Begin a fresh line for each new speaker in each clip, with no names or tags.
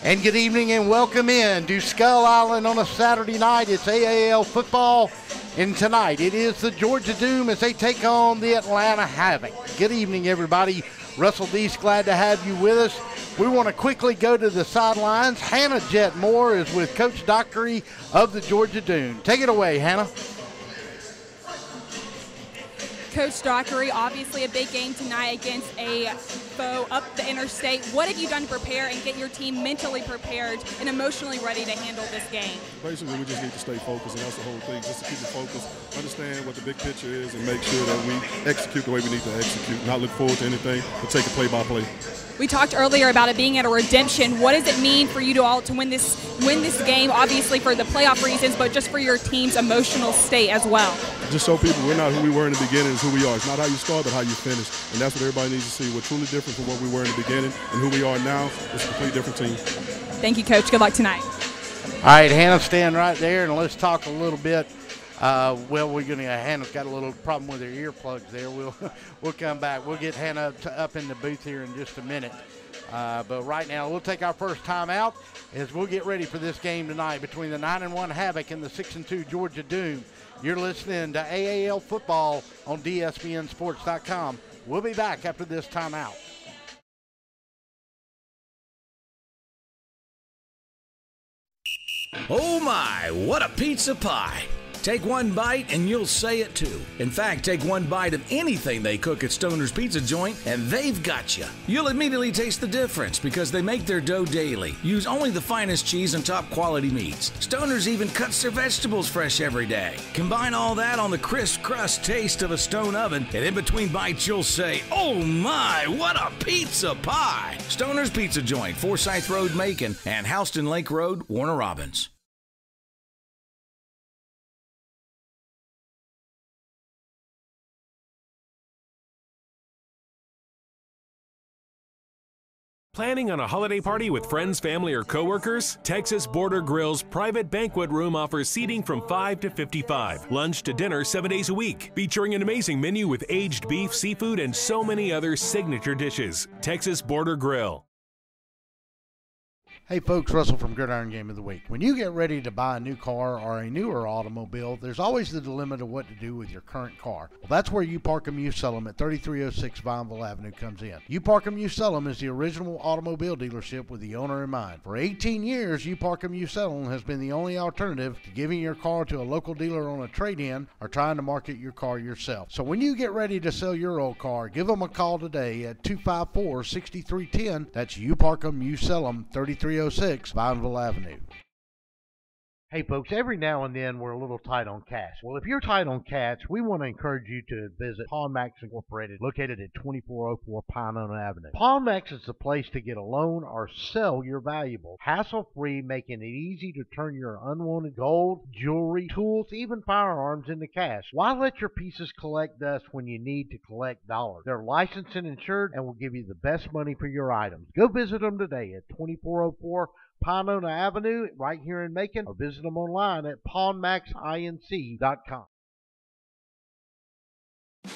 And good evening and welcome in to Skull Island on a Saturday night. It's AAL football, and tonight it is the Georgia Doom as they take on the Atlanta Havoc. Good evening, everybody. Russell Deese, glad to have you with us. We want to quickly go to the sidelines. Hannah Jett Moore is with Coach Dockery of the Georgia Doom. Take it away, Hannah.
Coach Dockery, obviously a big game tonight against a foe up the interstate. What have you done to prepare and get your team mentally prepared and emotionally ready to handle this game?
Basically, we just need to stay focused, and that's the whole thing, just to keep it focused, understand what the big picture is, and make sure that we execute the way we need to execute, not look forward to anything, but take it play by play.
We talked earlier about it being at a redemption. What does it mean for you to all to win this game, obviously for the playoff reasons, but just for your team's emotional state as well?
Just show people we're not who we were in the beginning, it's who we are. It's not how you start, but how you finish. And that's what everybody needs to see. We're truly different from what we were in the beginning, and who we are now. It's a completely different team.
Thank you, Coach. Good luck tonight.
All right, Hannah, stand right there, and let's talk a little bit. Hannah's got a little problem with her earplugs there. We'll come back. We'll get Hannah up in the booth here in just a minute. But right now, we'll take our first time out as we'll get ready for this game tonight between the 9-1 Havoc and the 6-2 Georgia Doom. You're listening to AAL football on DSBNsports.com. We'll be back after this timeout.
Oh my, what a pizza pie! Take one bite and you'll say it too. In fact, take one bite of anything they cook at Stoner's Pizza Joint and they've got you. You'll immediately taste the difference because they make their dough daily, use only the finest cheese and top quality meats. Stoner's even cuts their vegetables fresh every day. Combine all that on the crisp crust taste of a stone oven, and in between bites you'll say, oh my, what a pizza pie! Stoner's Pizza Joint, Forsyth Road, Macon, and Houston Lake Road, Warner Robins.
Planning on a holiday party with friends, family, or coworkers? Texas Border Grill's private banquet room offers seating from 5 to 55. Lunch to dinner 7 days a week. Featuring an amazing menu with aged beef, seafood, and so many other signature dishes. Texas Border Grill.
Hey folks, Russell from Gridiron Game of the Week. When you get ready to buy a new car or a newer automobile, there's always the dilemma to what to do with your current car. Well, that's where You Park 'Em, You Sell 'Em at 3306 Vineville Avenue comes in. You Park 'Em, You Sell 'Em is the original automobile dealership with the owner in mind. For 18 years, You Park 'Em, You Sell 'Em has been the only alternative to giving your car to a local dealer on a trade-in or trying to market your car yourself. So when you get ready to sell your old car, give them a call today at 254-6310. That's You Park 'Em, You Sell 'Em, 3306 Vineville Avenue. Hey folks, every now and then we're a little tight on cash. Well, if you're tight on cash, we want to encourage you to visit Pawn Max Incorporated, located at 2404 Pinona Avenue. Pawn Max is the place to get a loan or sell your valuables, hassle-free, making it easy to turn your unwanted gold, jewelry, tools, even firearms into cash. Why let your pieces collect dust when you need to collect dollars? They're licensed and insured and will give you the best money for your items. Go visit them today at 2404 Pinona Avenue right here in Macon, or visit them online at pawnmaxinc.com.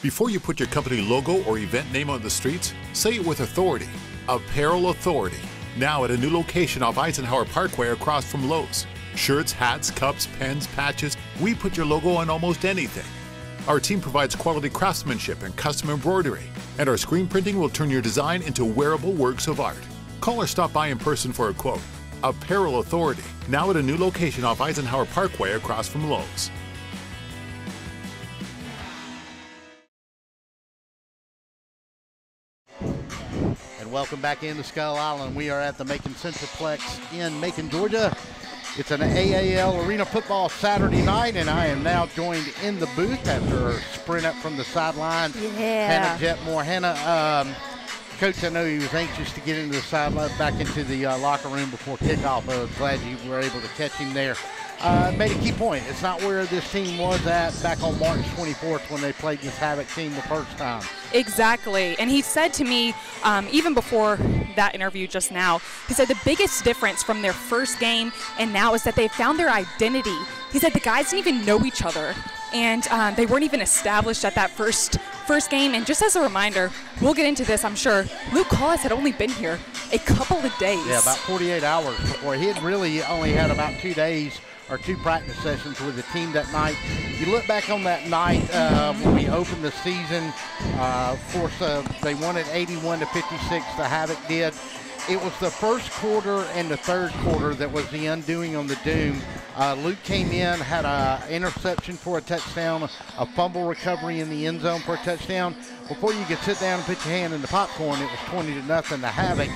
Before you put your company logo or event name on the streets, say it with authority. Apparel Authority. Now at a new location off Eisenhower Parkway across from Lowe's. Shirts, hats, cups, pens, patches, we put your logo on almost anything. Our team provides quality craftsmanship and custom embroidery, and our screen printing will turn your design into wearable works of art. Call or stop by in person for a quote. Apparel Authority, now at a new location off Eisenhower Parkway across from Lowe's.
And welcome back into Skull Island. We are at the Macon Centralplex in Macon, Georgia. It's an AAL Arena Football Saturday night, and I am now joined in the booth after a sprint up from the sideline. Hannah Jett Moore. Hannah, Coach, I know he was anxious to get into the sideline, back into the locker room before kickoff. I was glad you were able to catch him there. Made a key point. It's not where this team was at back on March 24th when they played this Havoc team the first time.
Exactly. And he said to me, even before that interview just now, he said the biggest difference from their first game and now is that they found their identity. He said the guys didn't even know each other, and they weren't even established at that first game. And just as a reminder, we'll get into this, I'm sure, Luke Collis had only been here a couple of days.
Yeah, about 48 hours before. He had really only had about 2 days or 2 practice sessions with the team that night. You look back on that night when we opened the season, of course, they won it 81-56, the Havoc did. It was the first quarter and the third quarter that was the undoing on the Doom. Luke came in, had an interception for a touchdown, a fumble recovery in the end zone for a touchdown. Before you could sit down and put your hand in the popcorn, it was 20-0 to Havoc.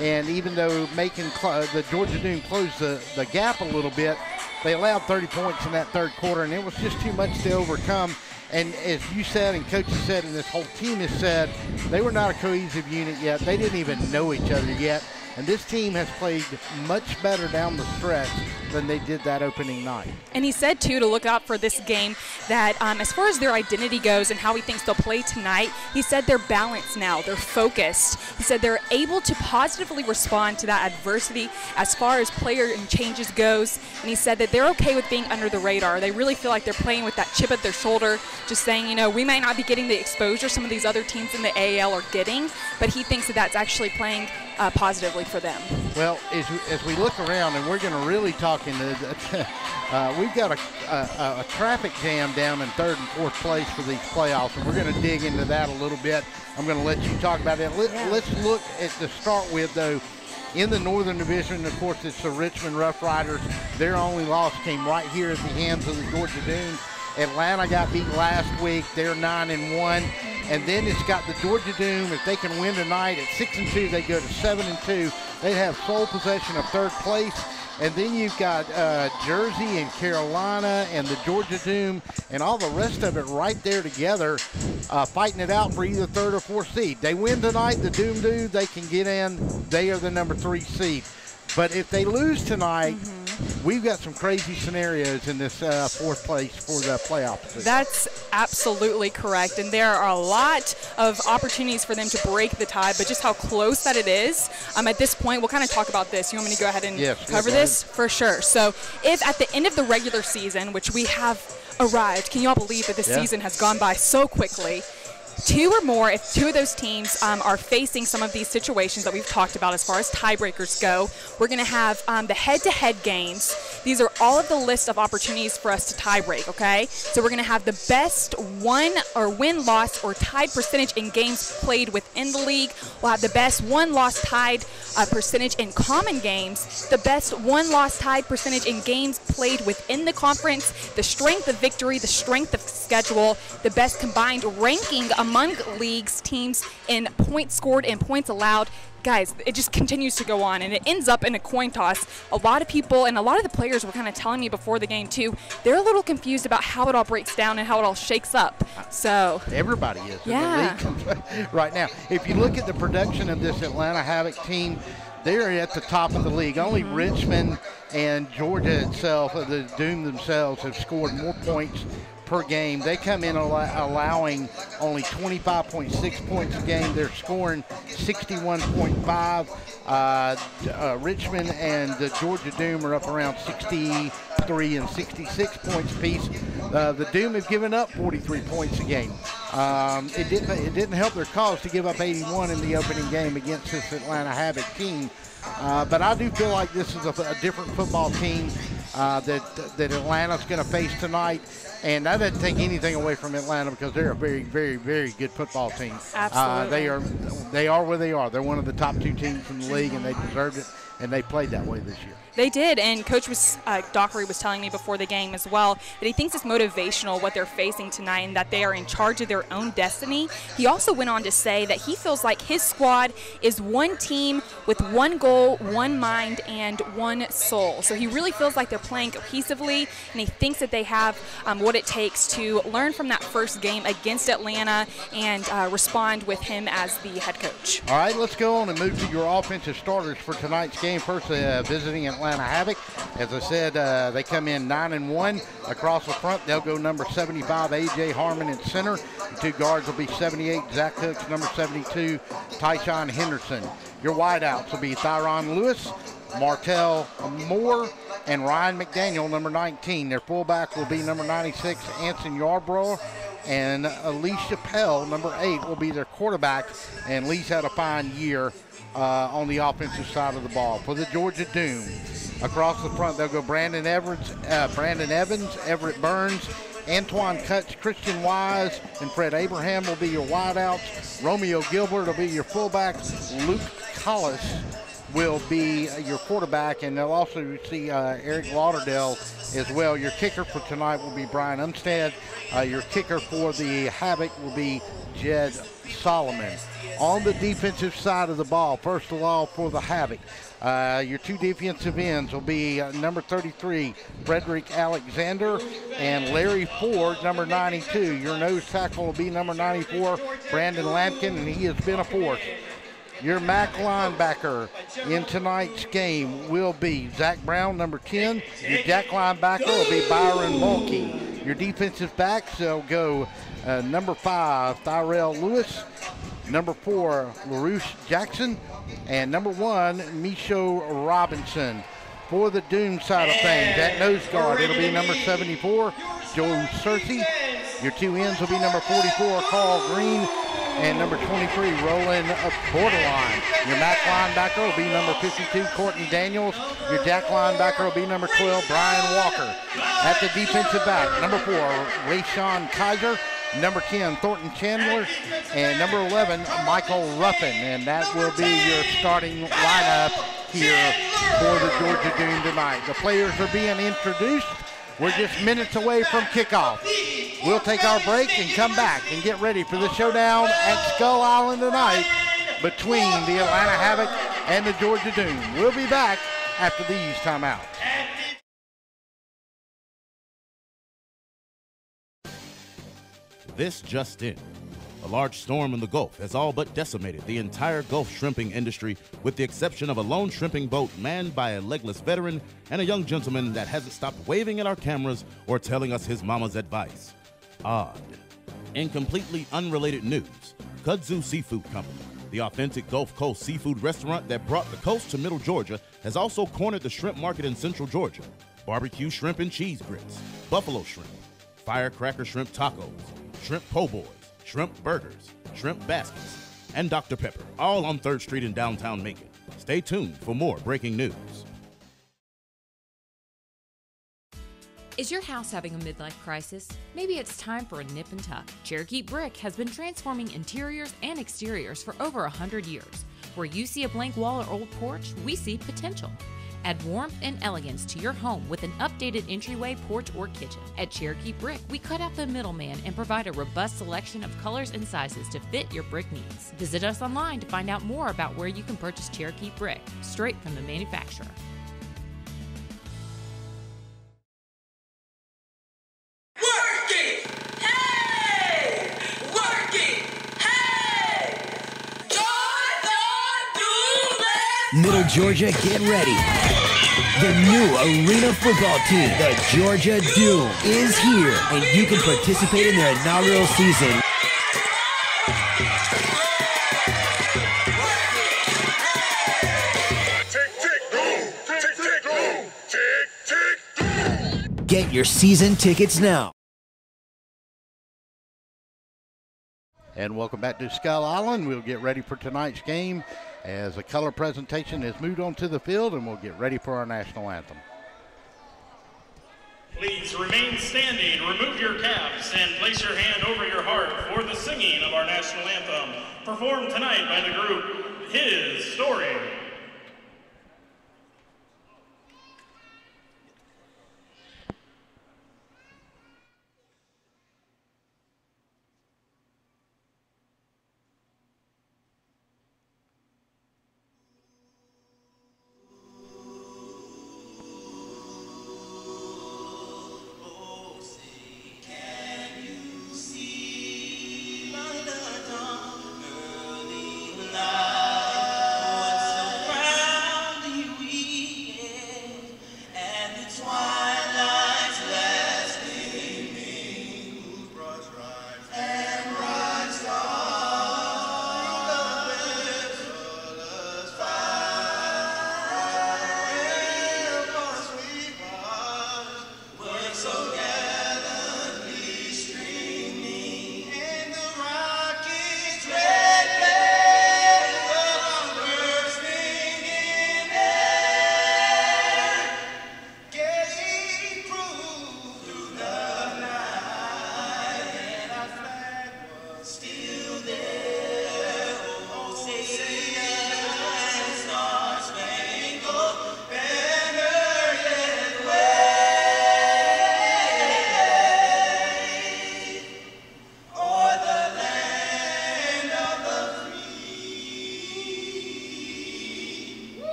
And even though the Georgia Doom closed the gap a little bit, they allowed 30 points in that third quarter, and it was just too much to overcome. And as you said and coaches said and this whole team has said, they were not a cohesive unit yet. They didn't even know each other yet. And this team has played much better down the stretch than they did that opening night.
And he said, too, to look out for this game that as far as their identity goes and how he thinks they'll play tonight, he said they're balanced now. They're focused. He said they're able to positively respond to that adversity as far as player and changes goes. And he said that they're okay with being under the radar. They really feel like they're playing with that chip at their shoulder, just saying, you know, we might not be getting the exposure some of these other teams in the AAL are getting, but he thinks that that's actually playing positively for them.
Well, as we look around, and we're going to really talk into we've got a traffic jam down in third and fourth place for these playoffs, and we're going to dig into that a little bit. I'm going to let you talk about that. Let's look at, to start with, though, in the Northern Division, of course, it's the Richmond Rough Riders. Their only loss came right here at the hands of the Georgia Doom. Atlanta got beat last week. They're 9-1. And then it's got the Georgia Doom. If they can win tonight at 6-2, they go to 7-2. They have sole possession of third place. And then you've got Jersey and Carolina and the Georgia Doom and all the rest of it right there together, fighting it out for either third or fourth seed. They win tonight, the Doom do, they can get in. They are the number 3 seed. But if they lose tonight, we've got some crazy scenarios in this fourth place for the playoff position.
That's absolutely correct. And there are a lot of opportunities for them to break the tie, but just how close that it is. At this point, we'll kind of talk about this. You want me to go ahead and cover this? For sure. So if at the end of the regular season, which we have arrived, can you all believe that this season has gone by so quickly? 2 or more, if 2 of those teams are facing some of these situations that we've talked about as far as tiebreakers go, we're going to have the head-to-head games. These are all of the list of opportunities for us to tie-break, okay? So we're going to have the best win-loss or tied percentage in games played within the league. We'll have the best win-loss tied percentage in common games, the best win-loss tied percentage in games played within the conference, the strength of victory, the strength of schedule, the best combined ranking among leagues, teams in points scored and points allowed. Guys, it just continues to go on, and it ends up in a coin toss. A lot of people and a lot of the players were kind of telling me before the game, too, they're a little confused about how it all breaks down and how it all shakes up. So
everybody is in the league right now. If you look at the production of this Atlanta Havoc team, they're at the top of the league. Only Richmond and Georgia itself, the Doom themselves, have scored more points per game. They come in allowing only 25.6 points a game. They're scoring 61.5. Richmond and the Georgia Doom are up around 63 and 66 points apiece. The Doom have given up 43 points a game. It didn't help their cause to give up 81 in the opening game against this Atlanta Havoc team. But I do feel like this is a different football team that Atlanta's going to face tonight. And that doesn't take anything away from Atlanta because they're a very, very, very good football team.
Absolutely.
They are where they are. They're one of the top 2 teams in the league, and they deserved it, and they played that way this year.
They did, and Coach Dockery was telling me before the game as well that he thinks it's motivational what they're facing tonight and that they are in charge of their own destiny. He also went on to say that he feels like his squad is one team with one goal, one mind, and one soul. So he really feels like they're playing cohesively, and he thinks that they have what it takes to learn from that first game against Atlanta and respond with him as the head coach.
All right, let's go on and move to your offensive starters for tonight's game. First, visiting Atlanta Havoc. As I said, they come in 9-1. Across the front, they'll go number 75, A.J. Harmon in center. The 2 guards will be 78, Zach Hooks, number 72, Tyshawn Henderson. Your wideouts will be Thyron Lewis, Martell Moore, and Ryan McDaniel, number 19. Their fullback will be number 96, Anson Yarbrough. and Alicia Pell, number 8, will be their quarterback, and Lee's had a fine year on the offensive side of the ball. For the Georgia Doom, across the front, they'll go Brandon Evans, Everett Burns, Antoine Cutts, Christian Wise, and Fred Abraham will be your wideouts. Romeo Gilbert will be your fullbacks. Luke Collis will be your quarterback, and they'll also see Eric Lauderdale as well. Your kicker for tonight will be Brian Umstead. Your kicker for the Havoc will be Jed Solomon. On the defensive side of the ball, first of all for the Havoc, your 2 defensive ends will be number 33, Frederick Alexander, and Larry Ford, number 92. Your nose tackle will be number 94, Brandon Lampkin, and he has been a force. Your MAC linebacker in tonight's game will be Zach Brown, number 10. Your jack linebacker will be Byron Mulkey. Your defensive backs will go number 5, Tyrell Lewis, number 4, LaRouche Jackson, and number 1, Micho Robinson. For the Doom side of things, at nose guard, it'll be number 74, Joe Searcy. Your 2 ends will be number 44, Carl Green, and number 23, Roland Borderline. Your MAC linebacker will be number 52, Courtney Daniels. Your jack linebacker will be number 12, Brian Walker. At the defensive back, number 4, Rayshawn Kaiser. Number 10, Thornton Chandler, and number 11, Michael Ruffin. And that will be your starting lineup here for the Georgia Doom tonight. The players are being introduced. We're just minutes away from kickoff. We'll take our break and come back and get ready for the showdown at Skull Island tonight between the Atlanta Havoc and the Georgia Doom. We'll be back after these timeouts.
This just in. A large storm in the Gulf has all but decimated the entire Gulf shrimping industry, with the exception of a lone shrimping boat manned by a legless veteran and a young gentleman that hasn't stopped waving at our cameras or telling us his mama's advice. Odd. In completely unrelated news, Kudzu Seafood Company, the authentic Gulf Coast seafood restaurant that brought the coast to Middle Georgia, has also cornered the shrimp market in Central Georgia. Barbecue shrimp and cheese grits, buffalo shrimp, firecracker shrimp tacos, shrimp po' boys, shrimp burgers, shrimp baskets, and Dr. Pepper, all on 3rd Street in downtown Macon. Stay tuned for more breaking news.
Is your house having a midlife crisis? Maybe it's time for a nip and tuck. Cherokee Brick has been transforming interiors and exteriors for over 100 years. Where you see a blank wall or old porch, we see potential. Add warmth and elegance to your home with an updated entryway, porch, or kitchen. At Cherokee Brick, we cut out the middleman and provide a robust selection of colors and sizes to fit your brick needs. Visit us online to find out more about where you can purchase Cherokee Brick, straight from the manufacturer.
Middle Georgia, get ready. The new arena football team, the Georgia Doom, is here, and you can participate in their inaugural season. Get your season tickets now.
And welcome back to Skull Island. We'll get ready for tonight's game as a color presentation is moved onto the field, and we'll get ready for our national anthem.
Please remain standing, remove your caps, and place your hand over your heart for the singing of our national anthem, performed tonight by the group His Story.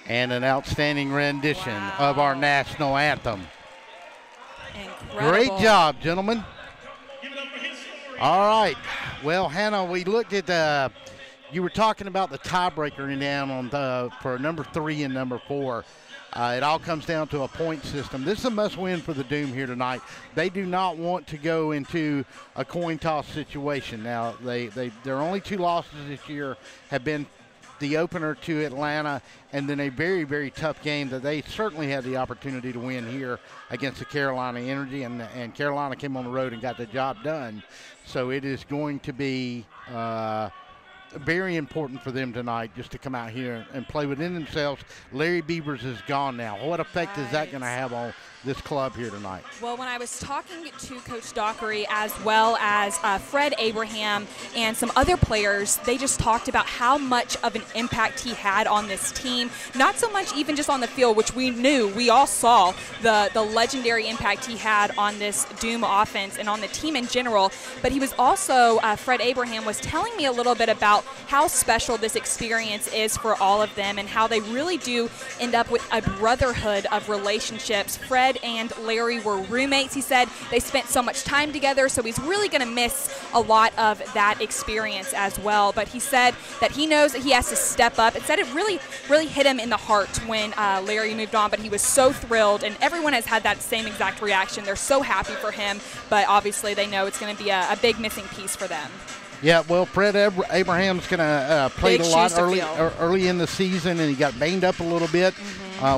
and an outstanding rendition of our national anthem.
Incredible.
Great job, gentlemen. All right. Well, Hannah, we looked at you were talking about the tiebreaker in down on for number 3 and number 4. It all comes down to a point system. This is a must-win for the Doom here tonight. They do not want to go into a coin toss situation. Now, their only 2 losses this year have been the opener to Atlanta and then a very, very tough game that they certainly had the opportunity to win here against the Carolina Energy, and Carolina came on the road and got the job done. So it is going to be very important for them tonight just to come out here and play within themselves. Larry Beavers is gone now. What effect is that going to have on this club here tonight?
Well, when I was talking to Coach Dockery as well as Fred Abraham and some other players, they just talked about how much of an impact he had on this team. Not so much even just on the field, which we all saw the legendary impact he had on this Doom offense and on the team in general, but he was also, Fred Abraham was telling me a little bit about how special this experience is for all of them and how they really do end up with a brotherhood of relationships. Fred and Larry were roommates, he said. They spent so much time together, so he's really going to miss a lot of that experience as well. But he said that he knows that he has to step up. It said it really, really hit him in the heart when Larry moved on, but he was so thrilled, and everyone has had that same exact reaction. They're so happy for him, but obviously they know it's going to be a big missing piece for them.
Yeah, well, Fred Abraham's going to play a lot early in the season, and he got banged up a little bit.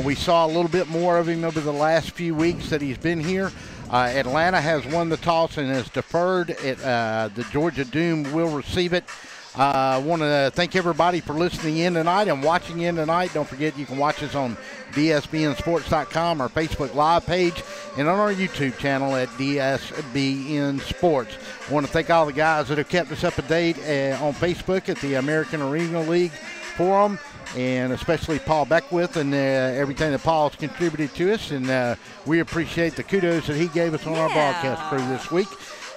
We saw a little bit more of him over the last few weeks that he's been here. Atlanta has won the toss and has deferred. The Georgia Doom will receive it. I want to thank everybody for listening in tonight and watching in tonight. Don't forget you can watch us on DSBNsports.com, our Facebook Live page, and on our YouTube channel at DSBN Sports. I want to thank all the guys that have kept us up to date on Facebook at the American Arena League Forum, and especially Paul Beckwith and everything that Paul's contributed to us. And we appreciate the kudos that he gave us on our broadcast crew this week.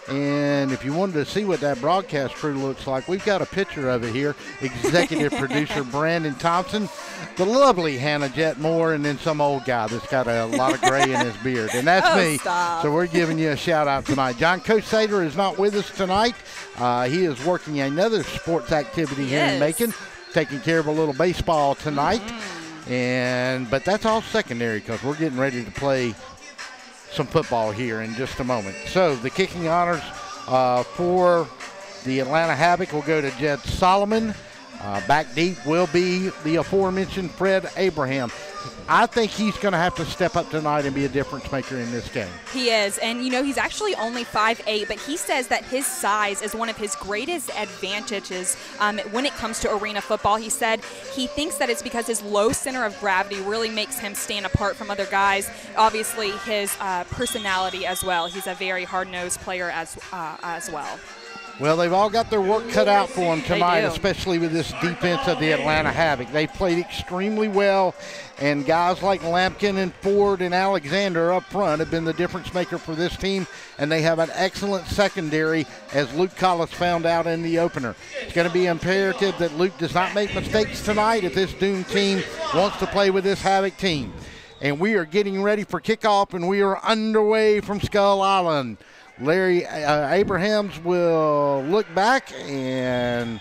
And if you wanted to see what that broadcast crew looks like, we've got a picture of it here. Executive producer Brandon Thompson, the lovely Hannah Jett Moore, and then some old guy that's got a lot of gray in his beard. And that's me.
Stop.
So we're giving you a shout-out tonight. John Cosader is not with us tonight. He is working another sports activity here in Macon, taking care of a little baseball tonight. But that's all secondary because we're getting ready to play some football here in just a moment. So the kicking honors for the Atlanta Havoc will go to Jed Solomon. Back deep will be the aforementioned Fred Abraham. I think he's going to have to step up tonight and be a difference maker in this game.
He is, and you know, he's actually only 5'8", but he says that his size is one of his greatest advantages when it comes to arena football. He said he thinks that it's because his low center of gravity really makes him stand apart from other guys. Obviously, his personality as well. He's a very hard-nosed player as well.
Well, they've all got their work cut out for them tonight, especially with this defense of the Atlanta Havoc. They've played extremely well, and guys like Lampkin and Ford and Alexander up front have been the difference maker for this team, and they have an excellent secondary, as Luke Collis found out in the opener. It's going to be imperative that Luke does not make mistakes tonight if this Doom team wants to play with this Havoc team. And we are getting ready for kickoff, and we are underway from Skull Island. Larry Abrahams will look back, and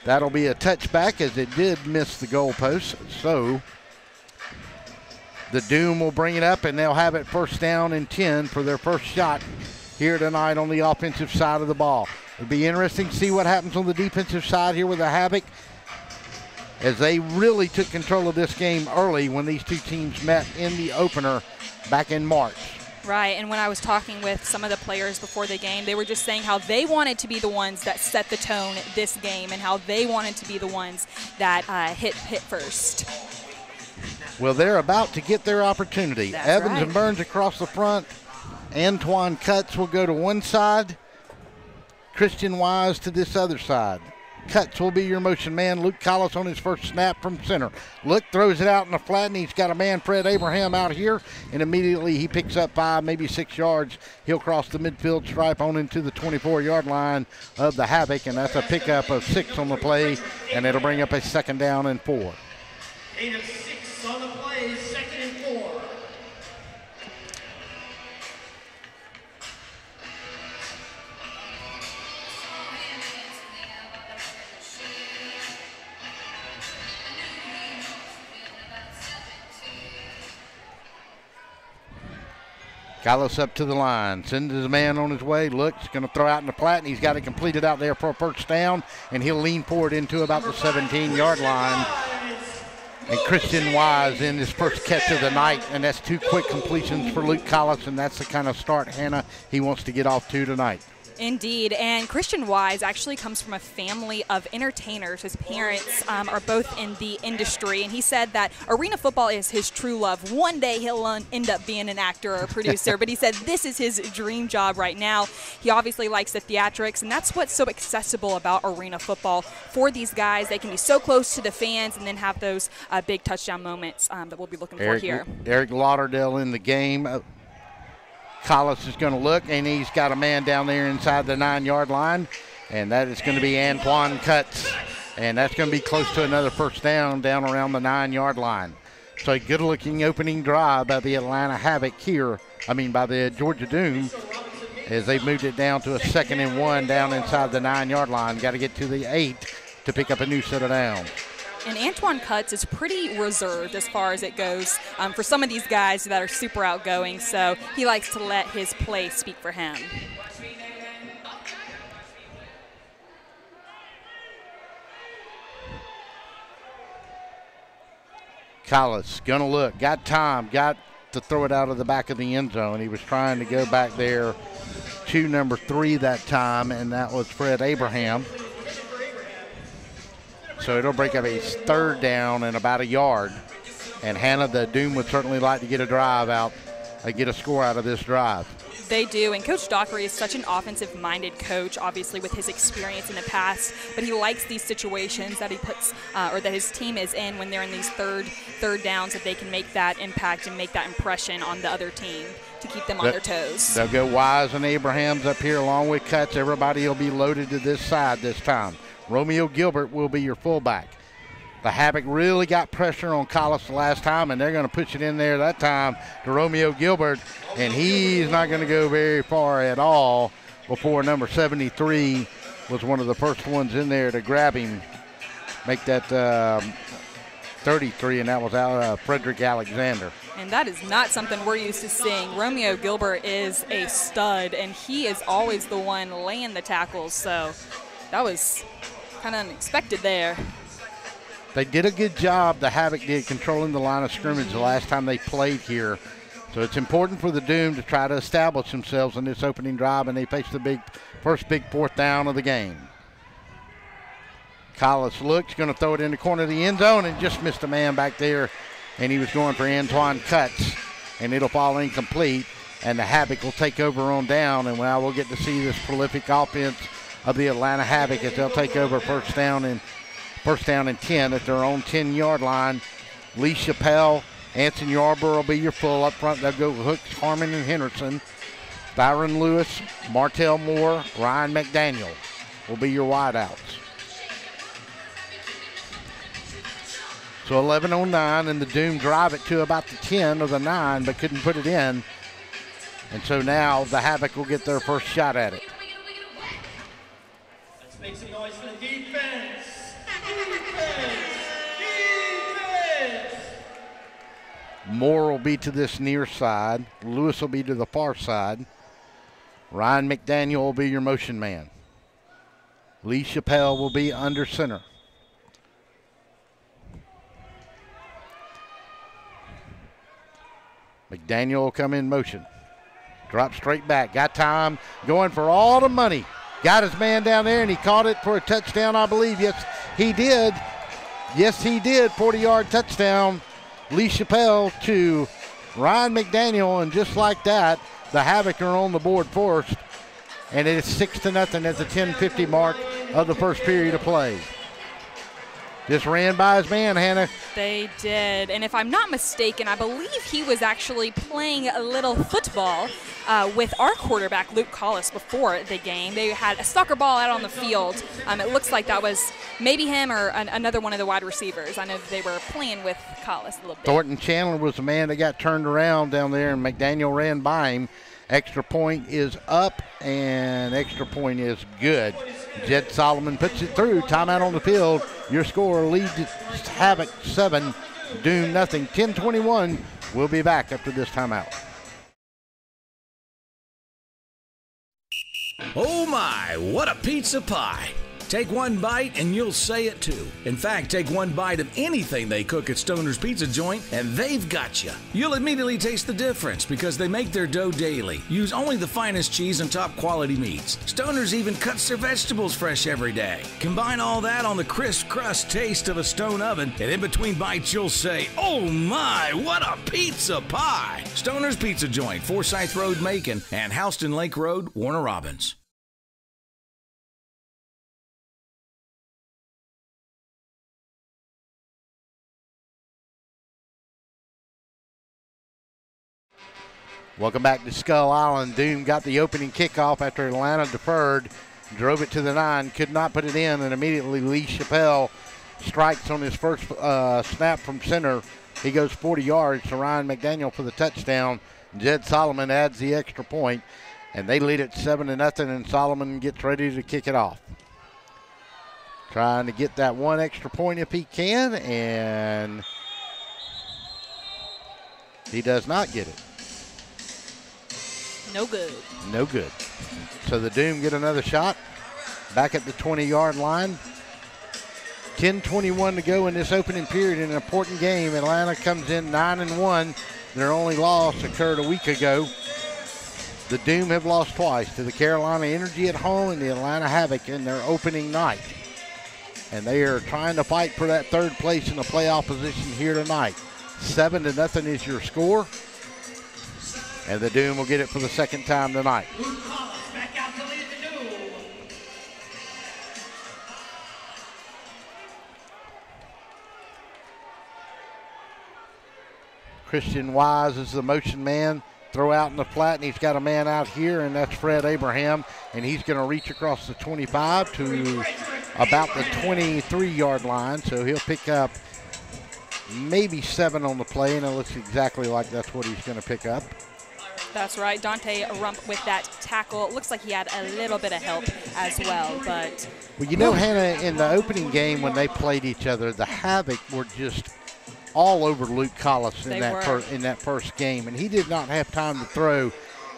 that'll be a touchback as it did miss the goalpost. So the Doom will bring it up, and they'll have it 1st down and 10 for their first shot here tonight on the offensive side of the ball. It'll be interesting to see what happens on the defensive side here with the Havoc, as they really took control of this game early when these two teams met in the opener back in March.
Right, and when I was talking with some of the players before the game, they were just saying how they wanted to be the ones that set the tone this game and how they wanted to be the ones that hit first.
Well, they're about to get their opportunity.
That's
Evans
right.
and Burns across the front. Antoine Cutts will go to one side. Christian Wise to this other side. Cutts will be your motion man. Luke Collis on his first snap from center. Luke throws it out in the flat, and he's got a man, Fred Abraham, out here, and immediately he picks up 5, maybe 6 yards. He'll cross the midfield stripe on into the 24-yard line of the Havoc, and that's a pickup of 6 on the play, and it'll bring up a 2nd down and 4. Collis up to the line, sends his man on his way, looks, going to throw out in the flat, and he's got it completed out there for a first down, and he'll lean forward into about the 17-yard line. And Christian Wise in his first catch of the night, and that's 2 quick completions for Luke Collis, and that's the kind of start, Hannah, he wants to get off to tonight.
Indeed, and Christian Wise actually comes from a family of entertainers. His parents are both in the industry, and he said that arena football is his true love. One day he'll end up being an actor or a producer, but he said this is his dream job right now. He obviously likes the theatrics, and that's what's so accessible about arena football for these guys. They can be so close to the fans and then have those big touchdown moments that we'll be looking for here.
Eric Lauderdale in the game. Collis is going to look, and he's got a man down there inside the 9-yard line, and that is going to be Antoine Cutts, and that's going to be close to another first down around the 9-yard line. So a good-looking opening drive by the Atlanta Havoc here, by the Georgia Doom, as they've moved it down to a 2nd and 1 down inside the 9-yard line. Got to get to the 8 to pick up a new set of downs.
And Antoine Cutts is pretty reserved as far as it goes for some of these guys that are super outgoing, so he likes to let his play speak for him.
Collis going to look, got time, got to throw it out of the back of the end zone. He was trying to go back there to number 3 that time, and that was Fred Abraham. So it'll break up a 3rd down and about a yard. And Hannah, the Doom would certainly like to get a drive out, get a score out of this drive.
They do, and Coach Dockery is such an offensive-minded coach, obviously with his experience in the past, but he likes these situations that he puts, or that his team is in when they're in these third downs, that they can make that impact and make that impression on the other team to keep them on their toes.
They'll go Wise and Abrahams up here along with Cutts. Everybody will be loaded to this side this time. Romeo Gilbert will be your fullback. The Havoc really got pressure on Collis the last time, and they're going to push it in there that time to Romeo Gilbert, and he's not going to go very far at all before number 73 was one of the first ones in there to grab him, make that 33, and that was Frederick Alexander.
And that is not something we're used to seeing. Romeo Gilbert is a stud, and he is always the one laying the tackles, so that was kind of unexpected there.
They did a good job, the Havoc did, controlling the line of scrimmage the last time they played here. So it's important for the Doom to try to establish themselves in this opening drive, and they face the first big 4th down of the game. Collis looks, going to throw it in the corner of the end zone and just missed a man back there, and he was going for Antoine Cutts, and it'll fall incomplete, and the Havoc will take over on down, and now we'll get to see this prolific offense of the Atlanta Havoc as they'll take over first down and 10 at their own 10-yard line. Lee Chappelle, Anson Yarborough will be your full up front. They'll go Hooks, Harmon, and Henderson. Byron Lewis, Martell Moore, Ryan McDaniel will be your wideouts. So 11:09, and the Doom drive it to about the 10 or the 9, but couldn't put it in. And so now the Havoc will get their first shot at it.
Let's make some noise for the defense.
Moore will be to this near side. Lewis will be to the far side. Ryan McDaniel will be your motion man. Lee Chappelle will be under center. McDaniel will come in motion. Drop straight back. Got time. Going for all the money. Got his man down there, and he caught it for a touchdown, I believe. Yes, he did. Yes, he did. 40-yard touchdown. Lee Chappelle to Ryan McDaniel, and just like that, the Havoc are on the board first, and it is 6-0 at the 10:50 mark of the first period of play. Just ran by his man, Hannah.
They did, and if I'm not mistaken, I believe he was actually playing a little football with our quarterback, Luke Collis, before the game. They had a soccer ball out on the field. It looks like that was maybe him or another one of the wide receivers. I know they were playing with Collis a little bit.
Thornton Chandler was the man that got turned around down there, and McDaniel ran by him. Extra point is up, and extra point is good. Jed Solomon puts it through. Timeout on the field. Your score leads Havoc 7, Doom nothing. 10:21. We'll be back after this timeout.
Oh my, what a pizza pie. Take one bite and you'll say it too. In fact, take one bite of anything they cook at Stoner's Pizza Joint and they've got you. You'll immediately taste the difference because they make their dough daily. Use only the finest cheese and top quality meats. Stoner's even cuts their vegetables fresh every day. Combine all that on the crisp crust taste of a stone oven, and in between bites you'll say, oh my, what a pizza pie. Stoner's Pizza Joint, Forsyth Road, Macon, and Houston Lake Road, Warner Robins.
Welcome back to Skull Island. Doom got the opening kickoff after Atlanta deferred, drove it to the 9, could not put it in, and immediately Lee Chappelle strikes on his first snap from center. He goes 40 yards to Ryan McDaniel for the touchdown. Jed Solomon adds the extra point, and they lead it 7-0, and Solomon gets ready to kick it off. Trying to get that one extra point if he can, and he does not get it.
No good.
No good. So the Doom get another shot back at the 20-yard line. 10:21 to go in this opening period in an important game. Atlanta comes in 9-1. Their only loss occurred a week ago. The Doom have lost twice to the Carolina Energy at home and the Atlanta Havoc in their opening night. And they are trying to fight for that third place in the playoff position here tonight. 7-0 is your score. And the Doom will get it for the second time tonight. Christian Wise is the motion man. Throw out in the flat, and he's got a man out here, and that's Fred Abraham. And he's going to reach across the 25 to about the 23-yard line. So he'll pick up maybe 7 on the play, and it looks exactly like that's what he's going to pick up.
That's right. Dante Rump with that tackle. It looks like he had a little bit of help as well. But
well, you know, Hannah, in the opening game when they played each other, the Havoc were just all over Luke Collis in that first game, and he did not have time to throw.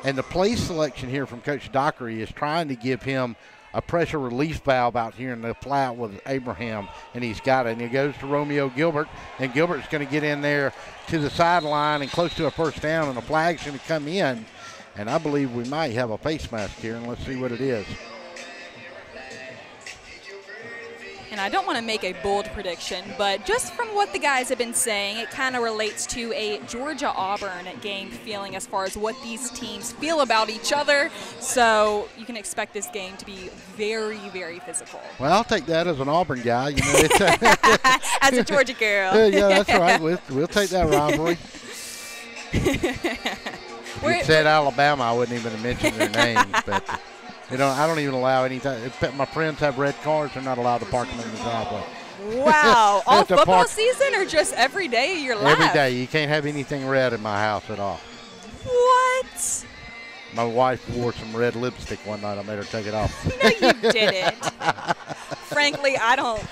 And the play selection here from Coach Dockery is trying to give him a pressure release valve out here in the flat with Abraham, and he's got it. And he goes to Romeo Gilbert, and Gilbert's going to get in there to the sideline and close to a first down, and the flag's going to come in. And I believe we might have a face mask here, and let's see what it is.
And I don't want to make a bold prediction, but just from what the guys have been saying, it kind of relates to a Georgia-Auburn game feeling as far as what these teams feel about each other. So you can expect this game to be very, very physical.
Well, I'll take that as an Auburn guy. You know, it's
as a Georgia girl.
Yeah, that's right. We'll take that rivalry. If you said Alabama, I wouldn't even have mentioned their names, but I don't even allow anything. If my friends have red cars, they're not allowed to park them in the driveway.
Wow. All football season or just every day of your life?
Every day. You can't have anything red in my house at all.
What?
My wife wore some red lipstick one night. I made her take it off.
No, you didn't. Frankly, I don't.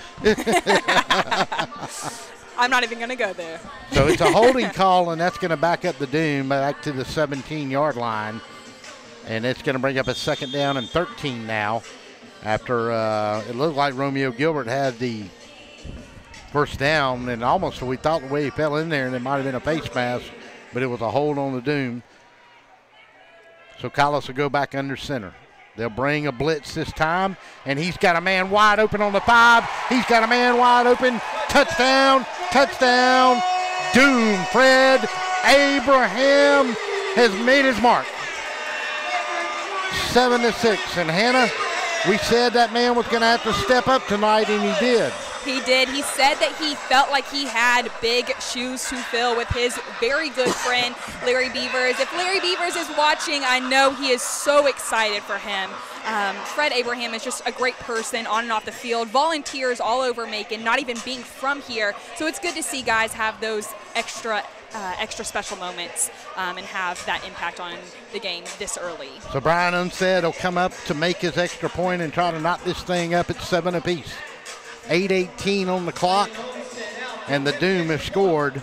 I'm not even going to go there.
So it's a holding call, and that's going to back up the Doom back to the 17-yard line. And it's going to bring up a second down and 13 now after it looked like Romeo Gilbert had the first down. And almost we thought the way he fell in there, and it might have been a face mask, but it was a hold on the Doom. So Collis will go back under center. They'll bring a blitz this time, and he's got a man wide open on the 5. He's got a man wide open. Touchdown, touchdown. Doom. Fred Abraham has made his mark. 7-6. And Hannah, we said that man was going to have to step up tonight, and he did.
He did. He said that he felt like he had big shoes to fill with his very good friend, Larry Beavers. If Larry Beavers is watching, I know he is so excited for him. Fred Abraham is just a great person on and off the field, volunteers all over Macon, not even being from here. So it's good to see guys have those extra special moments and have that impact on the game this early.
So Brian Unsaid will come up to make his extra point and try to knock this thing up at 7 apiece. 8:18 on the clock, and the Doom have scored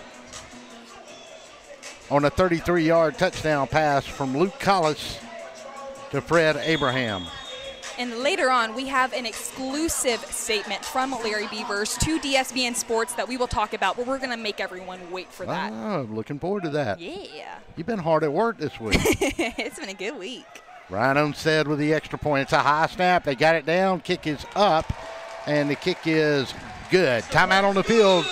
on a 33-yard touchdown pass from Luke Collis to Fred Abraham.
And later on, we have an exclusive statement from Larry Beavers to DSBN Sports that we will talk about, but we're going to make everyone wait for that.
Oh, looking forward to that.
Yeah.
You've been hard at work this week.
It's been a good week.
Ryan Olmstead with the extra point. It's a high snap. They got it down. Kick is up, and the kick is good. Timeout on the field.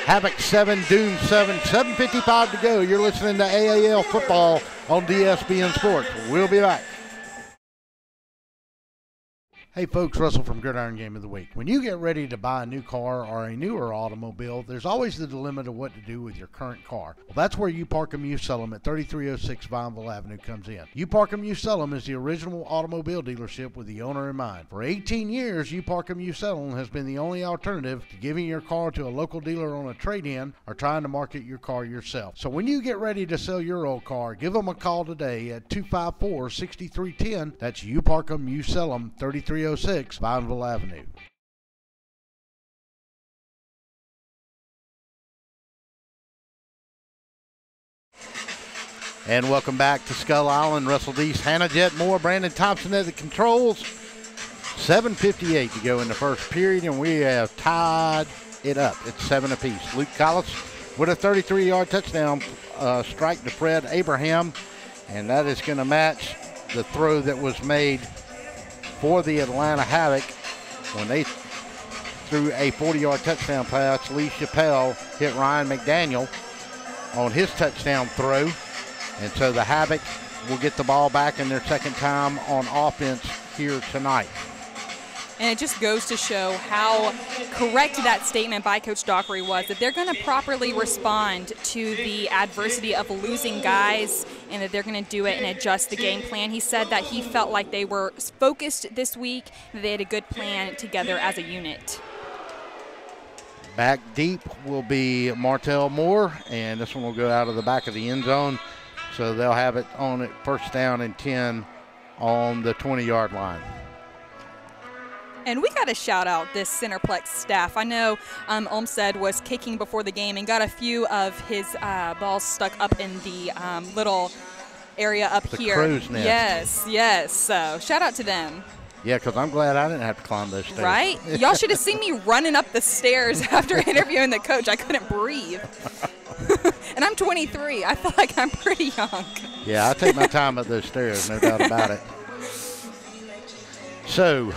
Havoc 7, Doom 7, 7:55 to go. You're listening to AAL football on DSBN Sports. We'll be back. Hey folks, Russell from Gridiron Game of the Week. When you get ready to buy a new car or a newer automobile, there's always the dilemma of what to do with your current car. Well, that's where You Park 'Em, You Sell 'Em at 3306 Vineville Avenue comes in. You Park 'Em, You Sell 'Em is the original automobile dealership with the owner in mind. For 18 years, You Park 'Em, You Sell 'Em has been the only alternative to giving your car to a local dealer on a trade-in or trying to market your car yourself. So when you get ready to sell your old car, give them a call today at 254-6310. That's You Park 'Em, You Sell 'Em, 3306 Vineville Avenue. And welcome back to Skull Island. Russell Deese, Hannah Jett Moore, Brandon Thompson at the controls. 7:58 to go in the first period, and we have tied it up. It's 7 apiece. Luke Collis with a 33-yard touchdown strike to Fred Abraham, and that is going to match the throw that was made for the Atlanta Havoc when they threw a 40-yard touchdown pass. Lee Chappelle hit Ryan McDaniel on his touchdown throw, and so the Havoc will get the ball back in their second time on offense here tonight.
And it just goes to show how correct that statement by Coach Dockery was, that they're going to properly respond to the adversity of losing guys and that they're going to do it and adjust the game plan. He said that he felt like they were focused this week, that they had a good plan together as a unit.
Back deep will be Martell Moore, and this one will go out of the back of the end zone. So they'll have it on it first down and 10 on the 20-yard line.
And we got to shout out this Centerplex staff. I know Olmstead was kicking before the game and got a few of his balls stuck up in the little area up here.
The crow's nest.
Yes, yes. So shout out to them.
Yeah, because I'm glad I didn't have to climb those stairs.
Right? Y'all should have seen me running up the stairs after interviewing the coach. I couldn't breathe. And I'm 23. I feel like I'm pretty young.
Yeah, I take my time up those stairs, no doubt about it. So,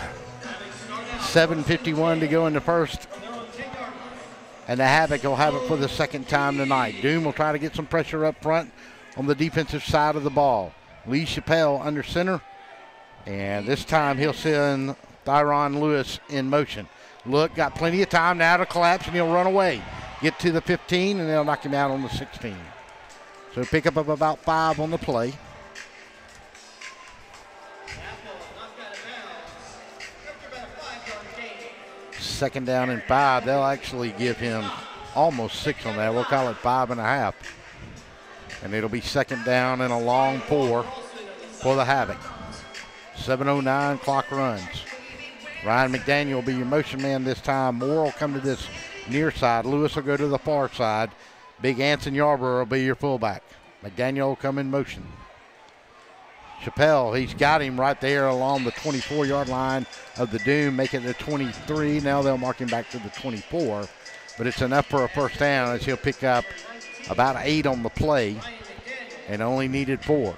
7:51 to go in the first. And the Havoc will have it for the second time tonight. Doom will try to get some pressure up front on the defensive side of the ball. Lee Chappelle under center. And this time he'll send Thyron Lewis in motion. Look, got plenty of time now to collapse, and he'll run away. Get to the 15, and they'll knock him out on the 16. So pick up about 5 on the play. Second down and 5. They'll actually give him almost 6 on that. We'll call it 5.5. And it'll be second down and a long 4 for the Havoc. 7:09 clock runs. Ryan McDaniel will be your motion man this time. Moore will come to this near side. Lewis will go to the far side. Big Anson Yarborough will be your fullback. McDaniel will come in motion. Chappelle, he's got him right there along the 24-yard line of the Doom, making it the 23. Now they'll mark him back to the 24. But it's enough for a first down as he'll pick up about 8 on the play and only needed 4.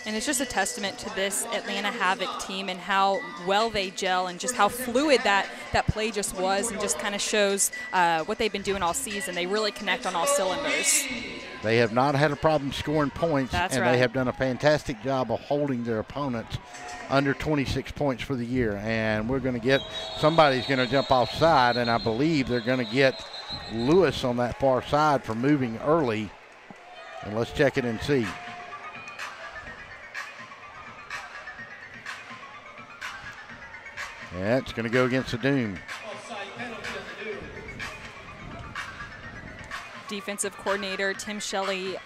And it's just a testament to this Atlanta Havoc team and how well they gel and just how fluid that play just was, and just kind of shows what they've been doing all season. They really connect on all cylinders.
They have not had a problem scoring points.
That's
and
right.
They have done a fantastic job of holding their opponents under 26 points for the year. And we're going to get, somebody's going to jump offside, and I believe they're going to get Lewis on that far side for moving early. And let's check it and see. Yeah, it's going to go against the Doom.
Defensive coordinator Tim Shelley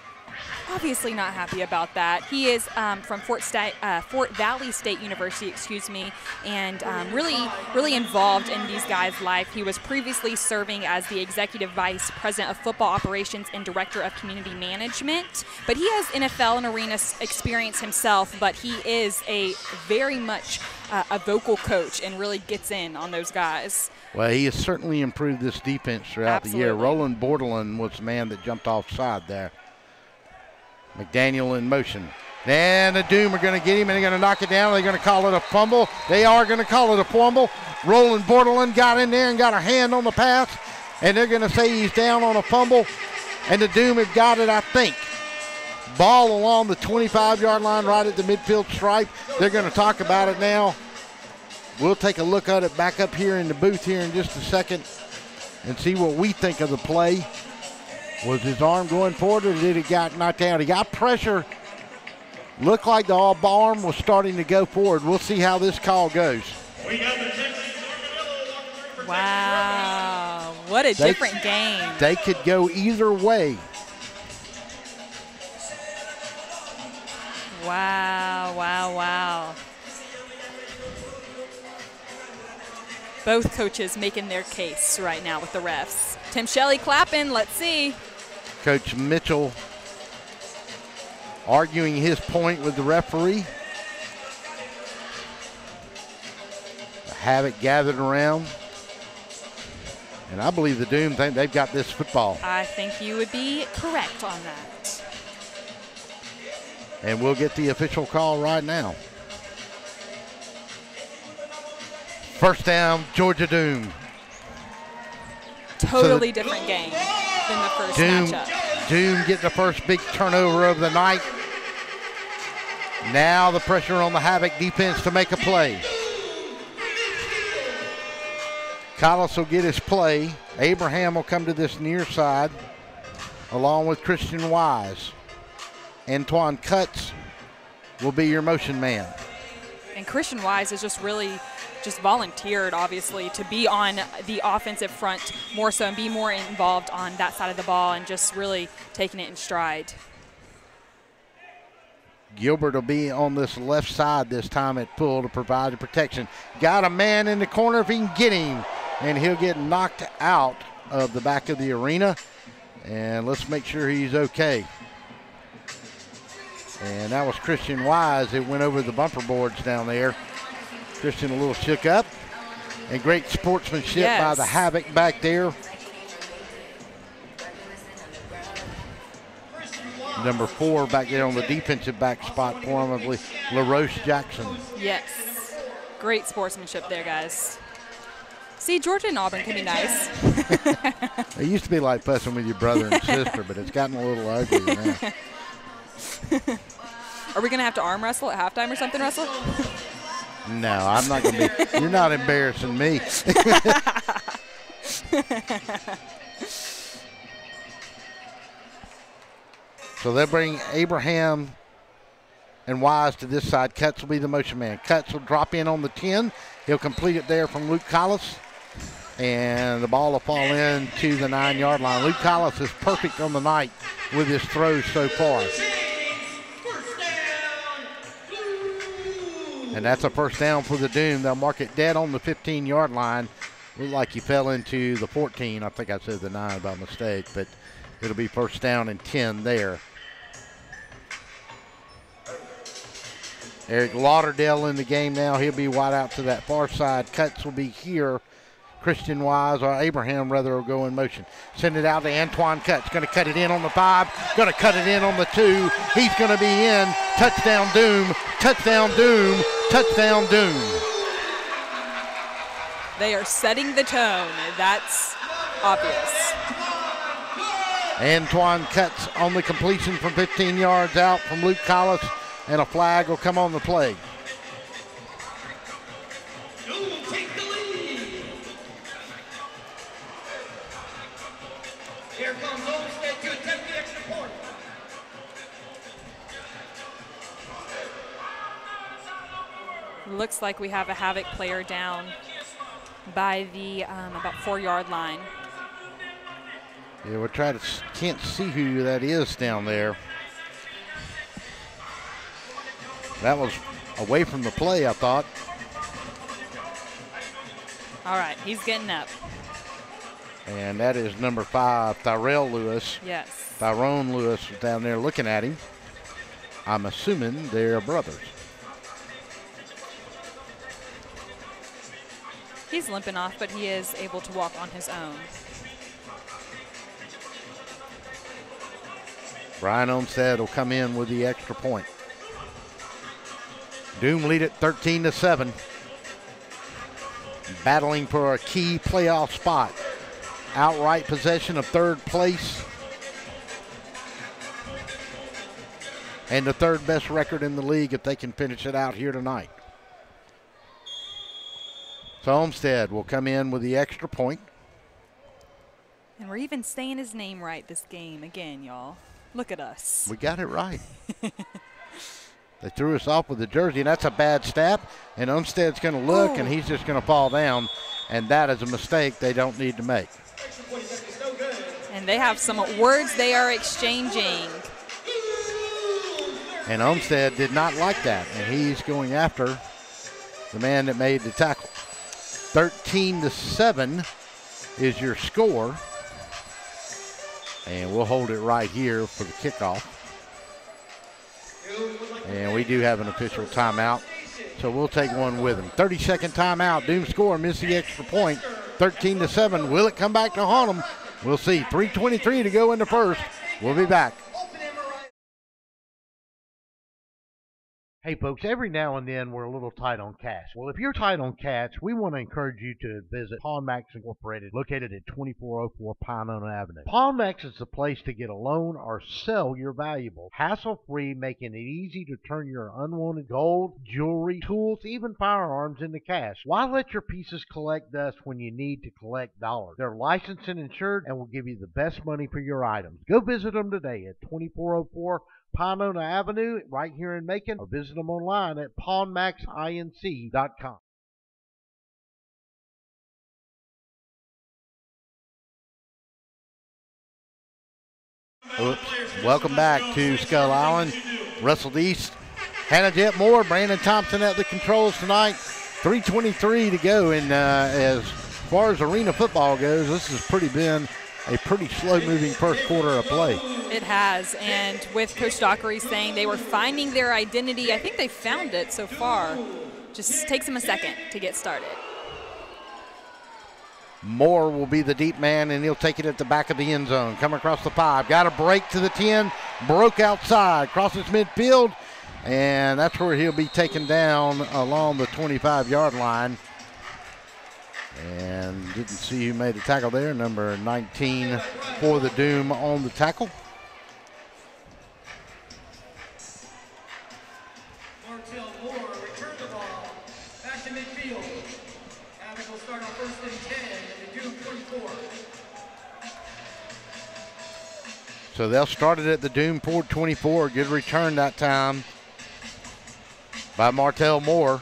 obviously not happy about that. He is from Fort Valley State University, and really involved in these guys' life. He was previously serving as the Executive Vice President of Football Operations and Director of Community Management. But he has NFL and arena experience himself, but he is a very much a vocal coach and really gets in on those guys.
Well, he has certainly improved this defense throughout the year. Roland Bordelon was the man that jumped offside there. McDaniel in motion. And the Doom are going to get him, and they're going to knock it down. They're going to call it a fumble. They are going to call it a fumble. Roland Bordelon got in there and got a hand on the pass, and they're going to say he's down on a fumble. And the Doom have got it, I think. Ball along the 25-yard line right at the midfield stripe. They're going to talk about it now. We'll take a look at it back up here in the booth here in just a second and see what we think of the play. Was his arm going forward, or did he got knocked down? He got pressure. Looked like the arm was starting to go forward. We'll see how this call goes.
Wow, what a different game.
They could go either way.
Wow. Both coaches making their case right now with the refs. Tim Shelley clapping, let's see.
Coach Mitchell arguing his point with the referee. The Havoc gathered around. And I believe the Doom think they've got this football.
I think you would be correct on that.
And we'll get the official call right now. First down, Georgia Doom.
Totally different game than the first matchup.
Doom getting the first big turnover of the night. Now the pressure on the Havoc defense to make a play. Collis will get his play. Abraham will come to this near side along with Christian Wise. Antoine Cutts will be your motion man.
And Christian Wise is just volunteered, obviously, to be on the offensive front more so and be more involved on that side of the ball and just really taking it in stride.
Gilbert will be on this left side this time at full to provide the protection. Got a man in the corner if he can get him, and he'll get knocked out of the back of the arena. And let's make sure he's okay. And that was Christian Wise that went over the bumper boards down there. Christian a little shook up. And great sportsmanship by the Havoc back there. Number 4 back there on the defensive back spot for him, I believe, LaRoche Jackson.
Yes. Great sportsmanship there, guys. See, Georgia and Auburn can be nice.
It used to be like fussing with your brother and sister, but it's gotten a little ugly now.
Are we going to have to arm wrestle at halftime or something, Russell?
No, I'm not going to be. You're not embarrassing me. So they'll bring Abraham and Wise to this side. Cutts will be the motion man. Cutts will drop in on the 10. He'll complete it there from Luke Collis. And the ball will fall in to the 9-yard line. Luke Collis is perfect on the night with his throws so far. And that's a first down for the Doom. They'll mark it dead on the 15-yard line. Looked like he fell into the 14. I think I said the 9 by mistake, but it'll be first down and 10 there. Eric Lauderdale in the game now. He'll be wide out to that far side. Cutts will be here. Christian Wise, or Abraham rather, will go in motion. Send it out to Antoine Cutts. Going to cut it in on the 5. Going to cut it in on the 2. He's going to be in. Touchdown Doom. Touchdown Doom. Touchdown Doom.
They are setting the tone. That's obvious.
Antoine Cutts on the completion from 15 yards out from Luke Collis, and a flag will come on the play.
Here comes Olmsted to attempt the extra point.
Looks like we have a Havoc player down by the about 4-yard line.
Yeah, we'll try to, can't see who that is down there. That was away from the play, I thought.
All right, he's getting up.
And that is number 5, Tyrell Lewis.
Yes.
Tyrone Lewis was down there looking at him. I'm assuming they're brothers.
He's limping off, but he is able to walk on his own.
Brian Olmstead will come in with the extra point. Doom lead it 13-7. Battling for a key playoff spot. Outright possession of third place. And the third best record in the league if they can finish it out here tonight. So Olmstead will come in with the extra point.
And we're even saying his name right this game again, y'all. Look at us.
We got it right. They threw us off with the jersey, and that's a bad snap. And Olmstead's going to look, and he's just going to fall down. And that is a mistake they don't need to make.
And they have some words they are exchanging.
And Olmstead did not like that, and he's going after the man that made the tackle. 13-7 is your score. And we'll hold it right here for the kickoff. And we do have an official timeout, so we'll take one with him. 30-second timeout. Doom score, miss the extra point. 13-7. Will it come back to haunt them? We'll see. 3:23 to go in the first. We'll be back. Hey folks, every now and then we're a little tight on cash. Well, if you're tight on cash, we want to encourage you to visit Pawn Max Incorporated, located at 2404 Pinona Avenue. Pawn Max is the place to get a loan or sell your valuables, hassle-free, making it easy to turn your unwanted gold, jewelry, tools, even firearms into cash. Why let your pieces collect dust when you need to collect dollars? They're licensed and insured and will give you the best money for your items. Go visit them today at 2404 Pinona Avenue right here in Macon, or visit them online at pawnmaxinc.com. Oops. Welcome back to Skull Island. Russell East, Hannah Jet Moore, Brandon Thompson at the controls tonight. 3:23 to go, and as far as arena football goes, this has been a pretty slow-moving first quarter of play.
It has, and with Coach Dockery saying they were finding their identity, I think they found it so far. Just takes them a second to get started.
Moore will be the deep man, and he'll take it at the back of the end zone. Coming across the 5, got a break to the 10, broke outside, crosses midfield, and that's where he'll be taken down along the 25-yard line. And didn't see who made the tackle there. Number 19 for the Doom on the tackle.
Martell Moore return the ball back to midfield. Havoc will start on 1st and 10 at the Doom 24.
So they'll start it at the Doom 424. Good return that time by Martell Moore.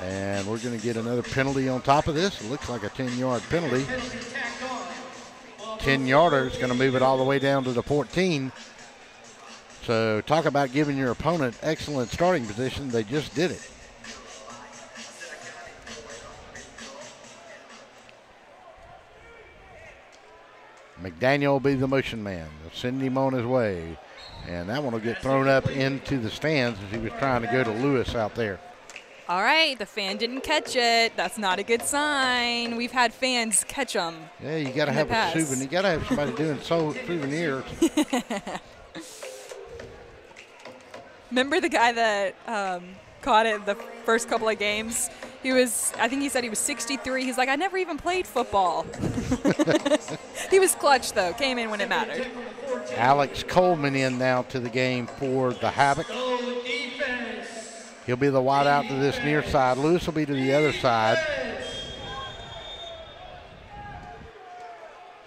And we're going to get another penalty on top of this. It looks like a 10-yard penalty. 10-yarder is going to move it all the way down to the 14. So talk about giving your opponent excellent starting position. They just did it. McDaniel will be the motion man. They'll send him on his way. And that one will get thrown up into the stands as he was trying to go to Lewis out there.
All right, the fan didn't catch it. That's not a good sign. We've had fans catch them.
Yeah, you got to have a souvenir. You got to have somebody doing souvenirs.
Remember the guy that caught it the first couple of games? I think he said he was 63. He's like, I never even played football. He was clutch, though. Came in when it mattered.
Alex Coleman in now to the game for the Havoc. He'll be the wide out to this near side. Lewis will be to the other side.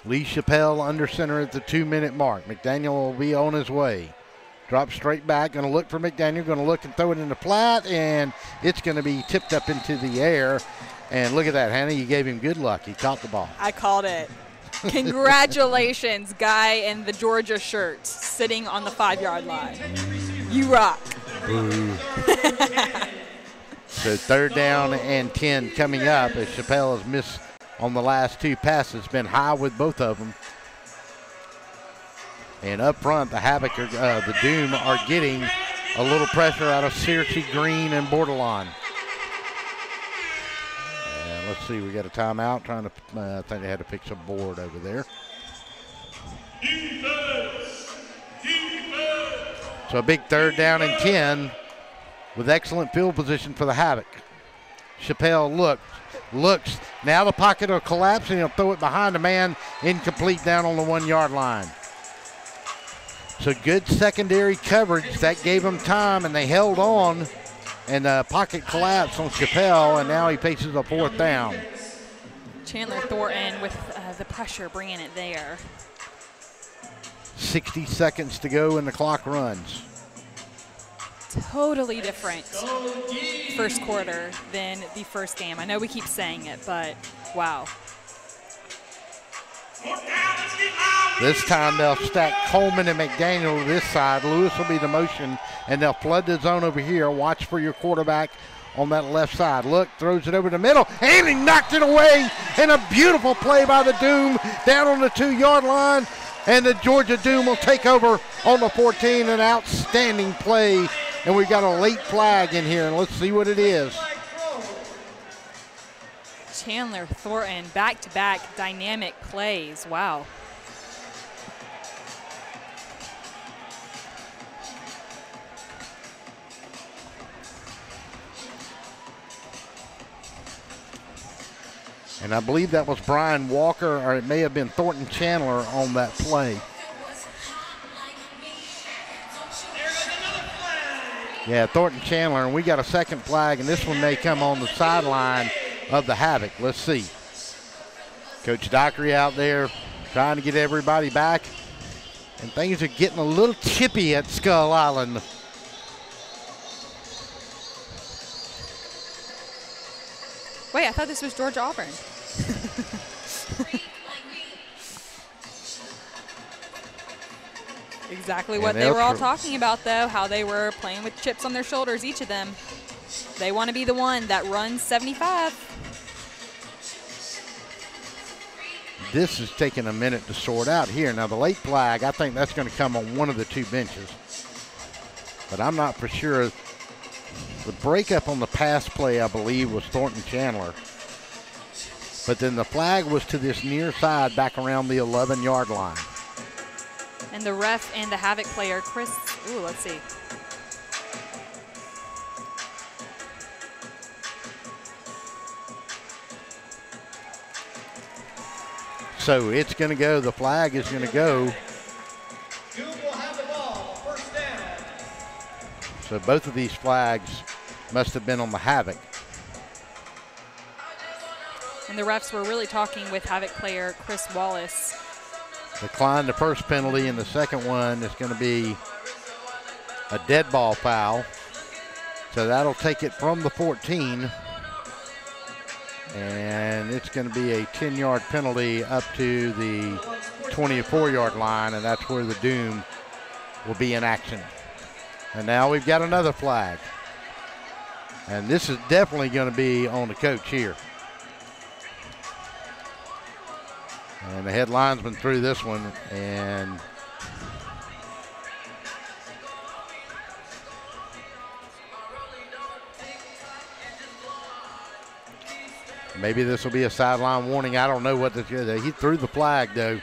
Lee Chappelle under center at the 2-minute mark. McDaniel will be on his way. Drop straight back, going to look for McDaniel, going to look and throw it in the flat, and it's going to be tipped up into the air. And look at that, Hannah, you gave him good luck. He caught the ball.
I called it. Congratulations, guy in the Georgia shirt sitting on the 5-yard line. You rock.
Boo. So 3rd down and 10 coming up as Chappelle has missed on the last 2 passes, been high with both of them. And up front, the Havoc, the Doom are getting a little pressure out of Searcy, Green, and Bordelon. And let's see, we got a timeout. Trying to, I think they had to fix a board over there. So a big 3rd down and 10 with excellent field position for the Havoc. Chappelle looks. Now the pocket will collapse and he'll throw it behind the man, incomplete down on the 1-yard line. So good secondary coverage. That gave them time, and they held on, and the pocket collapsed on Chappelle, and now he faces a 4th down.
Chandler Thornton with the pressure, bringing it there.
60 seconds to go, and the clock runs.
Totally different first quarter than the first game. I know we keep saying it, but wow.
This time they'll stack Coleman and McDaniel to this side. Lewis will be the motion, and they'll flood the zone over here. Watch for your quarterback on that left side. Look, throws it over the middle, and he knocked it away. And a beautiful play by the Doom down on the 2-yard line. And the Georgia Doom will take over on the 14. An outstanding play. And we've got a late flag in here, and let's see what it is.
Chandler Thornton, back-to-back dynamic plays. Wow.
And I believe that was Brian Walker, or it may have been Thornton Chandler on that play. Yeah, Thornton Chandler, and we got a second flag, and this one may come on the sideline of the Havoc. Let's see. Coach Dockery out there trying to get everybody back, and things are getting a little chippy at Skull Island.
Wait, I thought this was Georgia Auburn. Exactly what they were all talking about, though, how they were playing with chips on their shoulders, each of them. They want to be the one that runs 75.
This is taking a minute to sort out here. Now, the late flag, I think that's going to come on one of the 2 benches. But I'm not for sure. The breakup on the pass play, I believe, was Thornton Chandler. But then the flag was to this near side back around the 11-yard line.
And the ref and the Havoc player, Chris, let's see.
So it's going to go, the flag is going to go.
Doom will have the ball, 1st down.
So both of these flags must have been on the Havoc.
And the refs were really talking with Havoc player Chris Wallace.
Declined the first penalty, and the second one is going to be a dead ball foul. So that'll take it from the 14. And it's going to be a 10-yard penalty up to the 24-yard line, and that's where the Doom will be in action. And now we've got another flag. And this is definitely going to be on the coach here. And the head linesman threw this one, and maybe this will be a sideline warning. I don't know what this is. He threw the flag, though,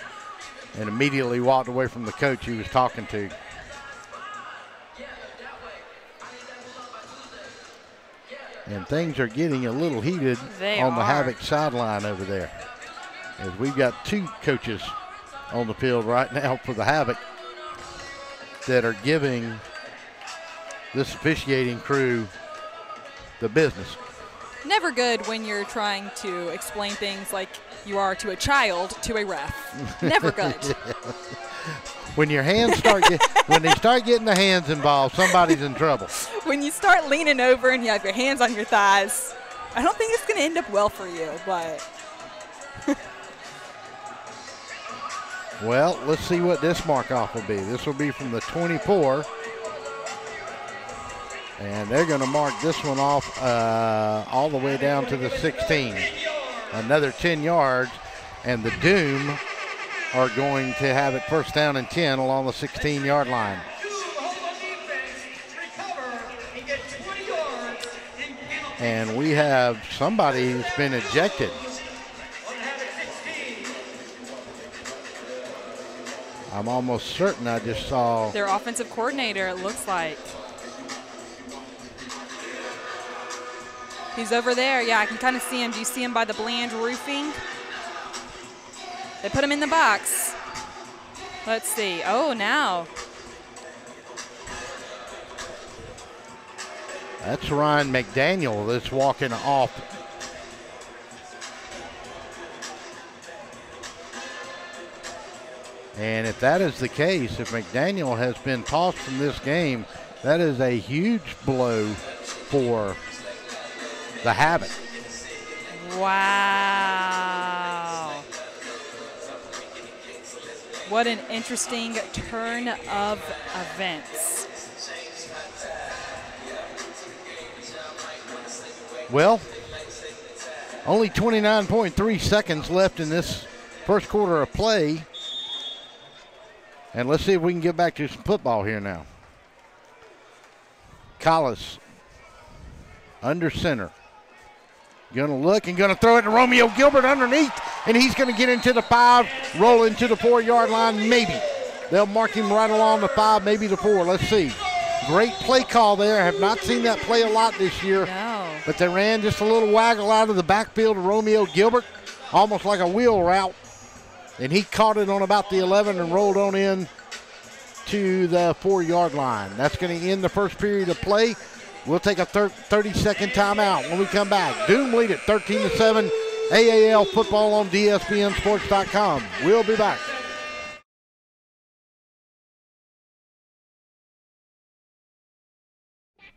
and immediately walked away from the coach he was talking to. And things are getting a little heated on the Havoc sideline over there. As we've got 2 coaches on the field right now for the Havoc that are giving this officiating crew the business.
Never good when you're trying to explain things like you are to a child to a ref. Never good.
When your hands when they start getting the hands involved, somebody's in trouble. When
you start leaning over and you have your hands on your thighs, I don't think it's going to end up well for you, but.
Well, let's see what this mark-off will be. This will be from the 24. And they're going to mark this one off all the way down to the 16. Another 10 yards, and the Doom are going to have it first down and 10 along the 16-yard line. And we have somebody who's been ejected. I'm almost certain I just saw
their offensive coordinator, it looks like. He's over there. Yeah, I can kind of see him. Do you see him by the Bland roofing? They put him in the box. Let's see. Oh, now.
That's Ryan McDaniel that's walking off. And if that is the case, if McDaniel has been tossed from this game, that is a huge blow for the Havoc.
Wow. What an interesting turn of events.
Well, only 29.3 seconds left in this first quarter of play. And let's see if we can get back to some football here now. Collis under center. Going to look and going to throw it to Romeo Gilbert underneath. And he's going to get into the 5, roll into the 4-yard line, maybe. They'll mark him right along the 5, maybe the 4. Let's see. Great play call there. I have not seen that play a lot this year.
No.
But they ran just a little waggle out of the backfield to Romeo Gilbert, almost like a wheel route. And he caught it on about the 11 and rolled on in to the 4-yard line. That's going to end the first period of play. We'll take a 30-second timeout when we come back. Doom lead it 13-7. AAL football on DSBNsports.com. We'll be back.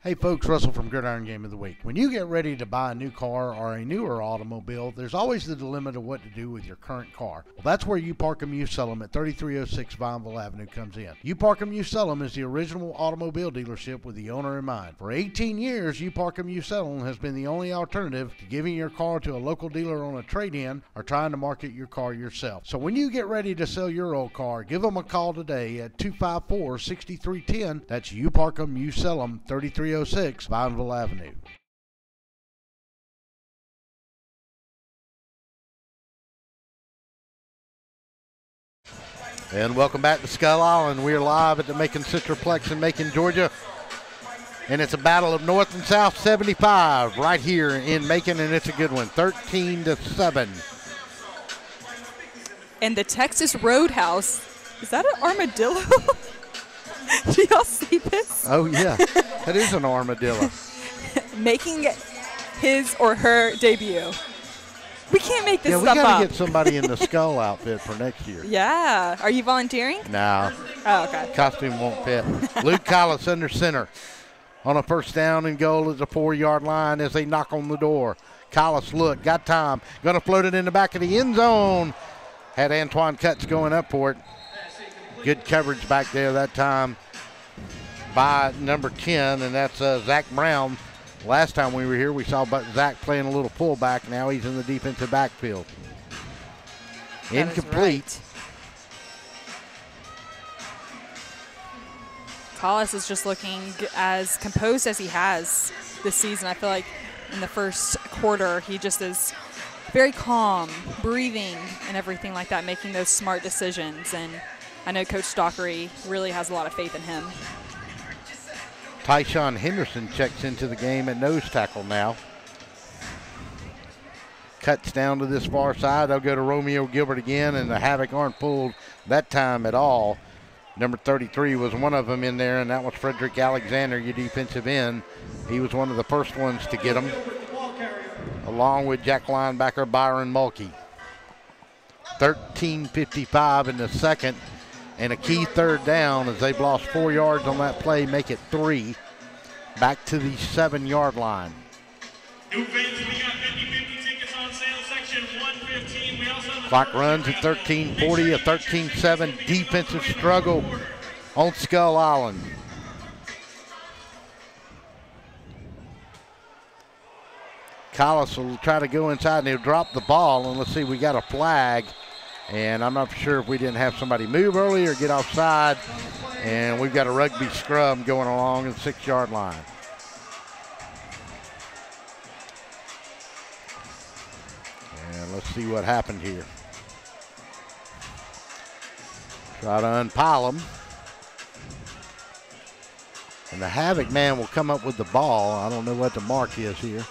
Hey folks, Russell from Gridiron Game of the Week. When you get ready to buy a new car or a newer automobile, there's always the dilemma to what to do with your current car. Well, that's where You Park 'Em, You Sell 'Em at 3306 Vineville Avenue comes in. You Park 'Em, You Sell 'Em is the original automobile dealership with the owner in mind. For 18 years, You Park 'Em, You Sell 'Em has been the only alternative to giving your car to a local dealer on a trade-in or trying to market your car yourself. So when you get ready to sell your old car, give them a call today at 254-6310. That's You Park 'Em, You Sell 'Em, 3306 Vineville Avenue. And welcome back to Skull Island. We are live at the Macon Citraplex in Macon, Georgia. And it's a battle of North and South 75 right here in Macon, and it's a good one, 13-7.
And the Texas Roadhouse, is that an armadillo? Do y'all see this?
Oh, yeah. That is an armadillo.
Making his or her debut. We can't make this stuff up.
Yeah, we got to get somebody in the skull outfit for next year.
Yeah. Are you volunteering?
No.
Oh, okay.
Costume won't fit. Luke Collis under center on a first down and goal at the 4-yard line as they knock on the door. Collis, look, got time. Going to float it in the back of the end zone. Had Antoine Cutts going up for it. Good coverage back there that time by number 10, and that's Zach Brown. Last time we were here, we saw Zach playing a little fullback. Now he's in the defensive backfield. Incomplete.
Collis is just looking as composed as he has this season. I feel like in the first quarter, he just is very calm, breathing, and everything like that, making those smart decisions. And I know Coach Dockery really has a lot of faith in him.
Tyshawn Henderson checks into the game at nose tackle now. Cuts down to this far side. They'll go to Romeo Gilbert again, and the Havoc aren't pulled that time at all. Number 33 was one of them in there, and that was Frederick Alexander, your defensive end. He was one of the first ones to get him, along with Jack linebacker Byron Mulkey. 13:55 in the second. And a key third down as they've lost 4 yards on that play, make it 3. Back to the 7-yard line.
New fans, we got 50/50 tickets on sale, section 115. We also have
Clock runs at 13:40, a 13-7 defensive struggle on Skull Island. Collis will try to go inside, and he'll drop the ball. And let's see, we got a flag. And I'm not sure if we didn't have somebody move early or get offside. And we've got a rugby scrum going along the 6-yard line. And let's see what happened here. Try to unpile them. And the Havoc man will come up with the ball. I don't know what the mark is here.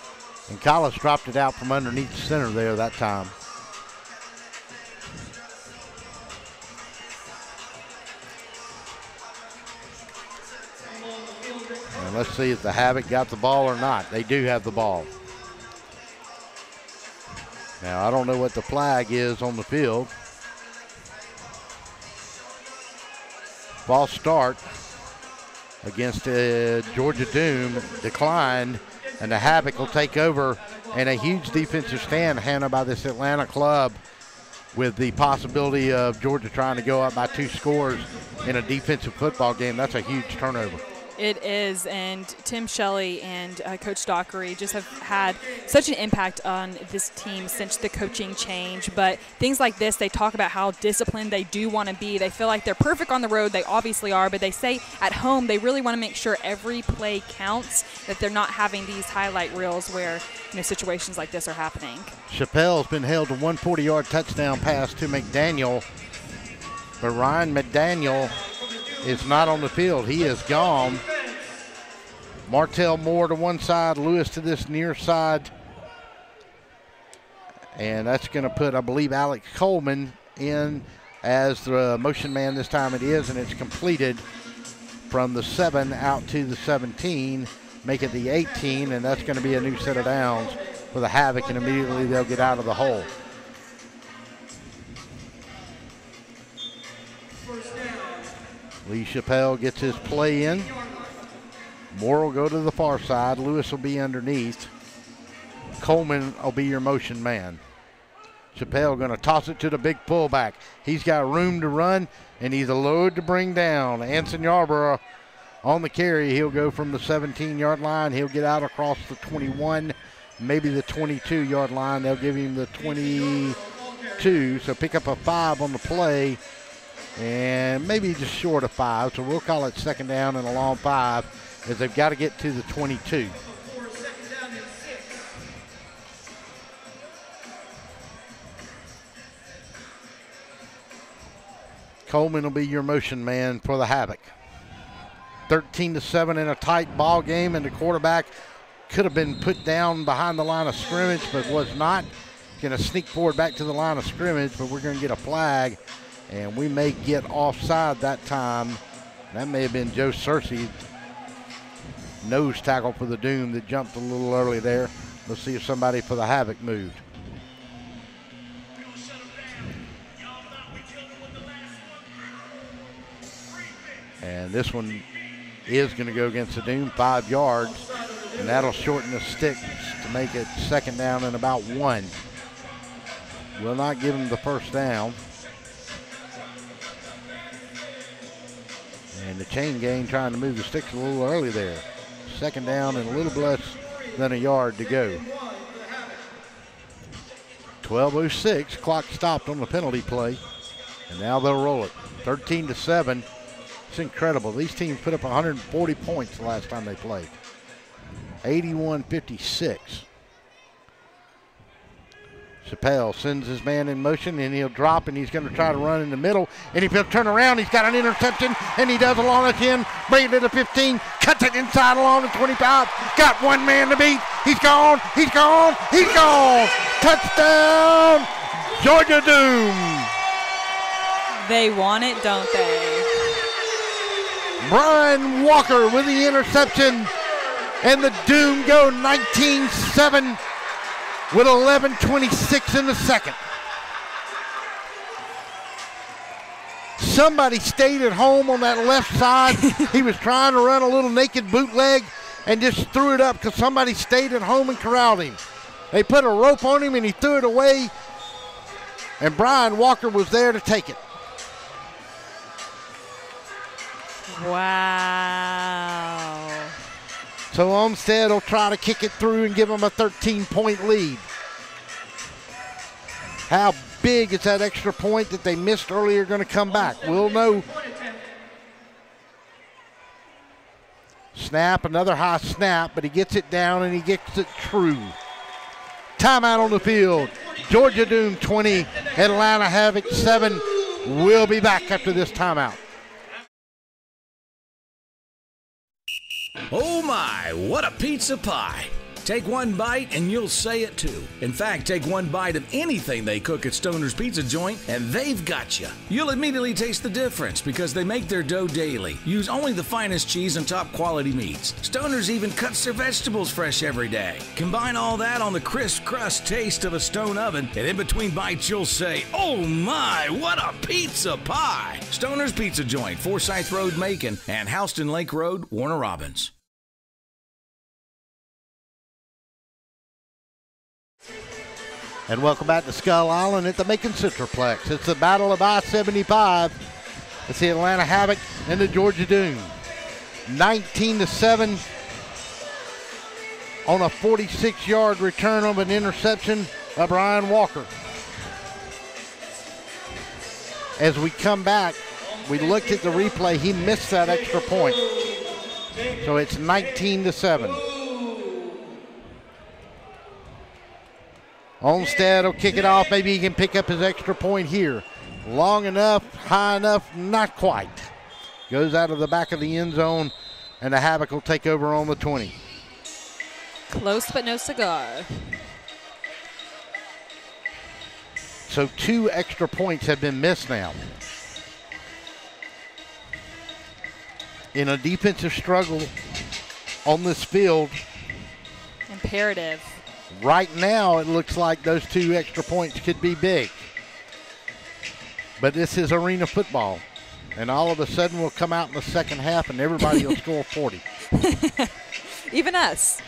And Collis dropped it out from underneath the center there that time. And let's see if the Havoc got the ball or not. They do have the ball. Now, I don't know what the flag is on the field. False start against Georgia Doom declined, and the Havoc will take over, and a huge defensive stand handled by this Atlanta club with the possibility of Georgia trying to go up by 2 scores in a defensive football game. That's a huge turnover.
It is, and Tim Shelley and Coach Dockery just have had such an impact on this team since the coaching change. But things like this, they talk about how disciplined they do want to be. They feel like they're perfect on the road. They obviously are, but they say at home they really want to make sure every play counts, that they're not having these highlight reels where situations like this are happening. Chappelle's been held to 140-yard touchdown pass to McDaniel, but Ryan McDaniel is not on the field. He is gone. Martell Moore to one side, Lewis to this near side. And that's going to put, I believe, Alex Coleman in as the motion man this time it is, and it's completed from the 7 out to the 17, make it the 18, and that's going to be a new set of downs for the Havoc, and immediately they'll get out of the hole. Lee Chappelle gets his play in. Moore will go to the far side. Lewis will be underneath. Coleman will be your motion man. Chappelle going to toss it to the big fullback. He's got room to run, and he's a load to bring down. Anson Yarborough on the carry. He'll go from the 17-yard line. He'll get out across the 21, maybe the 22-yard line. They'll give him the 22, so pick up a 5 on the play, and maybe just short of 5. So we'll call it second down and a long 5, as they've got to get to the 22. Coleman will be your motion man for the Havoc. 13-7 in a tight ball game, and the quarterback could have been put down behind the line of scrimmage, but was not. Going to sneak forward back to the line of scrimmage, but we're going to get a flag, and we may get offside that time. That may have been Joe Searcy, nose tackle for the Doom, that jumped a little early there. Let's see if somebody for the Havoc moved. And this one is going to go against the Doom, 5 yards, and that'll shorten the sticks to make it second down and about 1. Will not give him the first down. And the chain gang trying to move the sticks a little early there. Second down and a little less than a yard to go. 12:06, clock stopped on the penalty play, and now they'll roll it. 13-7. It's incredible. These teams put up 140 points the last time they played. 81-56. Chappelle sends his man in motion, and he'll drop, and he's going to try to run in the middle. And he'll turn around. He's got an interception, and he does along the 10, bring it to the 15, cuts it inside along the 25. Got one man to beat. He's gone. He's gone. He's gone. Touchdown, Georgia Doom. They want it, don't they?
Brian Walker with the interception, and the Doom go 19-7 with 11:26 in the second. Somebody stayed at home on that left side. He was trying to run a little naked bootleg and just threw it up because somebody stayed at home and corralled him. They put a rope on him and he threw it away, and Brian Walker was there to take it.
Wow.
So Olmsted will try to kick it through and give them a 13-point lead. How big is that extra point that they missed earlier going to come back? We'll know. Snap, another high snap, but he gets it down and he gets it true. Timeout on the field. Georgia Doom 20, Atlanta Havoc 7. We'll be back after this timeout.
Oh my, what a pizza pie. Take one bite and you'll say it too. In fact, take one bite of anything they cook at Stoner's Pizza Joint and they've got you. You'll immediately taste the difference because they make their dough daily. Use only the finest cheese and top quality meats. Stoner's even cuts their vegetables fresh every day. Combine all that on the crisp crust taste of a stone oven and in between bites you'll say, oh my, what a pizza pie. Stoner's Pizza Joint, Forsyth Road, Macon and Houston Lake Road, Warner Robins.
And welcome back to Skull Island at the Macon Centralplex. It's the Battle of I-75. It's the Atlanta Havoc and the Georgia Doom. 19-7 on a 46-yard return of an interception by Brian Walker. As we come back, we looked at the replay. He missed that extra point. So it's 19-7. Olmsted will kick it off. Maybe he can pick up his extra point here. Long enough, high enough, not quite. Goes out of the back of the end zone, and the Havoc will take over on the 20.
Close but no cigar.
So 2 extra points have been missed now. In a defensive struggle on this field.
Imperative.
Right now, it looks like those 2 extra points could be big. But this is arena football. And all of a sudden, we'll come out in the second half and everybody will score 40.
Even us.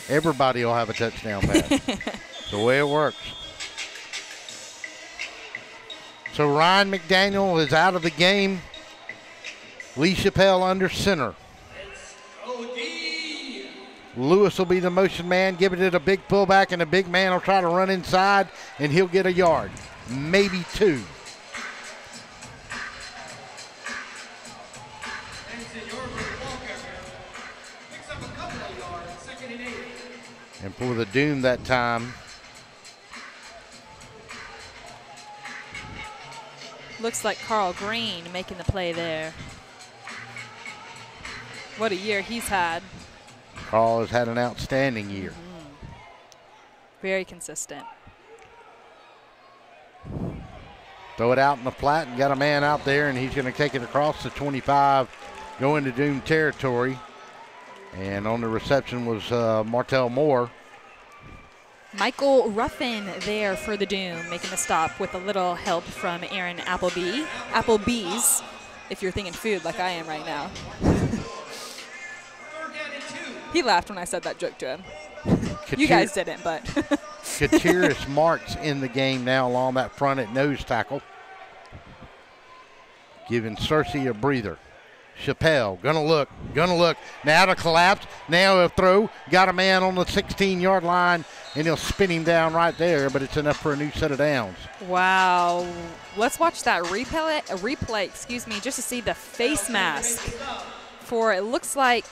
Everybody will have a touchdown pass. It's the way it works. So Ryan McDaniel is out of the game. Lee Chappelle under center. Lewis will be the motion man, giving it a big pullback, and the big man will try to run inside, and he'll get a yard, maybe 2. And for the Doom that time.
Looks like Carl Green making the play there. What a year he's had.
Carl has had an outstanding year.
Very consistent.
Throw it out in the flat and got a man out there, and he's going to take it across the 25, go into Doom territory. And on the reception was Martell Moore.
Michael Ruffin there for the Doom, making the stop with a little help from Aaron Applebee's, if you're thinking food like I am right now. He laughed when I said that joke to him. You guys didn't, but.
Gutierrez Marks in the game now along that front at nose tackle. Giving Cersei a breather. Chappelle, gonna look. Now to collapse, now a throw. Got a man on the 16-yard line, and he'll spin him down right there, but it's enough for a new set of downs.
Wow. Let's watch that replay, just to see the face mask. For it looks like,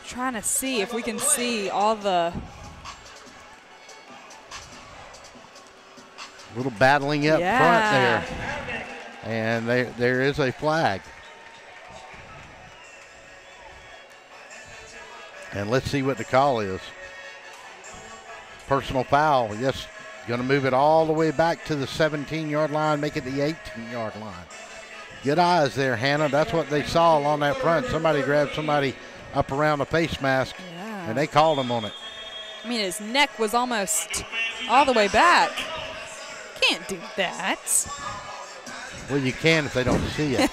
trying to see if we can see all the
little battling up front there, and there is a flag. And let's see what the call is. Personal foul. Yes, going to move it all the way back to the 17-yard line, make it the 18-yard line. Good eyes there, Hannah. That's what they saw along that front. Somebody grabbed somebody up around the face mask, and they called him on it.
I mean, his neck was almost all the way back. Can't do that.
Well, you can if they don't see it.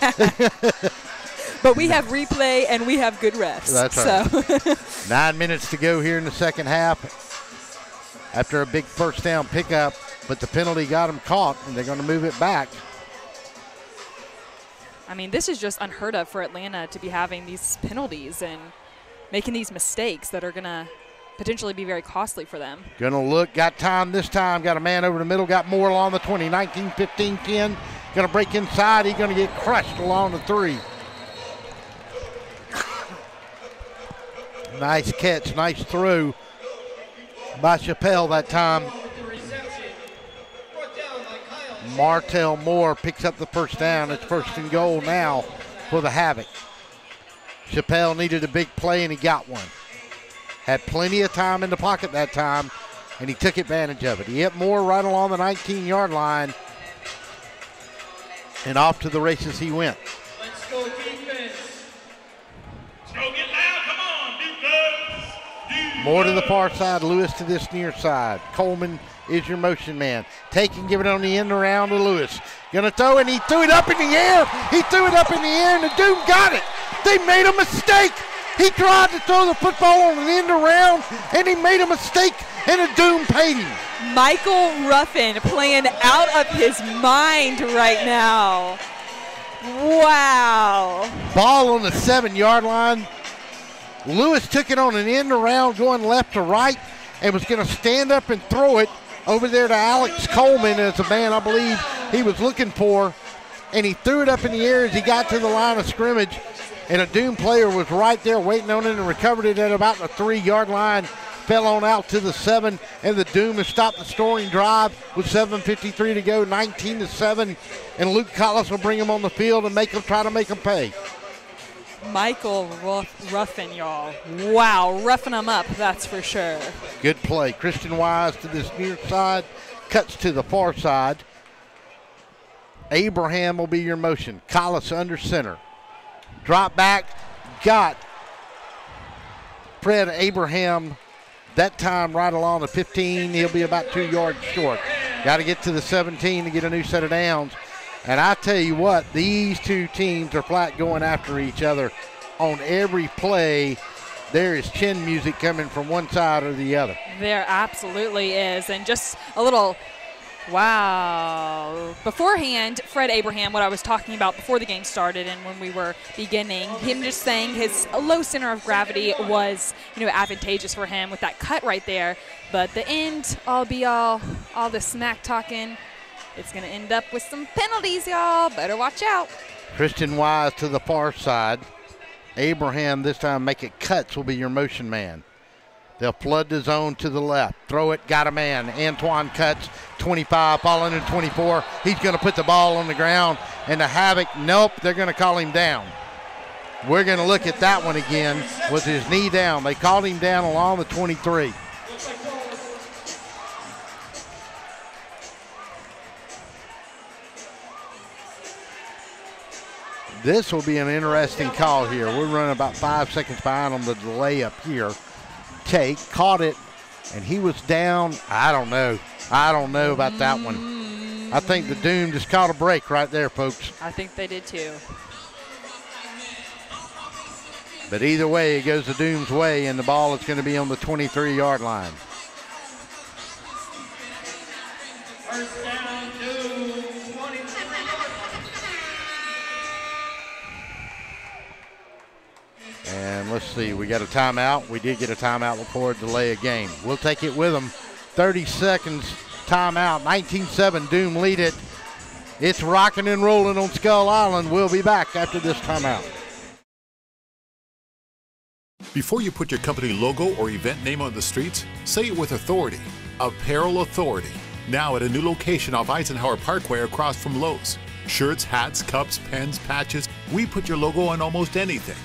But we have replay and we have good refs.
That's right. So. 9 minutes to go here in the second half after a big first down pickup, but the penalty got them caught, and they're going to move it back.
I mean, this is just unheard of for Atlanta to be having these penalties and making these mistakes that are going to potentially be very costly for them.
Going to look, got time this time, got a man over the middle, got Moore along the 20, 19, 15, 10. Going to break inside, he's going to get crushed along the 3. Nice catch, nice throw by Chappelle that time. Martell Moore picks up the first down. It's 1st and goal now for the Havoc. Chappelle needed a big play, and he got one. Had plenty of time in the pocket that time, and he took advantage of it. He hit Moore right along the 19-yard line, and off to the races he went.
Let's go defense.
Let's go get loud. Come on, defense.
Moore to the far side, Lewis to this near side. Coleman is your motion man. Take and give it on the end around to Lewis. Gonna throw, and he threw it up in the air. He threw it up in the air, and the Doom got it. They made a mistake. He tried to throw the football on an end around, and he made a mistake, and the Doom paid him.
Michael Ruffin playing out of his mind right now. Wow.
Ball on the 7-yard line. Lewis took it on an end around going left to right and was going to stand up and throw it over there to Alex Coleman as a man I believe he was looking for. And he threw it up in the air as he got to the line of scrimmage. And a Doom player was right there waiting on it and recovered it at about the 3-yard line. Fell on out to the 7, and the Doom has stopped the scoring drive with 7:53 to go, 19-7. And Luke Collis will bring him on the field and try to make him pay.
Michael Ruffin, y'all. Wow, roughing him up, that's for sure.
Good play. Christian Wise to this near side, cuts to the far side. Abraham will be your motion. Collis under center. Drop back, got Fred Abraham that time right along the 15. He'll be about 2 yards short. Got to get to the 17 to get a new set of downs. And I tell you what, these two teams are flat going after each other on every play. There is chin music coming from one side or the other.
There absolutely is. And just a little, wow. Beforehand, Fred Abraham, what I was talking about before the game started and when we were beginning, him just saying his low center of gravity was, advantageous for him with that cut right there. But the end, all the smack talking, it's going to end up with some penalties, y'all. Better watch out.
Christian Wise to the far side. Abraham this time make it cuts will be your motion man. They'll flood the zone to the left. Throw it, got a man. Antoine Cuts, 25, falling in 24. He's going to put the ball on the ground. And the Havoc, nope, they're going to call him down. We're going to look at that one again with his knee down. They called him down along the 23. This will be an interesting call here. We're running about 5 seconds behind on the delay up here. Take, caught it, and he was down. I don't know about that one. I think the Doom just caught a break right there, folks.
I think they did too.
But either way, it goes the Doom's way, and the ball is going to be on the 23-yard line.
First down, Doom, 23.
And let's see, we got a timeout. We did get a timeout before delay a game. We'll take it with them. 30 seconds timeout. 19-7, Doom lead it. It's rocking and rolling on Skull Island. We'll be back after this timeout.
Before you put your company logo or event name on the streets, say it with authority. Apparel Authority. Now at a new location off Eisenhower Parkway across from Lowe's. Shirts, hats, cups, pens, patches. We put your logo on almost anything.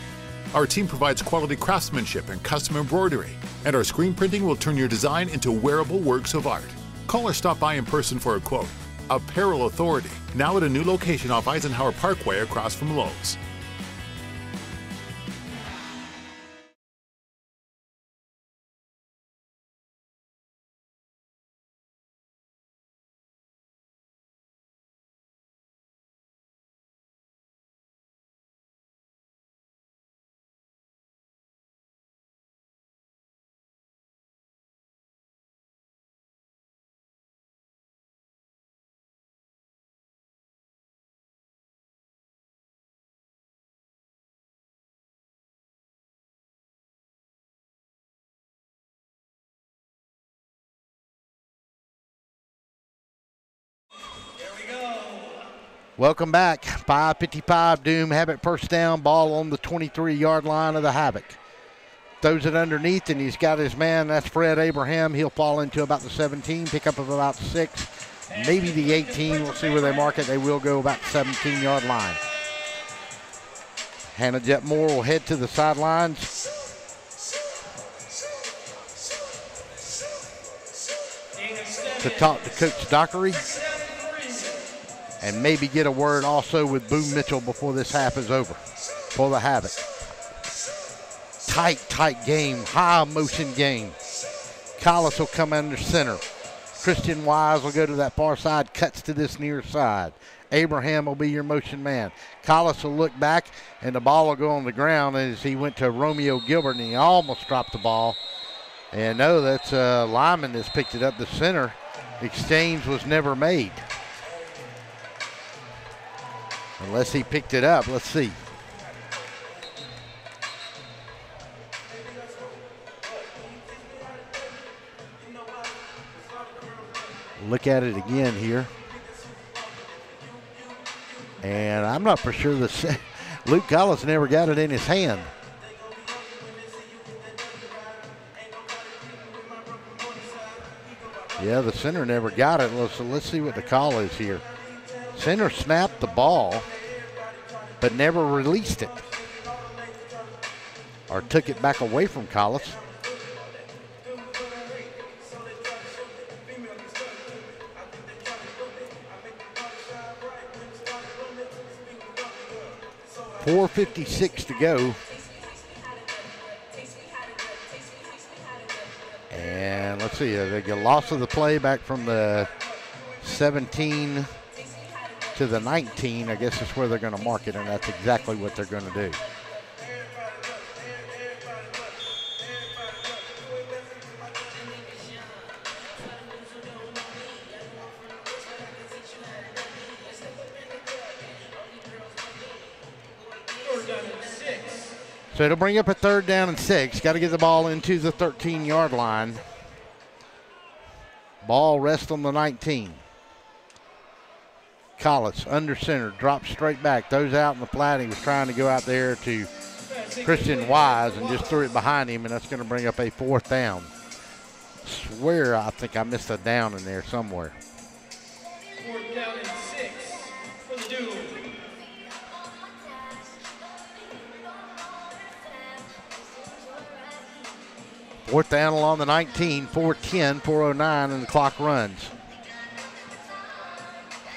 Our team provides quality craftsmanship and custom embroidery, and our screen printing will turn your design into wearable works of art. Call or stop by in person for a quote. Apparel Authority, now at a new location off Eisenhower Parkway across from Lowe's.
Welcome back. 5:55 Doom. Havoc first down. Ball on the 23-yard line of the Havoc. Throws it underneath, and he's got his man. That's Fred Abraham. He'll fall into about the 17, pickup of about 6, maybe the 18. We'll see where they mark it. They will go about the 17-yard line. Hannah Jetmore will head to the sidelines. To talk to Coach Dockery. And maybe get a word also with Boone Mitchell before this half is over for the Havoc. Tight game, high motion game. Collis will come under center. Christian Wise will go to that far side, cuts to this near side. Abraham will be your motion man. Collis will look back, and the ball will go on the ground as he went to Romeo Gilbert, and he almost dropped the ball. And no, that's Lyman that's picked it up. The center exchange was never made. Unless he picked it up. Let's see. Look at it again here. And I'm not for sure that Luke Collis never got it in his hand. Yeah, the center never got it. Let's see what the call is here. Center snapped the ball, but never released it. Or took it back away from Collis. .456 to go. And let's see, they get loss of the play back from the 17 to the 19. I guess that's where they're going to mark it, and that's exactly what they're going to do. So it'll bring up a 3rd down and 6. Got to get the ball into the 13-yard line. Ball rests on the 19. Collis under center, drops straight back, throws out in the flat. He was trying to go out there to Christian Wise and just threw it behind him, and that's going to bring up a 4th down. Swear I think I missed a down in there somewhere.
4th down and 6 for the Doom.
Fourth down along the 19, 4:10, 4:09, and the clock runs.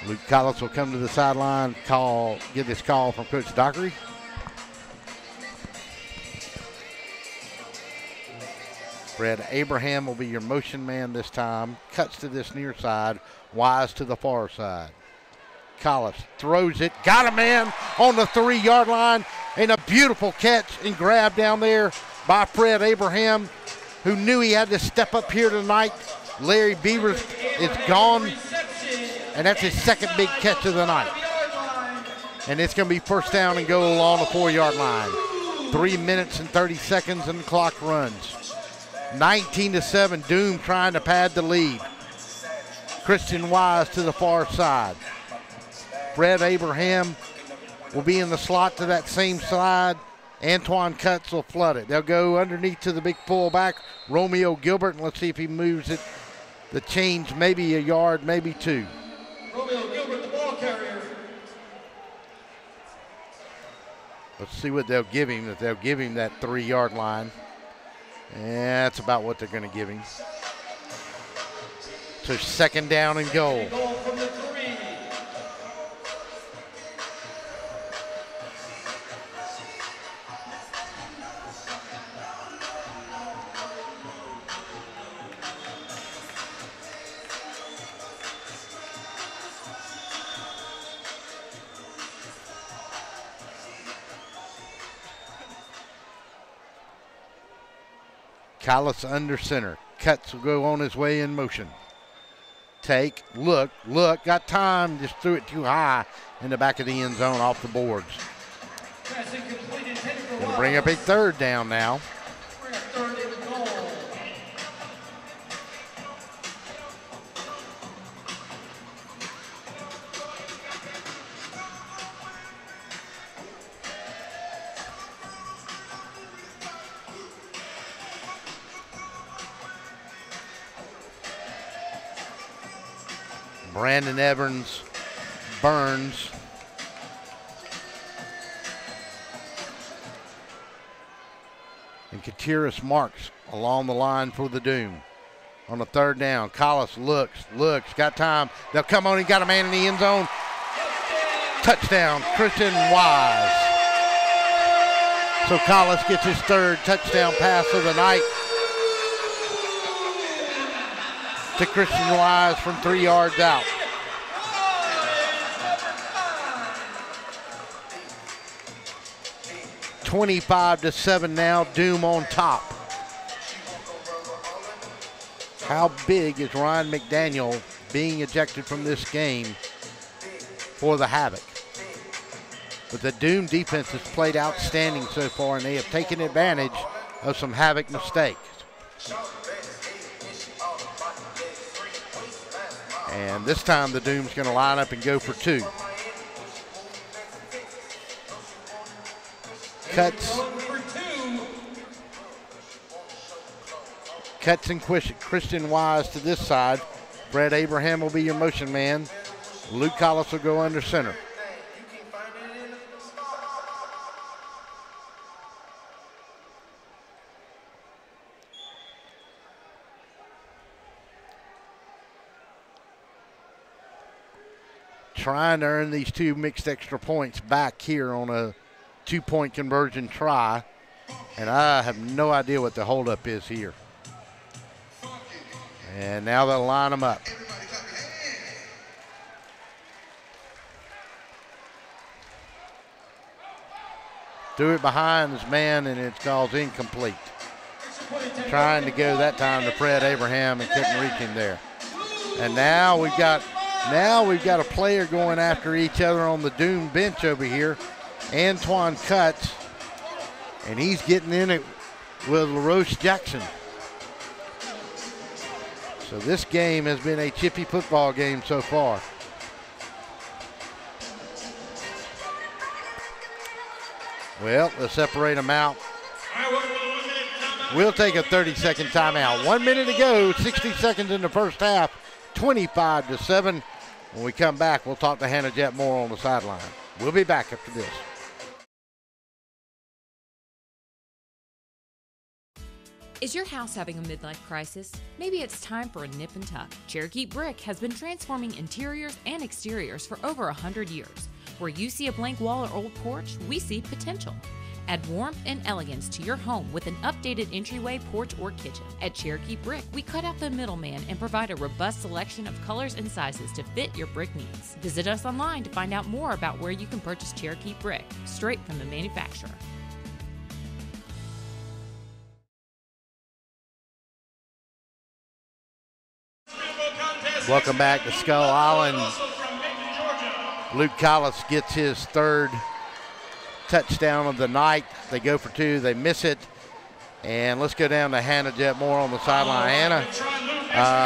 Luke Collis will come to the sideline, get this call from Coach Dockery. Fred Abraham will be your motion man this time. Cuts to this near side, Wise to the far side. Collis throws it, got a man on the 3-yard line, and a beautiful catch and grab down there by Fred Abraham, who knew he had to step up here tonight. Larry Beavers is gone, and that's his 2nd big catch of the night. And it's going to be 1st down and goal along the 4-yard line. 3 minutes and 30 seconds, and the clock runs. 19-7, Doom trying to pad the lead. Christian Wise to the far side. Fred Abraham will be in the slot to that same side. Antoine Cutts will flood it. They'll go underneath to the big fullback, Romeo Gilbert, and let's see if he moves it. The change, maybe a yard, maybe 2.
Romeo Gilbert, the ball carrier.
Let's see what they'll give him. If they'll give him that 3-yard line. And that's about what they're going to give him. So 2nd down and goal.
Goal from the 3.
Collis under center. Cutts will go on his way in motion. Take, look, got time, just threw it too high in the back of the end zone off the boards. Going to bring up a 3rd down now. Brandon Evans, Burns. And Katiris Marks along the line for the Doom. On the third down, Collis looks, got time. They'll come on, he got a man in the end zone. Touchdown, Christian Wise. So Collis gets his third touchdown pass of the night to Christian Wise from 3 yards out. (25-7) now, Doom on top. How big is Ryan McDaniel being ejected from this game for the Havoc? But the Doom defense has played outstanding so far, and they have taken advantage of some Havoc mistakes. And this time the Doom's going to line up and go for 2. Cuts and Christian Wise to this side. Brett Abraham will be your motion man. Luke Collis will go under center. Trying to earn these 2 mixed extra points back here on a 2-point conversion try. And I have no idea what the holdup is here. And now they'll line them up. Threw it behind his man, and it's called incomplete. Trying to go that time to Fred Abraham and couldn't reach him there. And now we've got a player going after each other on the Doom bench over here. Antoine Cutts, and he's getting in it with LaRoche Jackson. So this game has been a chippy football game so far. Well, they'll separate them out. We'll take a 30-second timeout. 1 minute to go, 60 seconds in the first half, 25-7. When we come back, we'll talk to Hannah Jett more on the sideline. We'll be back after this.
Is your house having a midlife crisis? Maybe it's time for a nip and tuck. Cherokee Brick has been transforming interiors and exteriors for over 100 years. Where you see a blank wall or old porch, we see potential. Add warmth and elegance to your home with an updated entryway, porch, or kitchen. At Cherokee Brick, we cut out the middleman and provide a robust selection of colors and sizes to fit your brick needs. Visit us online to find out more about where you can purchase Cherokee Brick, straight from the manufacturer.
Welcome back to Skull Island. Luke Collis gets his third touchdown of the night. They go for 2, they miss it. And let's go down to Hannah Jett Moore on the sideline. Hannah,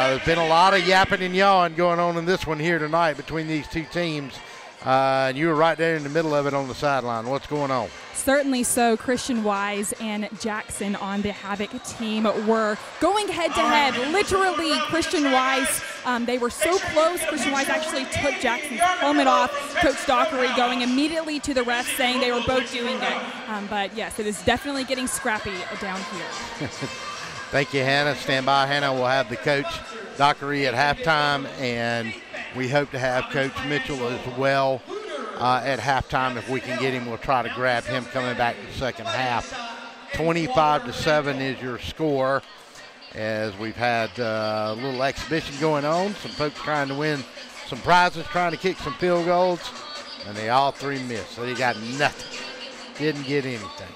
there's been a lot of yapping and yawing going on in this one here tonight between these 2 teams. And you were right there in the middle of it on the sideline. What's going on?
Certainly so. Christian Wise and Jackson on the Havoc team were going head-to-head. Literally, Christian Wise, they were so close. Christian Wise actually took Jackson's helmet off. Coach Dockery going immediately to the refs saying they were both doing it. But, yes, it is definitely getting scrappy down here.
Thank you, Hannah. Stand by, Hannah. We'll have the coach Dockery at halftime, and we hope to have Coach Mitchell as well at halftime. If we can get him, we'll try to grab him coming back in the second half. 25-7 is your score, as we've had a little exhibition going on. Some folks trying to win some prizes, trying to kick some field goals, and they all 3 missed. So they got nothing. Didn't get anything.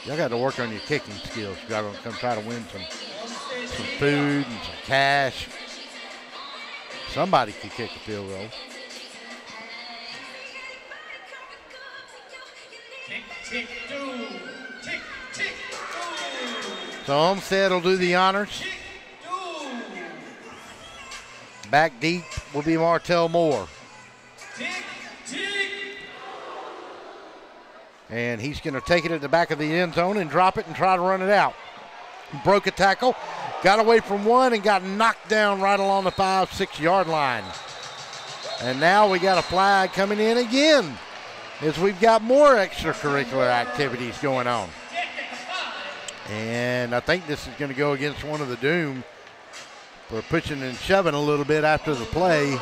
Y'all got to work on your kicking skills. You got to come try to win some food and some cash. Somebody could kick a field goal. So Olmsted will do the honors. Back deep will be Martell Moore. And he's going to take it at the back of the end zone and drop it and try to run it out. Broke a tackle got away from one and got knocked down right along the 5-6 yard line. And now we got a flag coming in again as we've got more extracurricular activities going on. And I think this is going to go against one of the Doom for pushing and shoving a little bit after the play.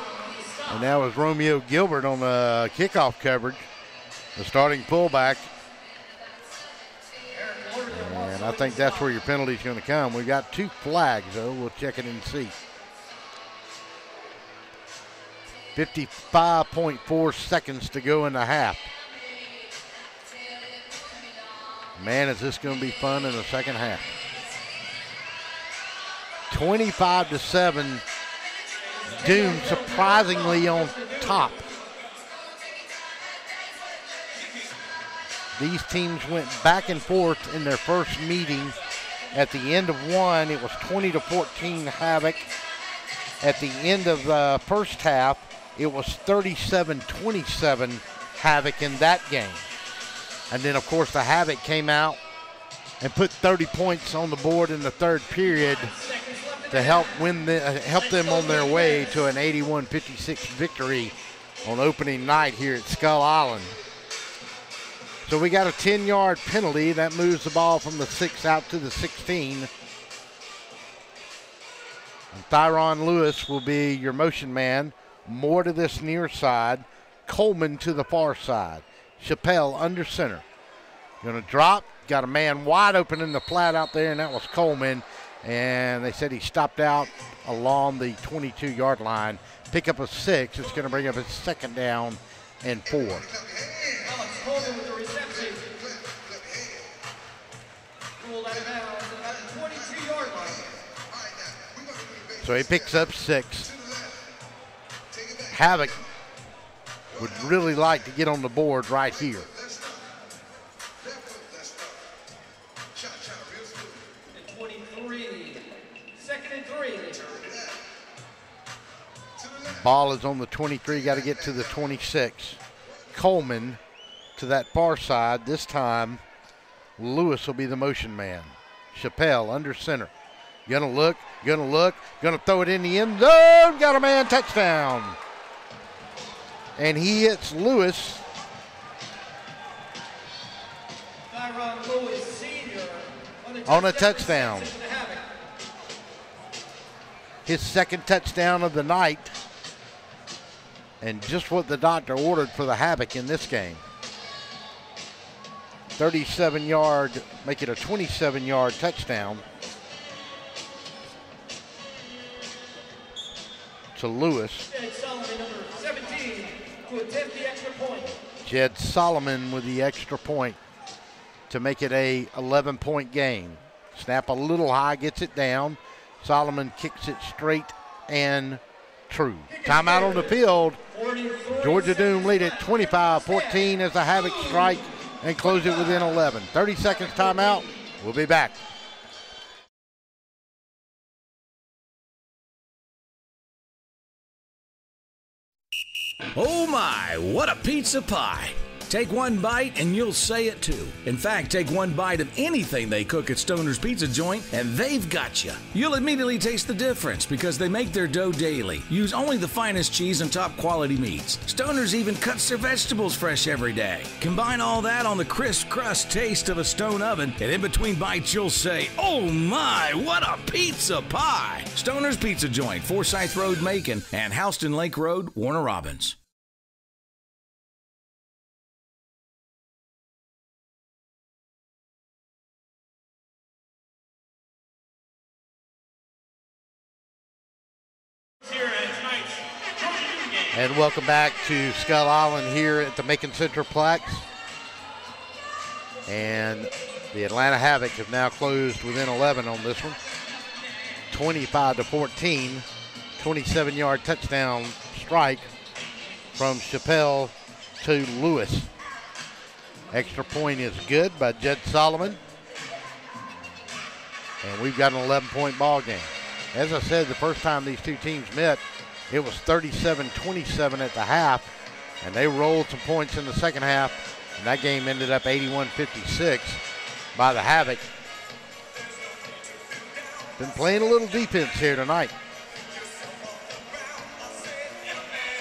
And that was Romeo Gilbert on the kickoff coverage, the starting fullback. And I think that's where your penalty is going to come. We've got 2 flags, though. We'll check it and see. 55.4 seconds to go in the half. Man, is this going to be fun in the second half. 25-7. Doom surprisingly on top. These teams went back and forth in their first meeting. At the end of one, it was 20-14 Havoc. At the end of the first half, it was 37-27 Havoc in that game. And then, of course, the Havoc came out and put 30 points on the board in the third period to help them on their way to an 81-56 victory on opening night here at Skull Island. So we got a 10-yard penalty. That moves the ball from the 6 out to the 16. And Thyron Lewis will be your motion man. More to this near side. Coleman to the far side. Chappelle under center. Going to drop. Got a man wide open in the flat out there, and that was Coleman. And they said he stopped out along the 22-yard line. Pick up a 6. It's going to bring up his second down and 4.
Coleman with the reception. Ruled out of bounds at the 22-yard line.
So he picks up 6. Havoc would really like to get on the board right here.
At 23. Second and 3.
Ball is on the 23. Got to get to the 26. Coleman to that far side. This time, Lewis will be the motion man. Chappelle under center. Gonna look, gonna throw it in the end zone. Got a man, touchdown. And he hits Lewis.
Thyron Lewis Sr.
on a touchdown. His second touchdown of the night. And just what the doctor ordered for the Havoc in this game. 37-yard, make it a 27-yard touchdown to Lewis.
Jed Solomon, number 17, to attempt the extra point.
Jed Solomon with the extra point to make it a 11-point game. Snap a little high, gets it down. Solomon kicks it straight and true. Timeout on the field. Georgia Doom lead it 25-14 as the Havoc strike and close it within 11. 30 seconds timeout. We'll be back.
Oh my, what a pizza pie. Take one bite and you'll say it too. In fact, take one bite of anything they cook at Stoner's Pizza Joint and they've got you. You'll immediately taste the difference because they make their dough daily. Use only the finest cheese and top quality meats. Stoner's even cuts their vegetables fresh every day. Combine all that on the crisp crust taste of a stone oven, and in between bites you'll say, oh my, what a pizza pie. Stoner's Pizza Joint, Forsyth Road, Macon, and Houston Lake Road, Warner Robins.
And welcome back to Skull Island here at the Macon Centerplex. And the Atlanta Havoc have now closed within 11 on this one. 25-14, 27-yard touchdown strike from Chappelle to Lewis. Extra point is good by Jed Solomon. And we've got an 11-point ball game. As I said, the first time these two teams met, it was 37-27 at the half, and they rolled some points in the second half, and that game ended up 81-56 by the Havoc. Been playing a little defense here tonight.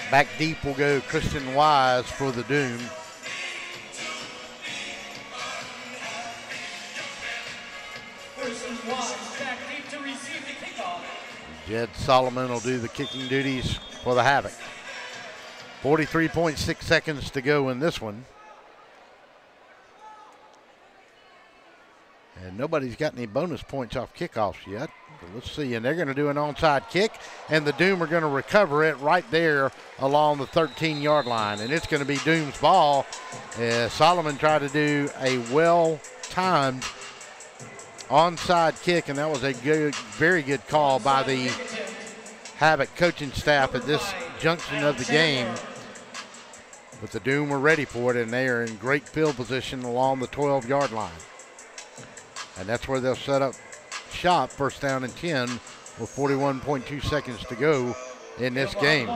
Back deep will go Christian Wise for the Doom. Jed Solomon will do the kicking duties for the Havoc. 43.6 seconds to go in this one. And nobody's got any bonus points off kickoffs yet. But let's see, and they're going to do an onside kick, and the Doom are going to recover it right there along the 13-yard line. And it's going to be Doom's ball. Solomon tried to do a well-timed onside kick, and that was a good, very good call by the Havoc coaching staff at this junction of the game. But the Doom were ready for it, and they are in great field position along the 12-yard line. And that's where they'll set up shop, first down and 10 with 41.2 seconds to go in this game.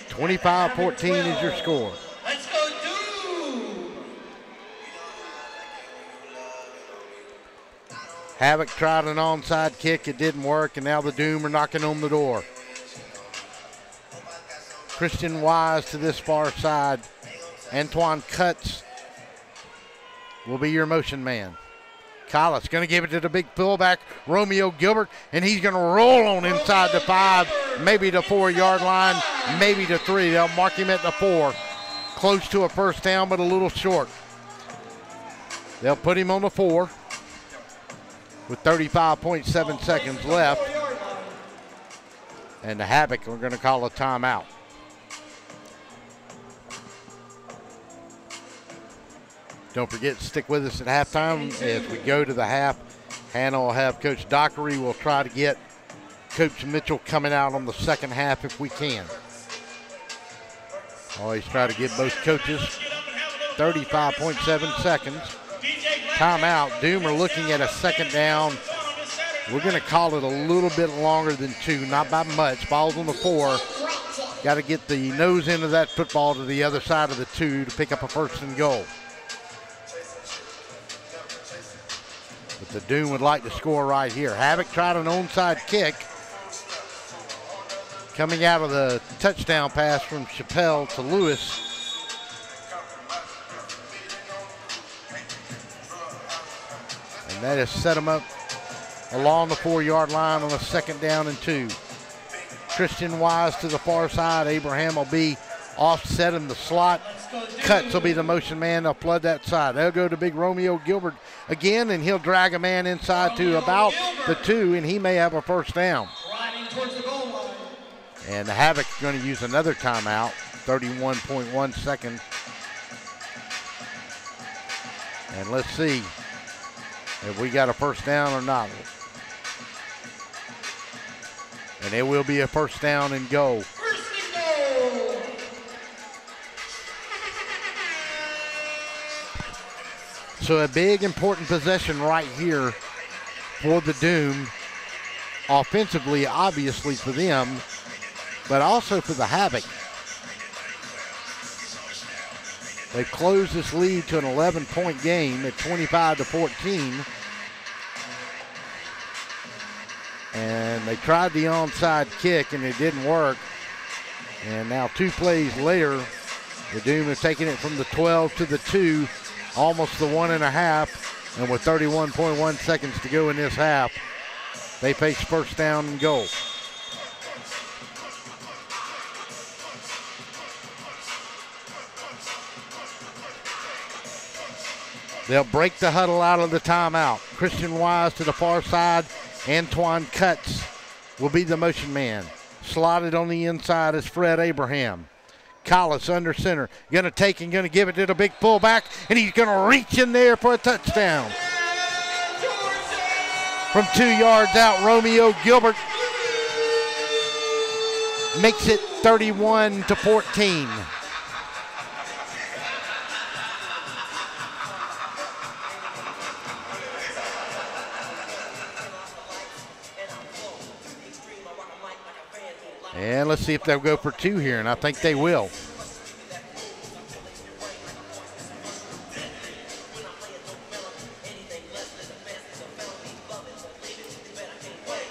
25-14 is your score.
Let's go Doom!
Havoc tried an onside kick. It didn't work, and now the Doom are knocking on the door. Christian Wise to this far side. Antoine Cutts will be your motion man. Collis going to give it to the big fullback, Romeo Gilbert, and he's going to roll on inside the 5, maybe the 4-yard line, maybe the 3. They'll mark him at the 4. Close to a first down, but a little short. They'll put him on the 4 with 35.7 seconds left. And the Havoc are going to call a timeout. Don't forget to stick with us at halftime as we go to the half. Hannah will have Coach Dockery. We'll try to get Coach Mitchell coming out on the second half if we can. Always try to give both coaches 35.7 seconds. Timeout. Doom are looking at a second down. We're going to call it a little bit longer than 2, not by much. Ball's on the 4. Got to get the nose end of that football to the other side of the 2 to pick up a first and goal. But the Doom would like to score right here. Havoc tried an onside kick. Coming out of the touchdown pass from Chappelle to Lewis. And that has set him up along the 4-yard line on a second down and 2. Christian Wise to the far side. Abraham will be offset in the slot. Cutts will be the motion man. They'll flood that side. They'll go to big Romeo Gilbert again, and he'll drag a man inside to about the 2, and he may have a first down. And the Havoc is going to use another timeout, 31.1 seconds. And let's see if we got a first down or not. And it will be a first down and goal. So a big, important possession right here for the Doom. Offensively, obviously, for them, but also for the Havoc. They've closed this lead to an 11-point game at 25-14. And they tried the onside kick, and it didn't work. And now 2 plays later, the Doom is taking it from the 12 to the 2, almost the 1.5. And with 31.1 seconds to go in this half, they face first down and goal. They'll break the huddle out of the timeout. Christian Wise to the far side. Antoine Cutts will be the motion man. Slotted on the inside is Fred Abraham. Collis under center. Going to take and going to give it to the big fullback, and he's going to reach in there for a touchdown. From 2 yards out, Romeo Gilbert makes it 31-14. And let's see if they'll go for 2 here, and I think they will.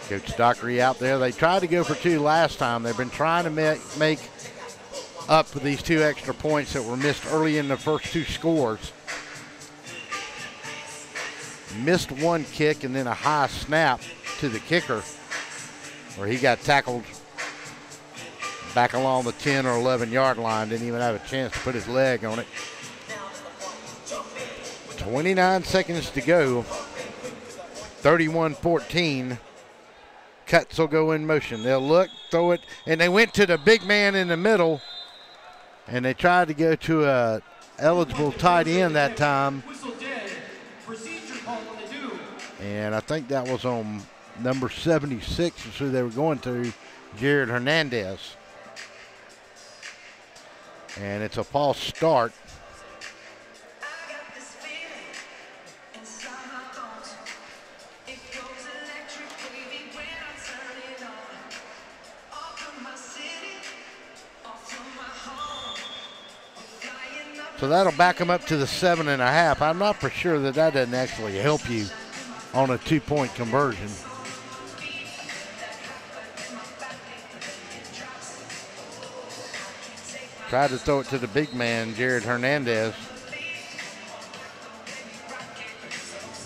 Coach Dockery out there. They tried to go for 2 last time. They've been trying to make up for these 2 extra points that were missed early in the first 2 scores. Missed 1 kick and then a high snap to the kicker where he got tackled back along the 10 or 11 yard line. Didn't even have a chance to put his leg on it. 29 seconds to go. 31-14. Cuts will go in motion. They'll look, throw it, and they went to the big man in the middle, and they tried to go to a eligible tight end that time. And I think that was on number 76, is who they were going to, Jared Hernandez. And it's a false start. So that'll back them up to the 7.5. I'm not for sure that doesn't actually help you on a 2-point conversion. Tried to throw it to the big man, Jared Hernandez.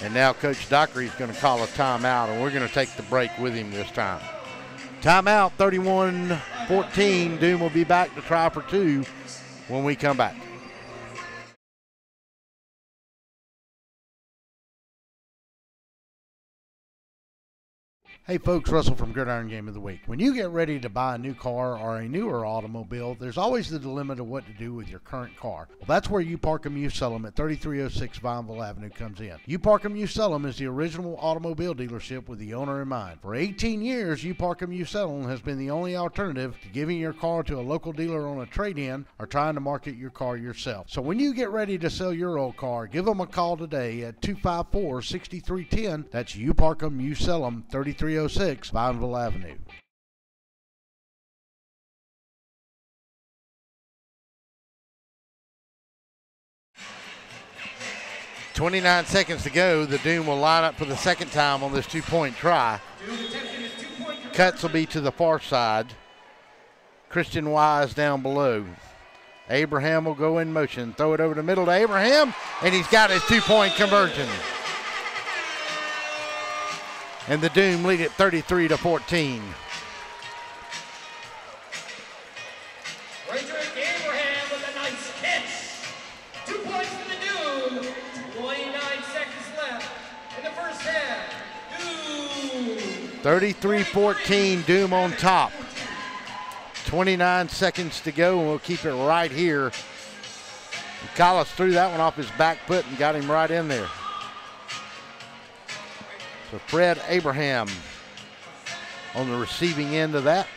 And now Coach Dockery's going to call a timeout, and we're going to take the break with him this time. Timeout, 31-14. Doom will be back to try for 2 when we come back. Hey folks, Russell from Gridiron Game of the Week. When you get ready to buy a new car or a newer automobile, there's always the dilemma of what to do with your current car. Well, that's where You Park 'Em, You Sell 'Em at 3306 Vineville Avenue comes in. You Park 'Em, You Sell 'Em is the original automobile dealership with the owner in mind. For 18 years, You Park 'Em, You Sell 'Em has been the only alternative to giving your car to a local dealer on a trade-in or trying to market your car yourself. So when you get ready to sell your old car, give them a call today at 254-6310. That's You Park 'Em, You Sell 'Em, 3306 Vineville Avenue. .29 seconds to go. The Doom will line up for the second time on this 2-point try. Cuts will be to the far side. Christian Wise down below. Abraham will go in motion. Throw it over the middle to Abraham, and he's got his 2-point conversion. And the Doom lead it 33-14.
Frederick Abraham with a nice catch. 2 points for the Doom. 29 seconds left in the first half. Doom.
33-14, Doom on top. 29 seconds to go, and we'll keep it right here. Collis threw that one off his back foot and got him right in there. So Fred Abraham on the receiving end of that.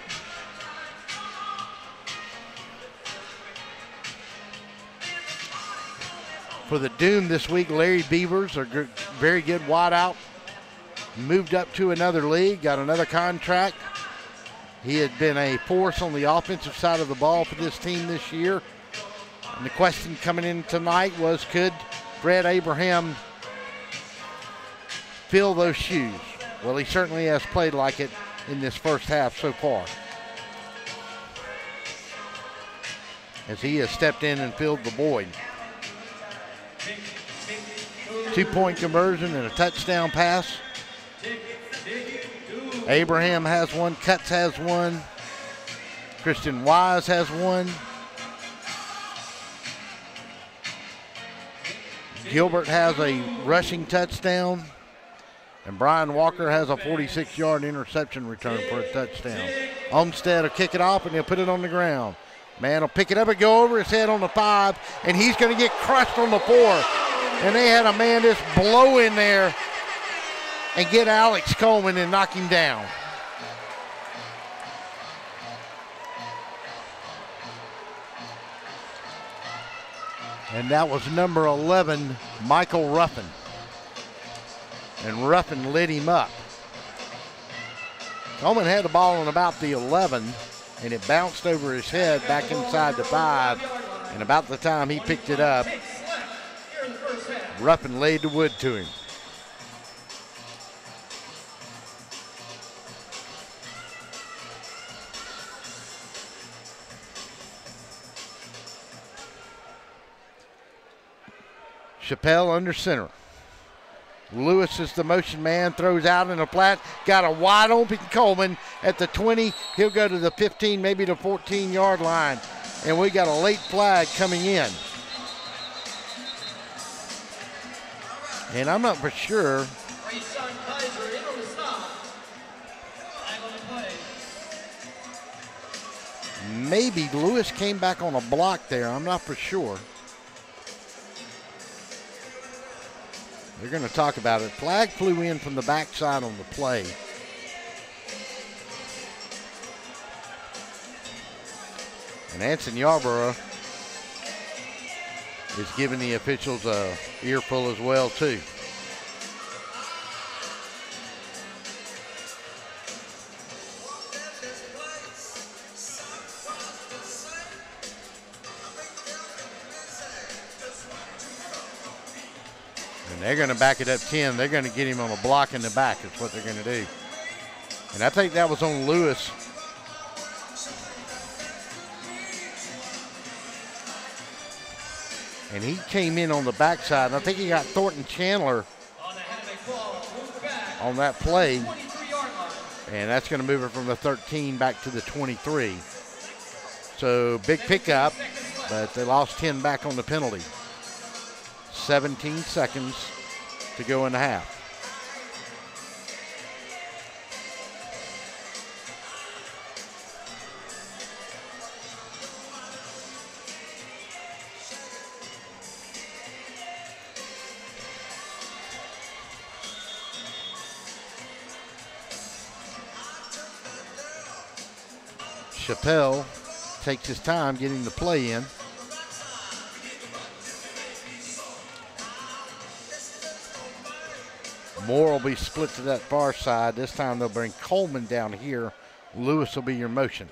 For the Doom this week, Larry Beavers, a very good wideout, moved up to another league, got another contract. He had been a force on the offensive side of the ball for this team this year. And the question coming in tonight was, could Fred Abraham fill those shoes? Well, he certainly has played like it in this first half so far, as he has stepped in and filled the void. 2-point conversion and a touchdown pass. Abraham has one, Cutts has one, Christian Wise has one. Gilbert has a rushing touchdown. And Brian Walker has a 46-yard interception return for a touchdown. Olmstead will kick it off, and he'll put it on the ground. Man will pick it up and go over his head on the 5, and he's going to get crushed on the 4. And they had a man just blow in there and get Alex Coleman and knock him down. And that was number 11, Michael Ruffin. And Ruffin lit him up. Coleman had the ball on about the 11, and it bounced over his head back inside the 5. And about the time he picked it up, Ruffin laid the wood to him. Chappelle under center. Lewis is the motion man, throws out in the flat, got a wide open Coleman at the 20. He'll go to the 15, maybe the 14-yard line. And we got a late flag coming in. And I'm not for sure. Maybe Lewis came back on a block there. I'm not for sure. They're going to talk about it. Flag flew in from the backside on the play. And Anson Yarborough is giving the officials a earful as well, too. They're going to back it up 10. They're going to get him on a block in the back. That's what they're going to do. And I think that was on Lewis. And he came in on the backside. And I think he got Thornton Chandler on that play. And that's going to move it from the 13 back to the 23. So big pickup, but they lost 10 back on the penalty. 17 seconds to go in the half. Chappelle takes his time getting the play in. Moore will be split to that far side. This time they'll bring Coleman down here. Lewis will be your motion.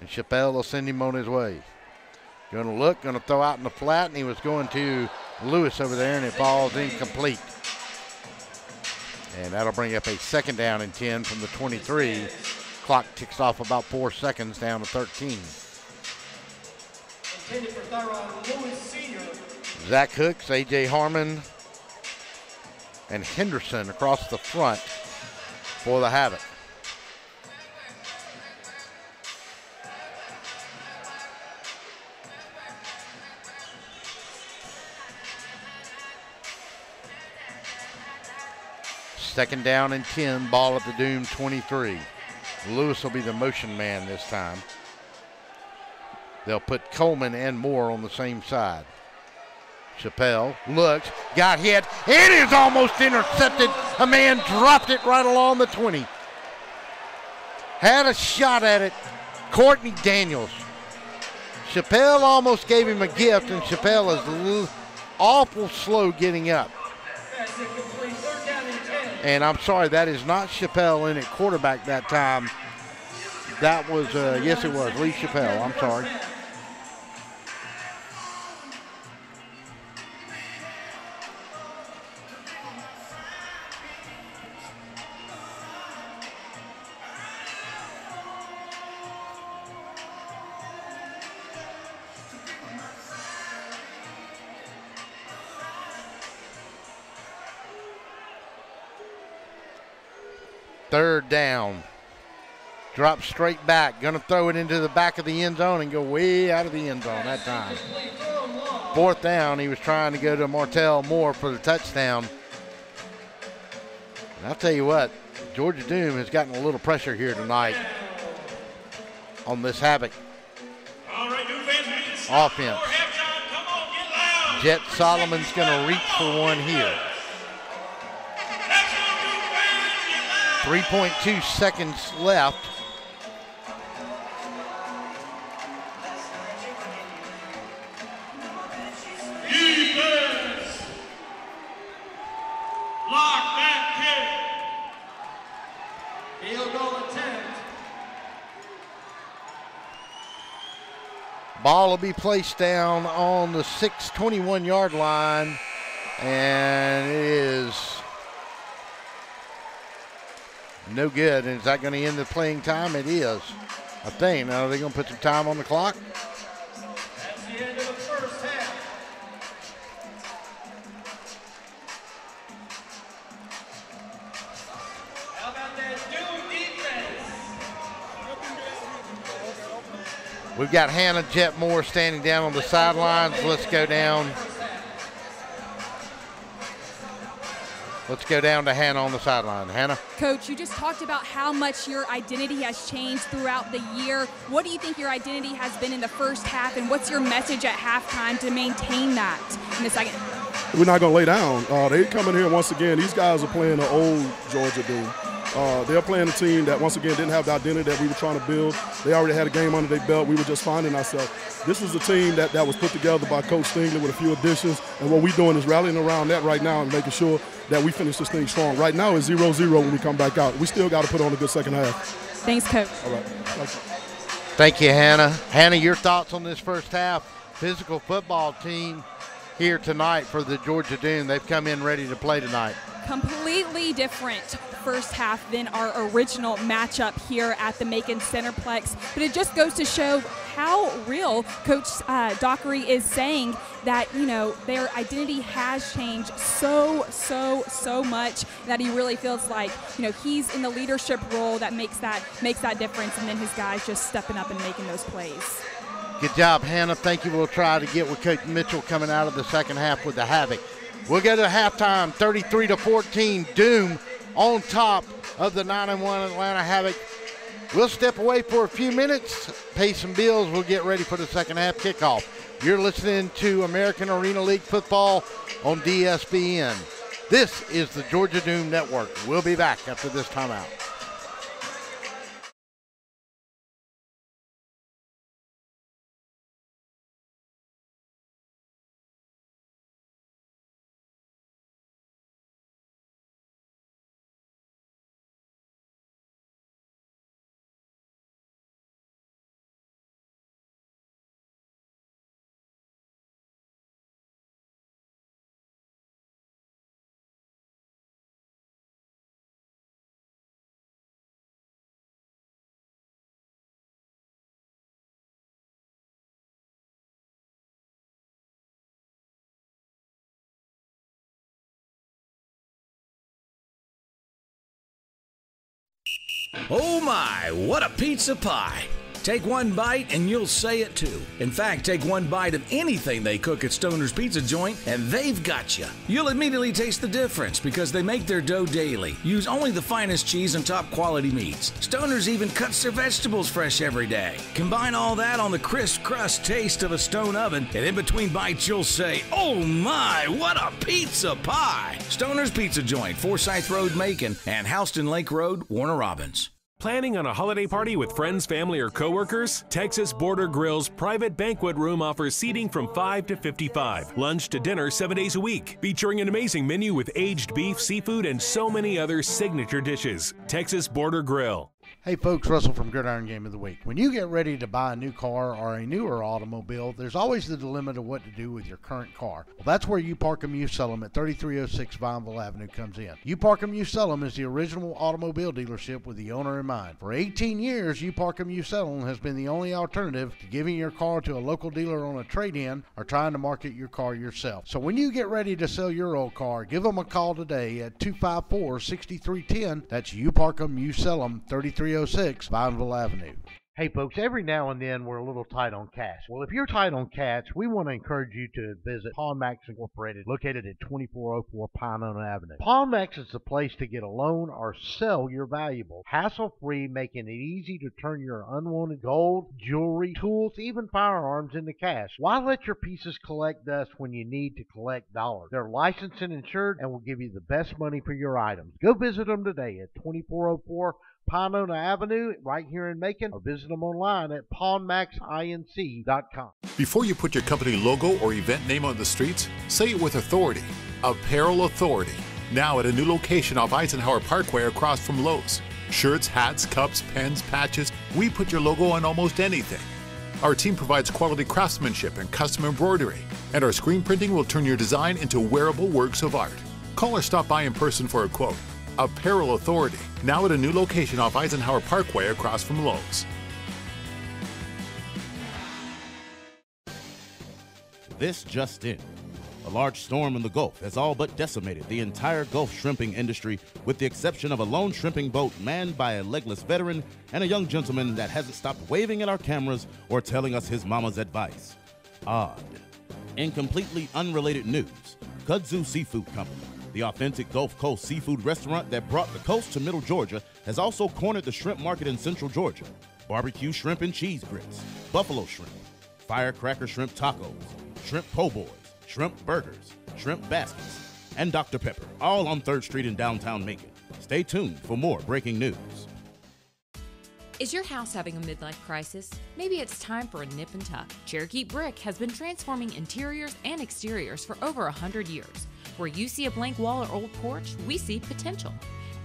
And Chappelle will send him on his way. Going to look, going to throw out in the flat, and he was going to Lewis over there, and it falls incomplete. And that'll bring up a second down and 10 from the 23. Clock ticks off about 4 seconds down to 13. Zach Hooks, A.J. Harmon, and Henderson across the front for the Havoc. Second down and 10, ball at the Doom 23. Lewis will be the motion man this time. They'll put Coleman and Moore on the same side. Chappelle looks, got hit. It is almost intercepted. A man dropped it right along the 20. Had a shot at it. Courtney Daniels. Chappelle almost gave him a gift, and Chappelle is awful slow getting up. And I'm sorry, that is not Chappelle in at quarterback that time. That was, yes it was, Lee Chappelle. I'm sorry. Third down. Drop straight back. Going to throw it into the back of the end zone and go way out of the end zone that time. Fourth down. He was trying to go to Martell Moore for the touchdown. And I'll tell you what, Georgia Doom has gotten a little pressure here tonight on this Havoc offense. Jet Solomon's going to reach for one here. 3.2 seconds left.
Defense. Lock that kick. Field goal attempt.
Ball will be placed down on the 621-yard line, and it is no good. And is that going to end the playing time? It is, I think. Now, are they going to put some time on the clock?
That's the end of the first half.
We've got Hannah Jetmore standing down on the sidelines. Let's go down. Let's go down to Hannah on the sideline. Hannah?
Coach, you just talked about how much your identity has changed throughout the year. What do you think your identity has been in the first half, and what's your message at halftime to maintain that in the second?
We're not going to lay down. They come in here once again. These guys are playing the old Georgia Doom. They're playing a team that, once again, didn't have the identity that we were trying to build. They already had a game under their belt. We were just finding ourselves. This is a team that was put together by Coach Stingley with a few additions, and what we're doing is rallying around that right now and making sure that we finish this thing strong. Right now it's 0-0 when we come back out. We still got to put on a good second half.
Thanks, Coach.
All right.
Thank you, Hannah. Hannah, your thoughts on this first half? Physical football team here tonight for the Georgia Doom. They've come in ready to play tonight.
Completely different first half than our original matchup here at the Macon Centerplex, but it just goes to show how real Coach Dockery is saying that, you know, their identity has changed so much that he really feels like, you know, he's in the leadership role that makes that difference, and then his guys just stepping up and making those plays.
Good job, Hannah. Thank you. We'll try to get with Coach Mitchell coming out of the second half with the Havoc. We'll go to halftime, 33-14, Doom on top of the 9-1 Atlanta Havoc. We'll step away for a few minutes, pay some bills. We'll get ready for the second half kickoff. You're listening to American Arena League football on DSBN. This is the Georgia Doom Network. We'll be back after this timeout.
Oh my, what a pizza pie! Take one bite and you'll say it too. In fact, take one bite of anything they cook at Stoner's Pizza Joint and they've got you. You'll immediately taste the difference because they make their dough daily, use only the finest cheese and top quality meats. Stoner's even cuts their vegetables fresh every day. Combine all that on the crisp crust taste of a stone oven, and in between bites you'll say, oh my, what a pizza pie! Stoner's Pizza Joint, Forsyth Road, Macon, and Houston Lake Road, Warner Robins.
Planning on a holiday party with friends, family, or coworkers? Texas Border Grill's private banquet room offers seating from 5 to 55. Lunch to dinner 7 days a week. Featuring an amazing menu with aged beef, seafood, and so many other signature dishes. Texas Border Grill.
Hey folks, Russell from Gridiron Game of the Week. When you get ready to buy a new car or a newer automobile, there's always the dilemma of what to do with your current car. Well, that's where You Park 'Em, You Sell 'Em at 3306 Vineville Avenue comes in. You Park 'Em, You Sell 'Em is the original automobile dealership with the owner in mind. For 18 years, You Park 'Em, You Sell 'Em has been the only alternative to giving your car to a local dealer on a trade-in or trying to market your car yourself. So when you get ready to sell your old car, give them a call today at 254-6310. That's You Park 'Em, You Sell 'Em, 3306 Vineville Avenue. Hey folks, every now and then we're a little tight on cash. Well, if you're tight on cash, we want to encourage you to visit Pawn Max Incorporated, located at 2404 Pinona Avenue. Pawn Max is the place to get a loan or sell your valuables, hassle-free, making it easy to turn your unwanted gold, jewelry, tools, even firearms into cash. Why let your pieces collect dust when you need to collect dollars? They're licensed and insured and will give you the best money for your items. Go visit them today at 2404 Pinona Avenue right here in Macon, or visit them online at pawnmaxinc.com.
Before you put your company logo or event name on the streets, say it with authority. Apparel Authority. Now at a new location off Eisenhower Parkway across from Lowe's. Shirts, hats, cups, pens, patches, we put your logo on almost anything. Our team provides quality craftsmanship and custom embroidery, and our screen printing will turn your design into wearable works of art. Call or stop by in person for a quote. Apparel Authority, now at a new location off Eisenhower Parkway across from Lowe's.
This just in. A large storm in the Gulf has all but decimated the entire Gulf shrimping industry, with the exception of a lone shrimping boat manned by a legless veteran and a young gentleman that hasn't stopped waving at our cameras or telling us his mama's advice. Odd. In completely unrelated news, Kudzu Seafood Company, the authentic Gulf Coast seafood restaurant that brought the coast to Middle Georgia, has also cornered the shrimp market in Central Georgia. Barbecue shrimp and cheese grits, buffalo shrimp, firecracker shrimp tacos, shrimp po' boys, shrimp burgers, shrimp baskets, and Dr. Pepper, all on 3rd Street in downtown Macon. Stay tuned for more breaking news.
Is your house having a midlife crisis? Maybe it's time for a nip and tuck. Cherokee Brick has been transforming interiors and exteriors for over 100 years. Where you see a blank wall or old porch, we see potential.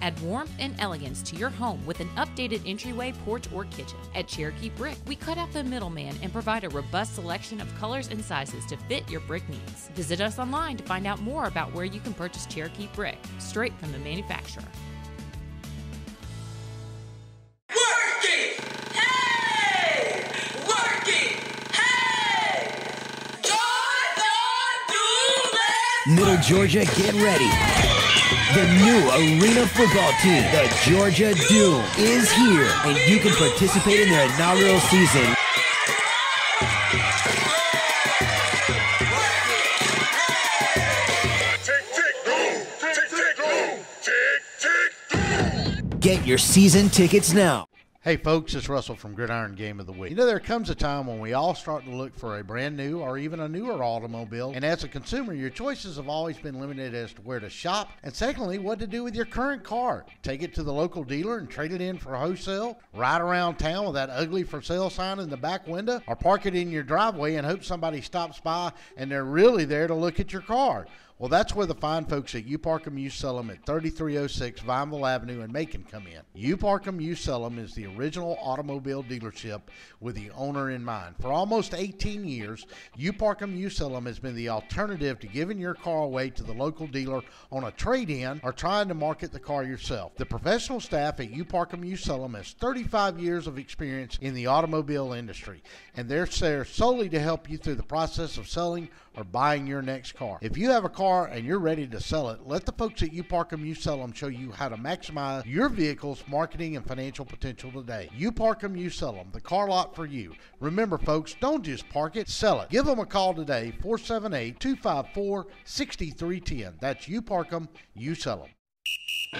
Add warmth and elegance to your home with an updated entryway, porch, or kitchen. At Cherokee Brick, we cut out the middleman and provide a robust selection of colors and sizes to fit your brick needs. Visit us online to find out more about where you can purchase Cherokee Brick, straight from the manufacturer.
Middle Georgia, get ready. The new arena football team, the Georgia Doom, is here, and you can participate in their inaugural season. Get your season tickets now.
Hey folks, it's Russell from Gridiron Game of the Week. You know, there comes a time when we all start to look for a brand new or even a newer automobile, and as a consumer, your choices have always been limited as to where to shop, and secondly, what to do with your current car. Take it to the local dealer and trade it in for wholesale, ride around town with that ugly for sale sign in the back window, or park it in your driveway and hope somebody stops by and they're really there to look at your car. Well, that's where the fine folks at U-Park Used Sellum at 3306 Vineville Avenue in Macon come in. U-Park Used Sellum is the original automobile dealership with the owner in mind. For almost 18 years, U-Park Used Sellum has been the alternative to giving your car away to the local dealer on a trade-in or trying to market the car yourself. The professional staff at U-Park Used Sellum has 35 years of experience in the automobile industry, and they're there solely to help you through the process of selling or buying your next car. If you have a car and you're ready to sell it, let the folks at U-Park Used Sellum show you how to maximize your vehicle's marketing and financial potential today. U-Park Used Sellum, the car lot for you. Remember folks, don't just park it, sell it. Give them a call today, 478-254-6310. That's U-Park Used Sellum.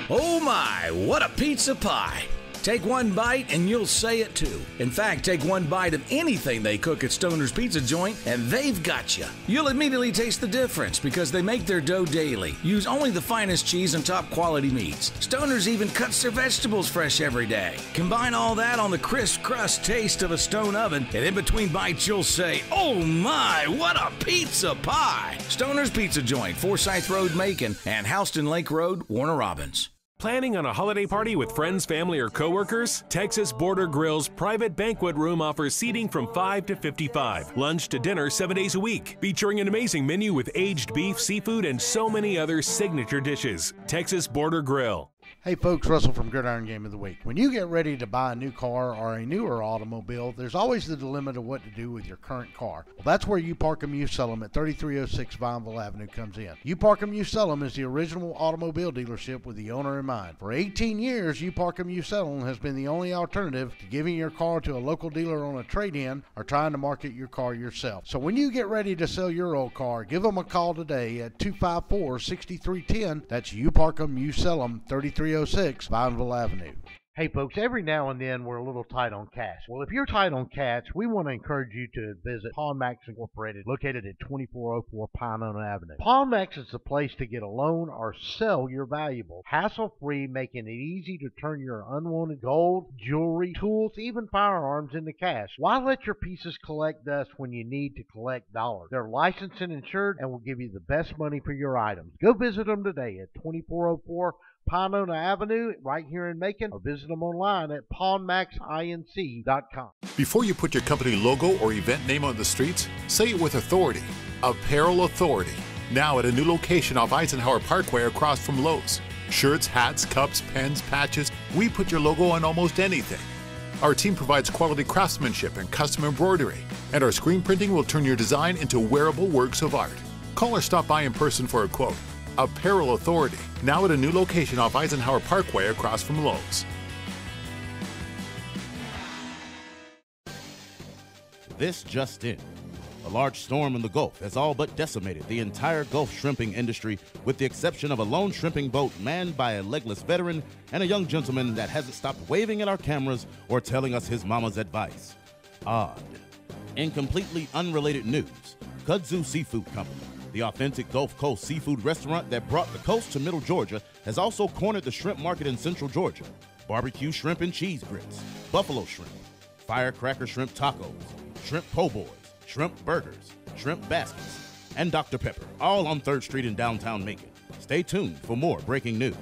Oh my, what a pizza pie! Take one bite and you'll say it too. In fact, take one bite of anything they cook at Stoner's Pizza Joint and they've got you. You'll immediately taste the difference because they make their dough daily. Use only the finest cheese and top quality meats. Stoner's even cuts their vegetables fresh every day. Combine all that on the crisp crust taste of a stone oven, and in between bites you'll say, oh my, what a pizza pie! Stoner's Pizza Joint, Forsyth Road, Macon, and Houston Lake Road, Warner Robins.
Planning on a holiday party with friends, family, or coworkers? Texas Border Grill's private banquet room offers seating from 5 to 55. Lunch to dinner 7 days a week. Featuring an amazing menu with aged beef, seafood, and so many other signature dishes. Texas Border Grill.
Hey folks, Russell from Gridiron Game of the Week. When you get ready to buy a new car or a newer automobile, there's always the dilemma of what to do with your current car. Well, that's where U-Park Used Sellum at 3306 Vineville Avenue comes in. U-Park Used Sellum is the original automobile dealership with the owner in mind. For 18 years, U-Park Used Sellum has been the only alternative to giving your car to a local dealer on a trade-in or trying to market your car yourself. So when you get ready to sell your old car, give them a call today at 254-6310. That's U-Park Used Sellum, 3306 Vineville Avenue. Hey folks, every now and then we're a little tight on cash. Well, if you're tight on cash, we want to encourage you to visit Pawn Max Incorporated, located at 2404 Pinona Avenue. Pawn Max is the place to get a loan or sell your valuables, hassle-free, making it easy to turn your unwanted gold, jewelry, tools, even firearms into cash. Why let your pieces collect dust when you need to collect dollars? They're licensed and insured and will give you the best money for your items. Go visit them today at 2404 Pinona Avenue right here in Macon, or visit them online at pawnmaxinc.com.
Before you put your company logo or event name on the streets, say it with authority. Apparel Authority. Now at a new location off Eisenhower Parkway across from Lowe's. Shirts, hats, cups, pens, patches, we put your logo on almost anything. Our team provides quality craftsmanship and custom embroidery, and our screen printing will turn your design into wearable works of art. Call or stop by in person for a quote. Apparel Authority, now at a new location off Eisenhower Parkway across from Lowe's.
This just in. A large storm in the Gulf has all but decimated the entire Gulf shrimping industry, with the exception of a lone shrimping boat manned by a legless veteran and a young gentleman that hasn't stopped waving at our cameras or telling us his mama's advice. Odd. In completely unrelated news, Kudzu Seafood Company, the authentic Gulf Coast seafood restaurant that brought the coast to Middle Georgia, has also cornered the shrimp market in Central Georgia. Barbecue shrimp and cheese grits, buffalo shrimp, firecracker shrimp tacos, shrimp po' boys, shrimp burgers, shrimp baskets, and Dr. Pepper, all on 3rd Street in downtown Macon. Stay tuned for more breaking news.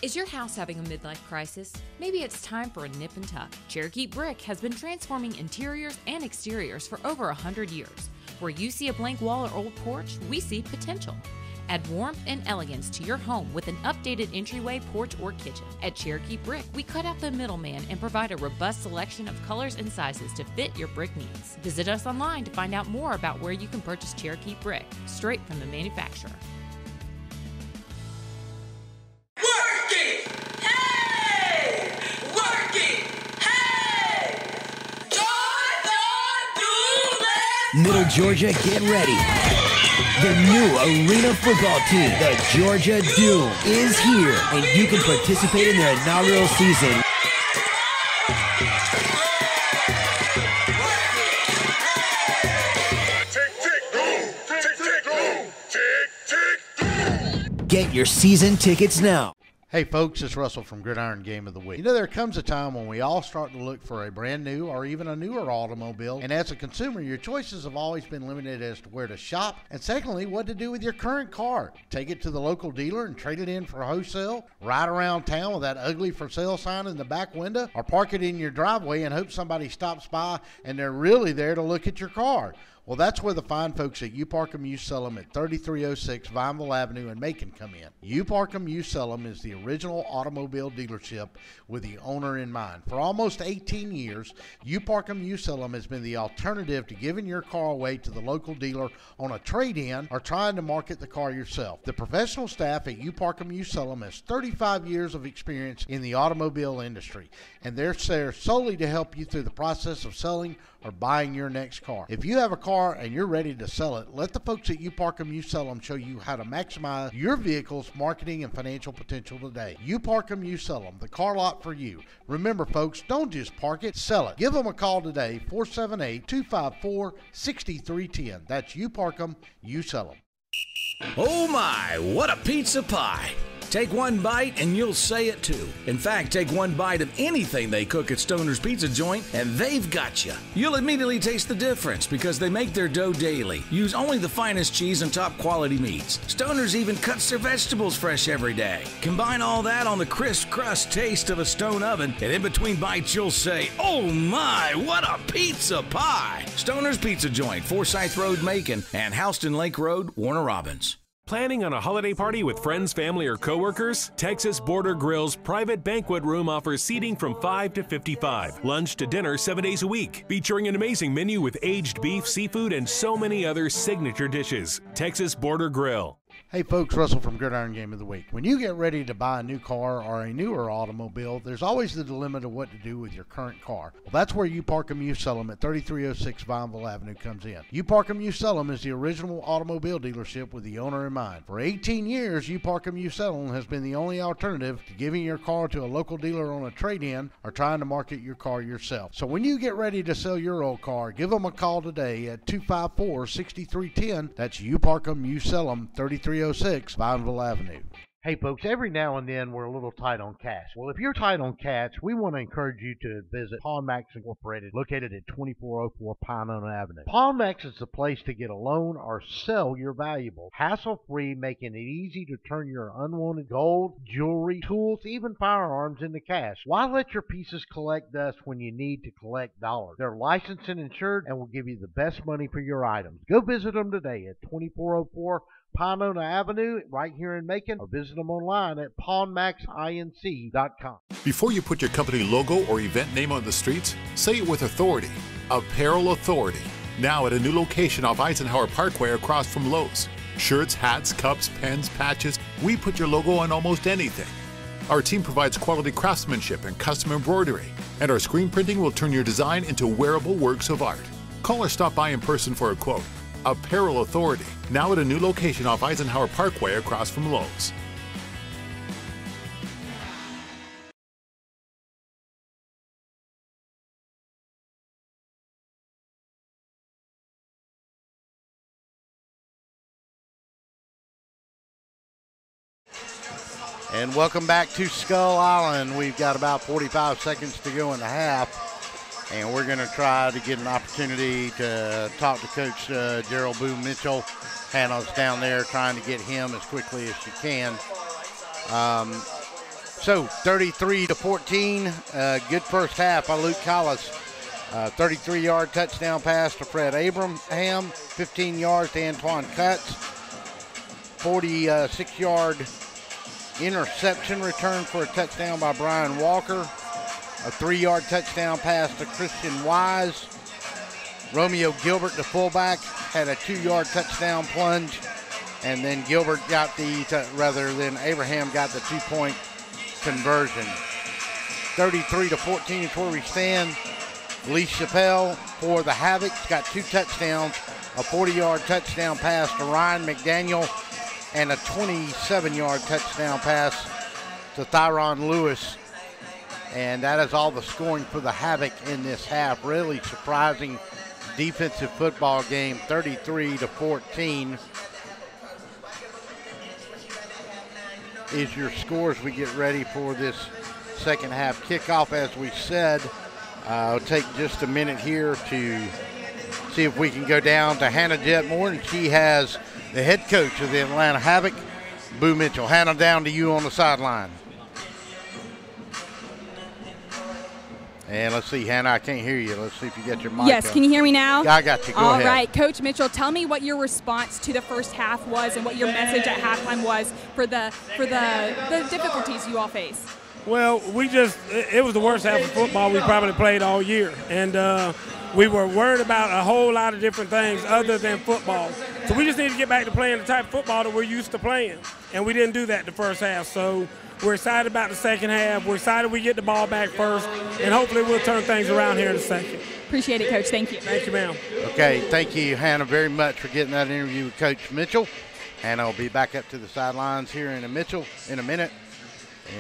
Is your house having a midlife crisis? Maybe it's time for a nip and tuck. Cherokee Brick has been transforming interiors and exteriors for over 100 years. Where you see a blank wall or old porch, we see potential. Add warmth and elegance to your home with an updated entryway, porch, or kitchen. At Cherokee Brick, we cut out the middleman and provide a robust selection of colors and sizes to fit your brick needs. Visit us online to find out more about where you can purchase Cherokee Brick, straight from the manufacturer.
Work it! Hey! Work it! Hey!
Middle Georgia, get ready. The new arena football team, the Georgia Doom, is here, and you can participate in their inaugural season. Get your season tickets now.
Hey folks, it's Russell from Gridiron Game of the Week. You know, there comes a time when we all start to look for a brand new or even a newer automobile, and as a consumer, your choices have always been limited as to where to shop, and secondly, what to do with your current car. Take it to the local dealer and trade it in for wholesale, ride around town with that ugly for sale sign in the back window, or park it in your driveway and hope somebody stops by and they're really there to look at your car. Well, that's where the fine folks at U Parkham Used Sell 'em at 3306 Vineville Avenue in Macon come in. U Parkham Used Sell 'em is the original automobile dealership with the owner in mind. For almost 18 years, U Parkham Used Sell 'em has been the alternative to giving your car away to the local dealer on a trade-in or trying to market the car yourself. The professional staff at U Parkham Used Sell 'em has 35 years of experience in the automobile industry, and they're there solely to help you through the process of selling or buying your next car. If you have a car and you're ready to sell it, let the folks at U Parkham Used Sell 'em show you how to maximize your vehicle's marketing and financial potential today. U Parkham Used Sell 'em, the car lot for you. Remember folks, don't just park it, sell it. Give them a call today, 478-254-6310. That's U Parkham Used Sell 'em.
Oh my, what a pizza pie! Take one bite and you'll say it too. In fact, take one bite of anything they cook at Stoner's Pizza Joint and they've got you. You'll immediately taste the difference because they make their dough daily, use only the finest cheese and top quality meats. Stoner's even cuts their vegetables fresh every day. Combine all that on the crisp crust taste of a stone oven, and in between bites you'll say, oh my, what a pizza pie! Stoner's Pizza Joint, Forsyth Road, Macon, and Houston Lake Road, Warner Robins.
Planning on a holiday party with friends, family, or coworkers? Texas Border Grill's private banquet room offers seating from 5 to 55. Lunch to dinner 7 days a week. Featuring an amazing menu with aged beef, seafood, and so many other signature dishes. Texas Border Grill.
Hey folks, Russell from Gridiron Game of the Week. When you get ready to buy a new car or a newer automobile, there's always the dilemma of what to do with your current car. Well, that's where U Parkham Used Sell 'em at 3306 Vineville Avenue comes in. U Parkham Used Sell 'em is the original automobile dealership with the owner in mind. For 18 years, U Parkham Used Sell 'em has been the only alternative to giving your car to a local dealer on a trade-in or trying to market your car yourself. So when you get ready to sell your old car, give them a call today at 254-6310. That's U Parkham Used Sell 'em, 3306 Vineville Avenue. Hey folks, every now and then we're a little tight on cash. Well, if you're tight on cash, we want to encourage you to visit Pawn Max Incorporated, located at 2404 Pinona Avenue. Pawn Max is the place to get a loan or sell your valuables, hassle-free, making it easy to turn your unwanted gold, jewelry, tools, even firearms into cash. Why let your pieces collect dust when you need to collect dollars? They're licensed and insured and will give you the best money for your items. Go visit them today at 2404 Pinona Avenue right here in Macon, or visit them online at pawnmaxinc.com.
Before you put your company logo or event name on the streets, say it with authority. Apparel Authority, Now at a new location off Eisenhower Parkway across from Lowe's. Shirts, hats, cups, pens, patches, we put your logo on almost anything. Our team provides quality craftsmanship and custom embroidery, and our screen printing will turn your design into wearable works of art. Call or stop by in person for a quote. Apparel Authority, now at a new location off Eisenhower Parkway across from Lowe's.
And welcome back to Skull Island. We've got about 45 seconds to go in the half, and we're going to try to get an opportunity to talk to Coach Gerald Boone Mitchell. Hannah's down there trying to get him as quickly as she can. So 33-14, good first half by Luke Collis. 33-yard touchdown pass to Fred Abraham, 15 yards to Antoine Cutts, 46-yard interception return for a touchdown by Brian Walker. A 3-yard touchdown pass to Christian Wise. Romeo Gilbert, the fullback, had a 2-yard touchdown plunge. And then Gilbert got rather than Abraham got the 2-point conversion. 33-14 is where we stand. Lee Chappelle for the Havoc got 2 touchdowns. A 40-yard touchdown pass to Ryan McDaniel, and a 27-yard touchdown pass to Thyron Lewis. And that is all the scoring for the Havoc in this half. Really surprising defensive football game, 33-14 is your score as we get ready for this second half kickoff. As we said, I'll take just a minute here to see if we can go down to Hannah Jetmore, and she has the head coach of the Atlanta Havoc, Boo Mitchell. Hannah, down to you on the sideline. And let's see, Hannah, I can't hear you. Let's see if you got your mic
Yes,
up.
Can you hear me now?
I got you. Go ahead.
All right, Coach Mitchell, tell me what your response to the first half was and what your message at halftime was for the difficulties you all face.
Well, it was the worst half of football we probably played all year. And we were worried about a whole lot of different things other than football. So we just need to get back to playing the type of football that we're used to playing. And we didn't do that the first half. So we're excited about the second half. We're excited we get the ball back first. And hopefully we'll turn things around here in a second.
Appreciate it, Coach. Thank you.
Thank you, ma'am.
Okay, thank you, Hannah, very much for getting that interview with Coach Mitchell. Hannah will be back up to the sidelines here in a minute.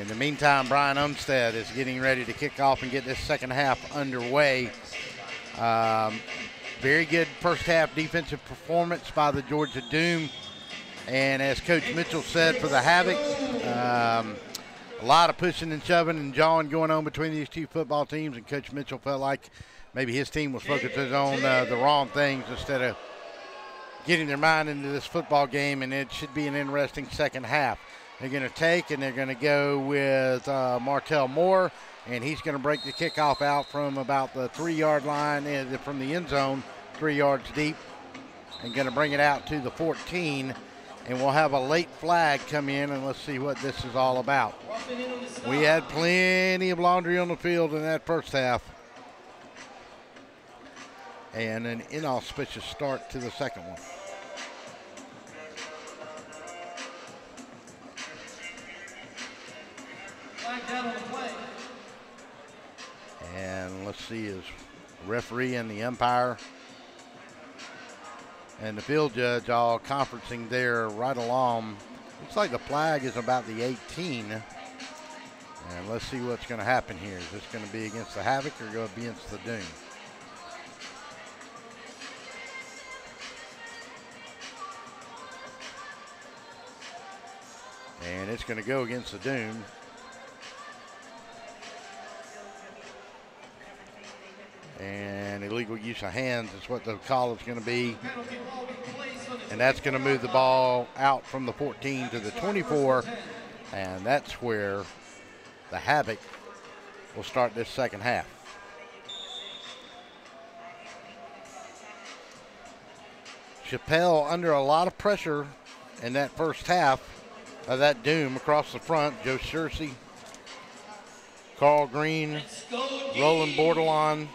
In the meantime, Brian Umstead is getting ready to kick off and get this second half underway. Very good first half defensive performance by the Georgia Doom. And as Coach Mitchell said for the Havoc, a lot of pushing and shoving and jawing going on between these two football teams, and Coach Mitchell felt like maybe his team was focused on the wrong things instead of getting their mind into this football game, and it should be an interesting second half. They're going to take and they're going to go with Martell Moore, and he's going to break the kickoff out from about the 3-yard line from the end zone, 3 yards deep, and going to bring it out to the 14. And we'll have a late flag come in, and let's see what this is all about. We had plenty of laundry on the field in that first half, and an inauspicious start to the second one. And let's see, is referee and the umpire and the field judge all conferencing there right along. Looks like the flag is about the 18. And let's see what's going to happen here. Is this going to be against the Havoc or going to be against the Doom? And it's going to go against the Doom. And illegal use of hands is what the call is going to be. And that's going to move the ball out from the 14 to the 24. And that's where the Havoc will start this second half. Chappelle under a lot of pressure in that first half of that Doom across the front. Joe Searcy, Carl Green, Roland Bordelon,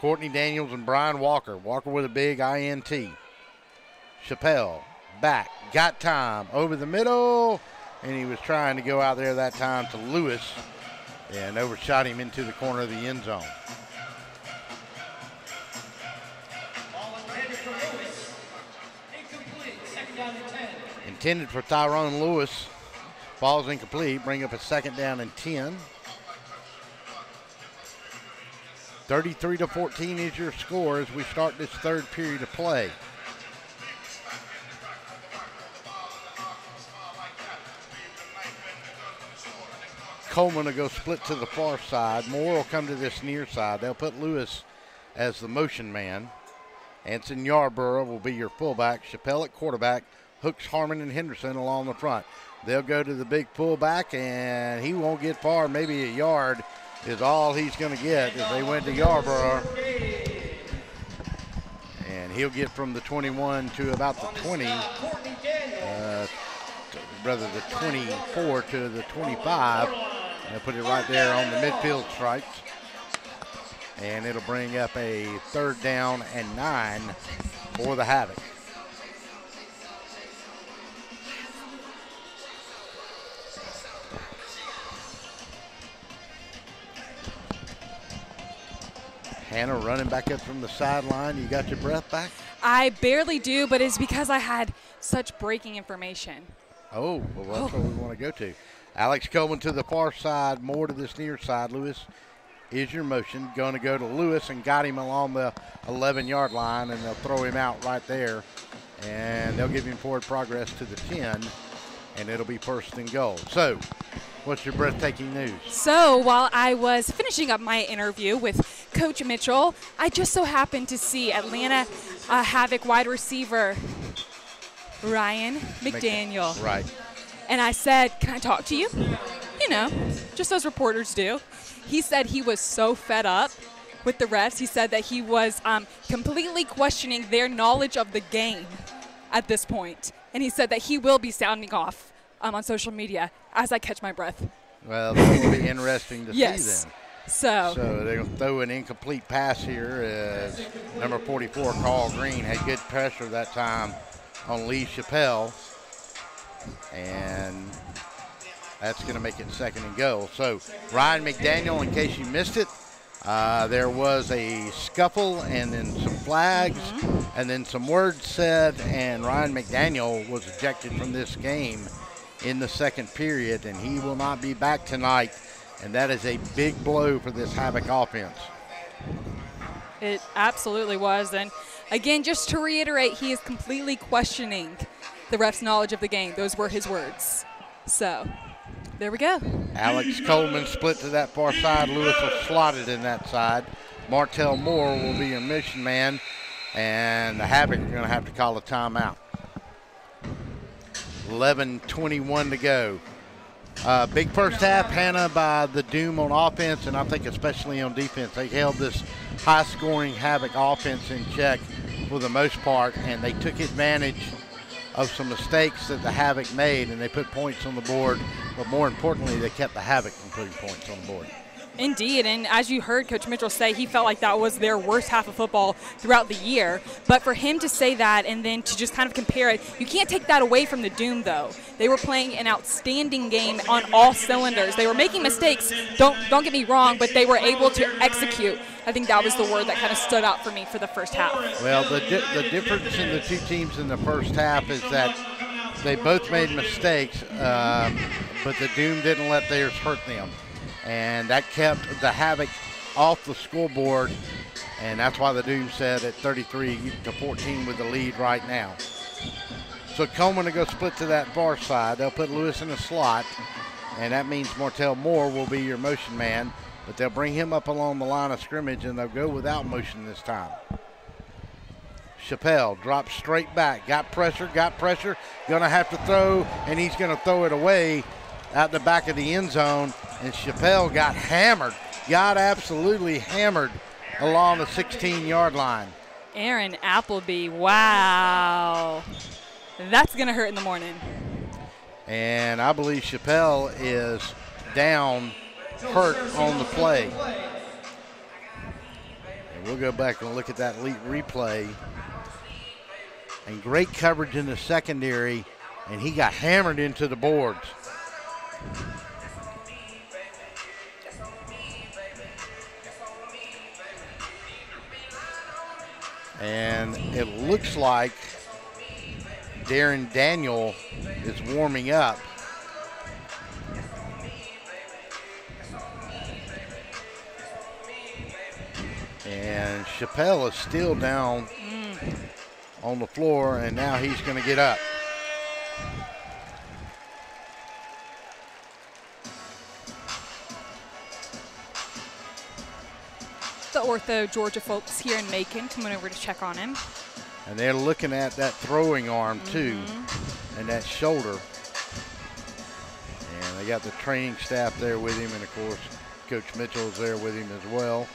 Courtney Daniels and Brian Walker. Walker with a big INT. Chappelle back, got time, over the middle, and he was trying to go out there that time to Lewis and overshot him into the corner of the end zone.
Ball intended for Lewis. Incomplete. Second down and 10.
Intended for Tyrone Lewis. Ball's incomplete. Bring up a second down and 10. 33-14 is your score as we start this third period of play. Coleman will go split to the far side. Moore will come to this near side. They'll put Lewis as the motion man. Anson Yarborough will be your fullback. Chappelle at quarterback. Hooks, Harmon, and Henderson along the front. They'll go to the big fullback, and he won't get far. Maybe a yard is all he's going to get if they went to Yarborough. And he'll get from the 21 to about the 20. Rather the 24 to the 25. They'll put it right there on the midfield stripes. And it'll bring up a third down and 9 for the Havoc. Hannah running back up from the sideline. You got your breath back?
I barely do, but it's because I had such breaking information.
Oh, well, that's what we want to go to. Alex Coleman to the far side, Moore to this near side. Lewis is your motion. Going to go to Lewis and got him along the 11-yard line, and they'll throw him out right there. And they'll give him forward progress to the 10, and it'll be first and goal. So, what's your breathtaking news?
So while I was finishing up my interview with Coach Mitchell, I just so happened to see Atlanta Havoc wide receiver Ryan McDaniel.
Right.
And I said, can I talk to you? You know, just as reporters do. He said he was so fed up with the refs. He said that he was completely questioning their knowledge of the game at this point. And he said that he will be sounding off on social media as I catch my breath.
Well, that will be interesting to
yes.
see then.
So
they're going to throw an incomplete pass here as number 44, Carl Green, had good pressure that time on Lee Chappelle. And that's going to make it second and goal. So Ryan McDaniel, in case you missed it, there was a scuffle and then some flags and then some words said, and Ryan McDaniel was ejected from this game in the second period, and he will not be back tonight. And that is a big blow for this Havoc offense.
It absolutely was. And again, just to reiterate, he is completely questioning the ref's knowledge of the game. Those were his words. So there we go.
Alex Coleman split to that far side. Lewis will slot it in that side. Martell Moore will be your mission man. And the Havoc are going to have to call a timeout. 11:21 to go. Big first half, Hannah, by the Doom on offense, and I think especially on defense. They held this high-scoring Havoc offense in check for the most part, and they took advantage of some mistakes that the Havoc made, and they put points on the board. But more importantly, they kept the Havoc from putting points on the board.
Indeed, and as you heard Coach Mitchell say, he felt like that was their worst half of football throughout the year. But for him to say that and then to just kind of compare it, you can't take that away from the Doom, though. They were playing an outstanding game on all cylinders. They were making mistakes, don't get me wrong, but they were able to execute. I think that was the word that kind of stood out for me for the first half.
Well, the difference in the two teams in the first half is that they both made mistakes, but the Doom didn't let theirs hurt them. And that kept the Havoc off the scoreboard, and that's why the Doom said at 33-14 with the lead right now. So Coleman will go split to that far side. They'll put Lewis in a slot, and that means Martell Moore will be your motion man, but they'll bring him up along the line of scrimmage, and they'll go without motion this time. Chappelle drops straight back, got pressure, going to have to throw, and he's going to throw it away out the back of the end zone, and Chappelle got absolutely hammered along the 16-yard line.
Aaron Appleby, wow. That's going to hurt in the morning.
And I believe Chappelle is down, hurt on the play. And we'll go back and look at that replay. And great coverage in the secondary, and he got hammered into the boards. And it looks like Darren Daniel is warming up. And Chappelle is still down on the floor, and now he's going to get up.
The Ortho Georgia folks here in Macon coming over to check on him.
And they're looking at that throwing arm too, and that shoulder. And they got the training staff there with him, and of course Coach Mitchell is there with him as well.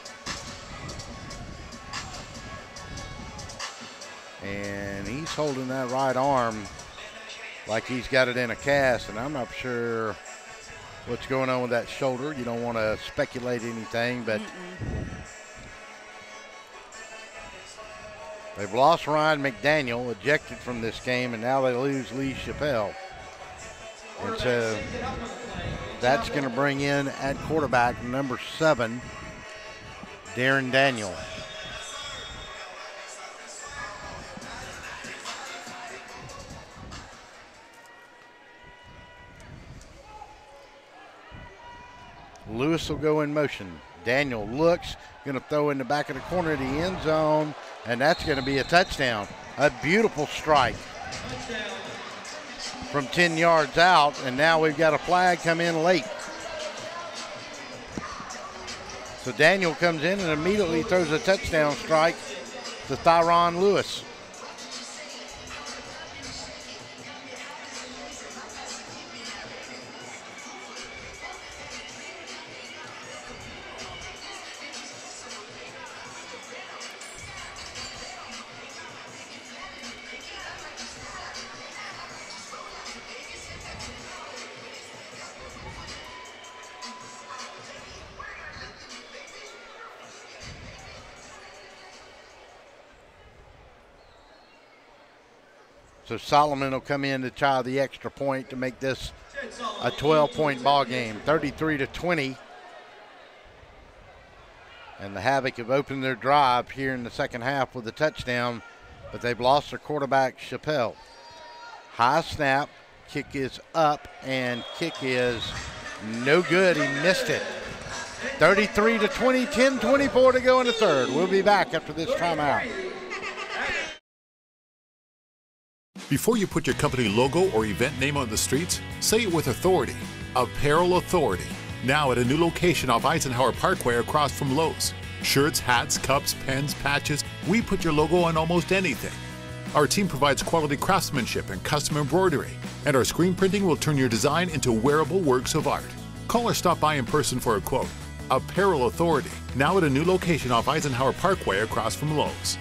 And he's holding that right arm like he's got it in a cast, and I'm not sure what's going on with that shoulder. You don't want to speculate anything, but they've lost Ryan McDaniel, ejected from this game, and now they lose Lee Chappelle. And so that's going to bring in at quarterback number 7, Darren Daniel. Lewis will go in motion. Daniel looks, going to throw in the back of the corner of the end zone, and that's going to be a touchdown. A beautiful strike from 10 yards out, and now we've got a flag come in late. So Daniel comes in and immediately throws a touchdown strike to Thyron Lewis. So Solomon will come in to try the extra point to make this a 12-point ball game, 33-20. And the Havoc have opened their drive here in the second half with a touchdown, but they've lost their quarterback, Chappelle. High snap, kick is up, and kick is no good. He missed it. 33-20, 10:24 to go in the third. We'll be back after this timeout.
Before you put your company logo or event name on the streets, say it with authority. Apparel Authority. Now at a new location off Eisenhower Parkway across from Lowe's. Shirts, hats, cups, pens, patches, we put your logo on almost anything. Our team provides quality craftsmanship and custom embroidery, and our screen printing will turn your design into wearable works of art. Call or stop by in person for a quote. Apparel Authority. Now at a new location off Eisenhower Parkway across from Lowe's.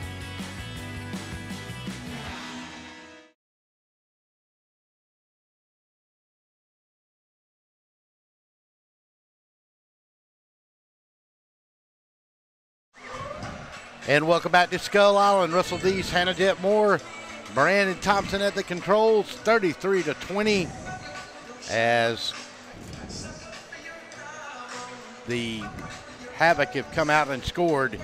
And welcome back to Skull Island. Russell Deese, Hannah Jet Moore, Brandon Thompson at the controls, 33-20 as the Havoc have come out and scored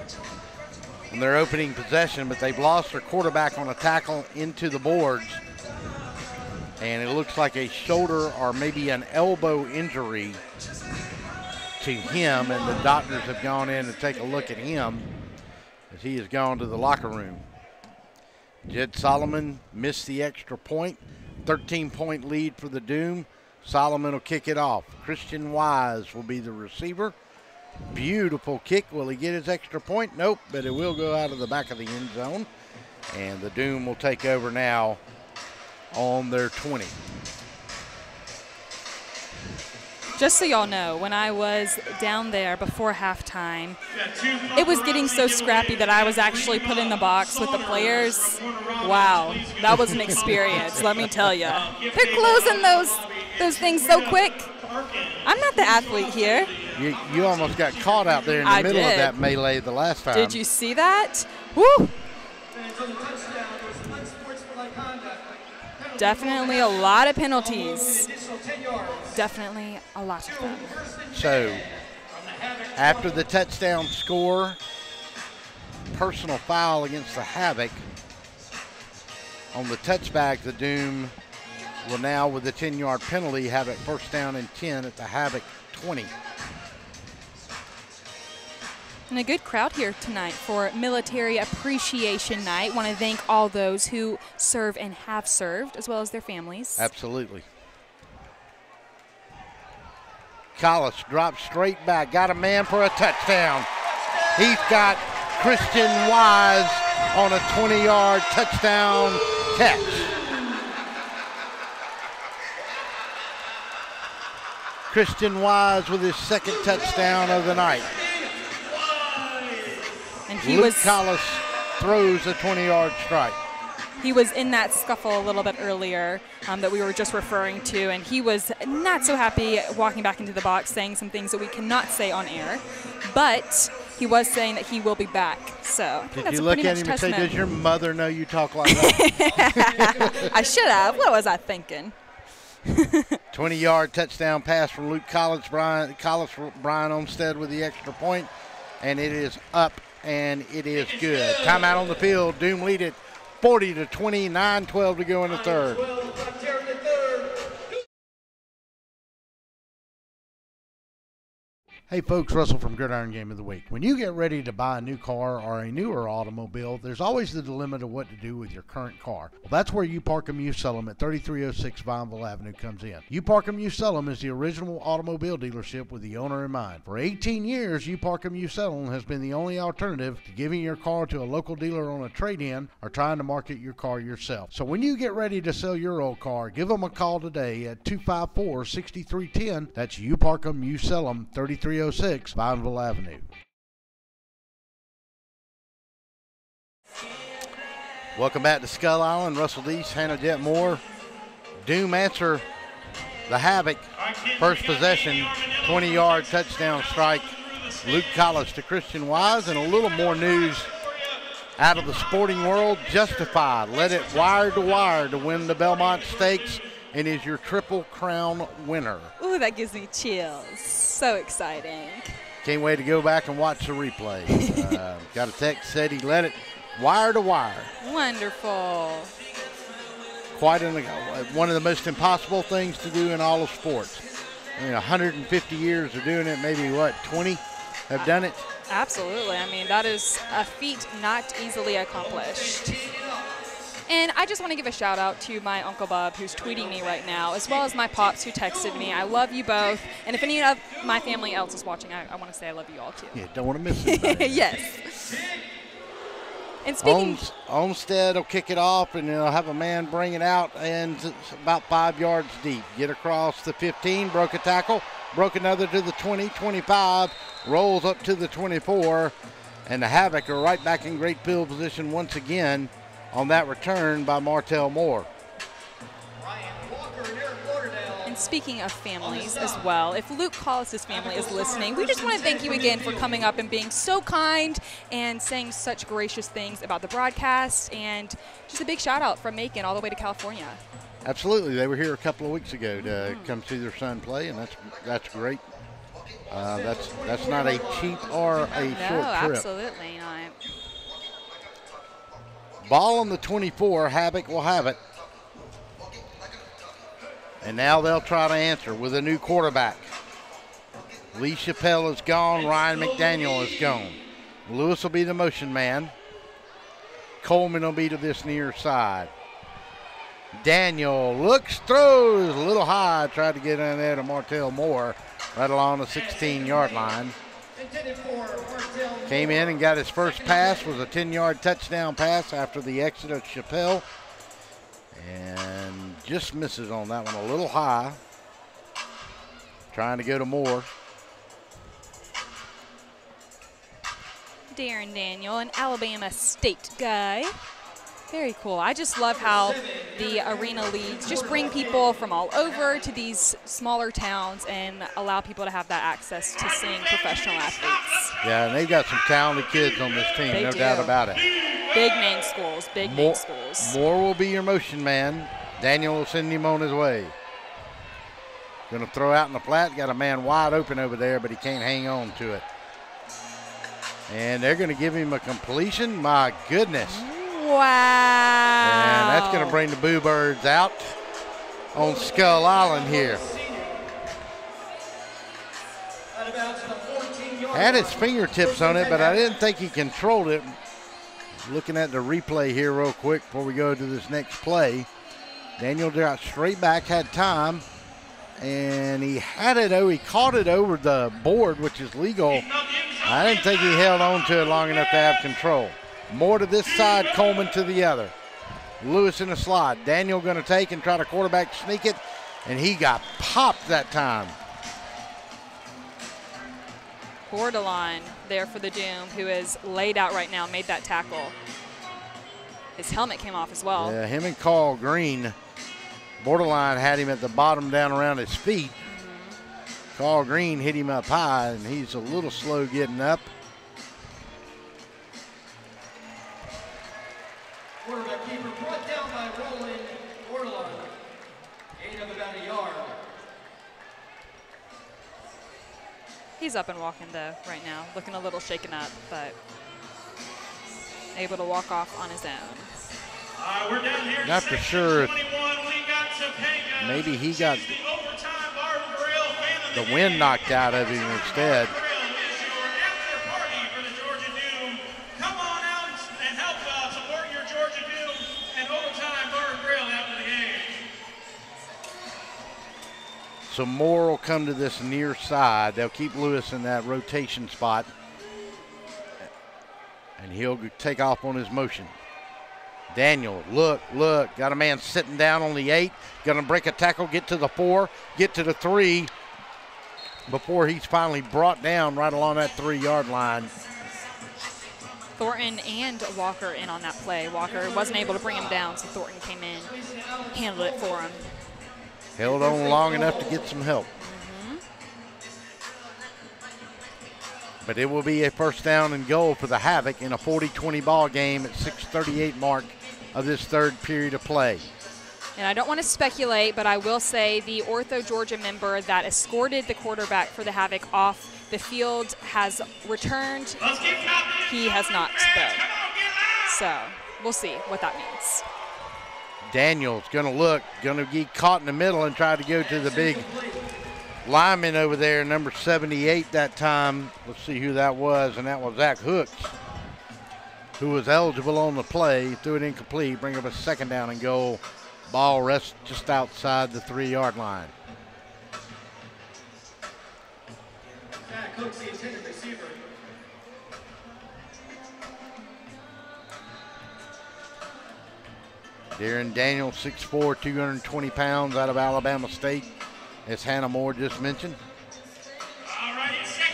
on their opening possession, but they've lost their quarterback on a tackle into the boards. And it looks like a shoulder or maybe an elbow injury to him, and the doctors have gone in to take a look at him as he has gone to the locker room. Jed Solomon missed the extra point. 13-point lead for the Doom. Solomon will kick it off. Christian Wise will be the receiver. Beautiful kick. Will he get his extra point? Nope, but it will go out of the back of the end zone. And the Doom will take over now on their 20.
Just so y'all know, when I was down there before halftime, it was getting so scrappy that I was actually put in the box with the players. Wow, that was an experience, let me tell you. They're closing those things so quick. I'm not the athlete here.
You almost got caught out there in the middle of that melee the last time.
Did you see that? Woo! Definitely a lot of penalties. Definitely a lot of them.
So, after the touchdown score, personal foul against the Havoc. On the touchback, the Doom will now, with the 10-yard penalty, have it first down and 10 at the Havoc 20.
And a good crowd here tonight for Military Appreciation Night. Want to thank all those who serve and have served, as well as their families.
Absolutely. Collis drops straight back, got a man for a touchdown. He's got Christian Wise on a 20-yard touchdown catch. Christian Wise with his second touchdown of the night.
And
Luke Collis throws a 20-yard strike.
He was in that scuffle a little bit earlier that we were just referring to, and he was not so happy walking back into the box, saying some things that we cannot say on air. But he was saying that he will be back. So
did you look at him and say, "Does your mother know you talk like that?"
I should have. What was I thinking?
20-yard touchdown pass from Luke Collis. Brian Olmstead with the extra point, and it is up, and it is good. Timeout on the field. Doom lead it 40-20, 9:12 to go in the third. Hey folks, Russell from Gridiron Game of the Week. When you get ready to buy a new car or a newer automobile, there's always the dilemma of what to do with your current car. Well, that's where You Park 'Em You Sell 'Em at 3306 Vineville Avenue comes in. You Park 'Em You Sell 'Em is the original automobile dealership with the owner in mind. For 18 years, You Park 'Em You Sell 'Em has been the only alternative to giving your car to a local dealer on a trade-in or trying to market your car yourself. So when you get ready to sell your old car, give them a call today at 254-6310. That's You Park 'Em You Sell 'Em, 3306 Vineville Avenue. Welcome back to Skull Island. Russell Deese, Hannah Jet Moore. Doom answer the Havoc. First possession, 20-yard touchdown strike. Luke Collis to Christian Wise. And a little more news out of the sporting world. Justified led it wire to wire to win the Belmont Stakes and is your Triple Crown winner.
Ooh, that gives me chills. So exciting.
Can't wait to go back and watch the replay. Got a text, said he led it wire to wire.
Wonderful.
Quite one of the most impossible things to do in all of sports. I mean, 150 years of doing it, maybe what, 20 have done it?
Absolutely. I mean, that is a feat not easily accomplished. And I just want to give a shout out to my Uncle Bob, who's tweeting me right now, as well as my pops, who texted me. I love you both. And if any of my family else is watching, I want to say I love you all too.
Yeah, don't want to miss anybody.
Yes. And speaking,
Olmstead will kick it off, and they'll have a man bring it out, and it's about 5 yards deep. Get across the 15, broke a tackle, broke another to the 20, 25, rolls up to the 24, and the Havoc are right back in great field position once again on that return by Martell Moore.
And speaking of families as well, if Luke Collis' family is listening, we just want to thank you again for coming up and being so kind and saying such gracious things about the broadcast, and just a big shout out from Macon all the way to California.
Absolutely. They were here a couple of weeks ago to come see their son play, and that's great. That's not a cheap or a short trip.
No, absolutely not.
Ball on the 24, Havoc will have it. And now they'll try to answer with a new quarterback. Lee Chappelle is gone, Ryan McDaniel is gone. Lewis will be the motion man. Coleman will be to this near side. Daniel looks, throws a little high, tried to get in there to Martell Moore right along the 16-yard line. Came in and got his first pass, was a 10-yard touchdown pass after the exit of Chappelle. And just misses on that one, a little high. Trying to go to Moore.
Darren Daniel, an Alabama State guy. Very cool. I just love how the arena leagues just bring people from all over to these smaller towns and allow people to have that access to seeing professional athletes.
Yeah, and they've got some talented kids on this team,
They
no
do.
doubt about it.
Big name schools, big name schools.
Moore will be your motion man. Daniel will send him on his way. Going to throw out in the flat. Got a man wide open over there, but he can't hang on to it. And they're going to give him a completion. My goodness.
Wow.
And that's going to bring the Boo Birds out on Skull Island here. Had his fingertips on it, but I didn't think he controlled it. Looking at the replay here real quick before we go to this next play. Daniel got straight back, had time, and he had it, he caught it over the board, which is legal. I didn't think he held on to it long enough to have control. Moore to this side, Coleman to the other. Lewis in the slot. Daniel going to take and try to quarterback sneak it, and he got popped that time.
Borderline there for the Doom, who is laid out right now, made that tackle. His helmet came off as well.
Yeah, him and Carl Green, Borderline had him at the bottom down around his feet. Carl Green hit him up high, and he's a little slow getting up.
Quarterback keeper brought down by Roland Borderline. Gain of about a yard.
He's up and walking though right now, looking a little shaken up, but able to walk off on his own.
We're down here
Not for sure if
21. We got Topeka.
maybe he got
The overtime bar and grill fan of
the wind knocked out of him instead.
Grill is your after party for the Georgia Doom. Come on out and help support your Georgia Doom and overtime bar and grill after the game.
So Moore will come to this near side. They'll keep Lewis in that rotation spot. And he'll take off on his motion. Daniel, look, got a man sitting down on the 8. Gonna break a tackle, get to the 4, get to the 3 before he's finally brought down right along that 3-yard line.
Thornton and Walker in on that play. Walker wasn't able to bring him down, so Thornton came in, handled it for him.
Held on long enough to get some help. But it will be a first down and goal for the Havoc in a 40-20 ball game at 6:38 mark of this third period of play.
And I don't want to speculate, but I will say the Ortho Georgia member that escorted the quarterback for the Havoc off the field has returned. He has not, though. So we'll see what that means.
Daniel's going to look, going to get caught in the middle and try to go to the big lineman over there, number 78 that time. Let's see who that was, and that was Zach Hooks, who was eligible on the play. Threw it incomplete, bring up a second down and goal. Ball rests just outside the 3-yard line.
Zach Hooks, the intended receiver.
Darren Daniel, 6'4", 220 pounds, out of Alabama State, as Hannah Moore just mentioned.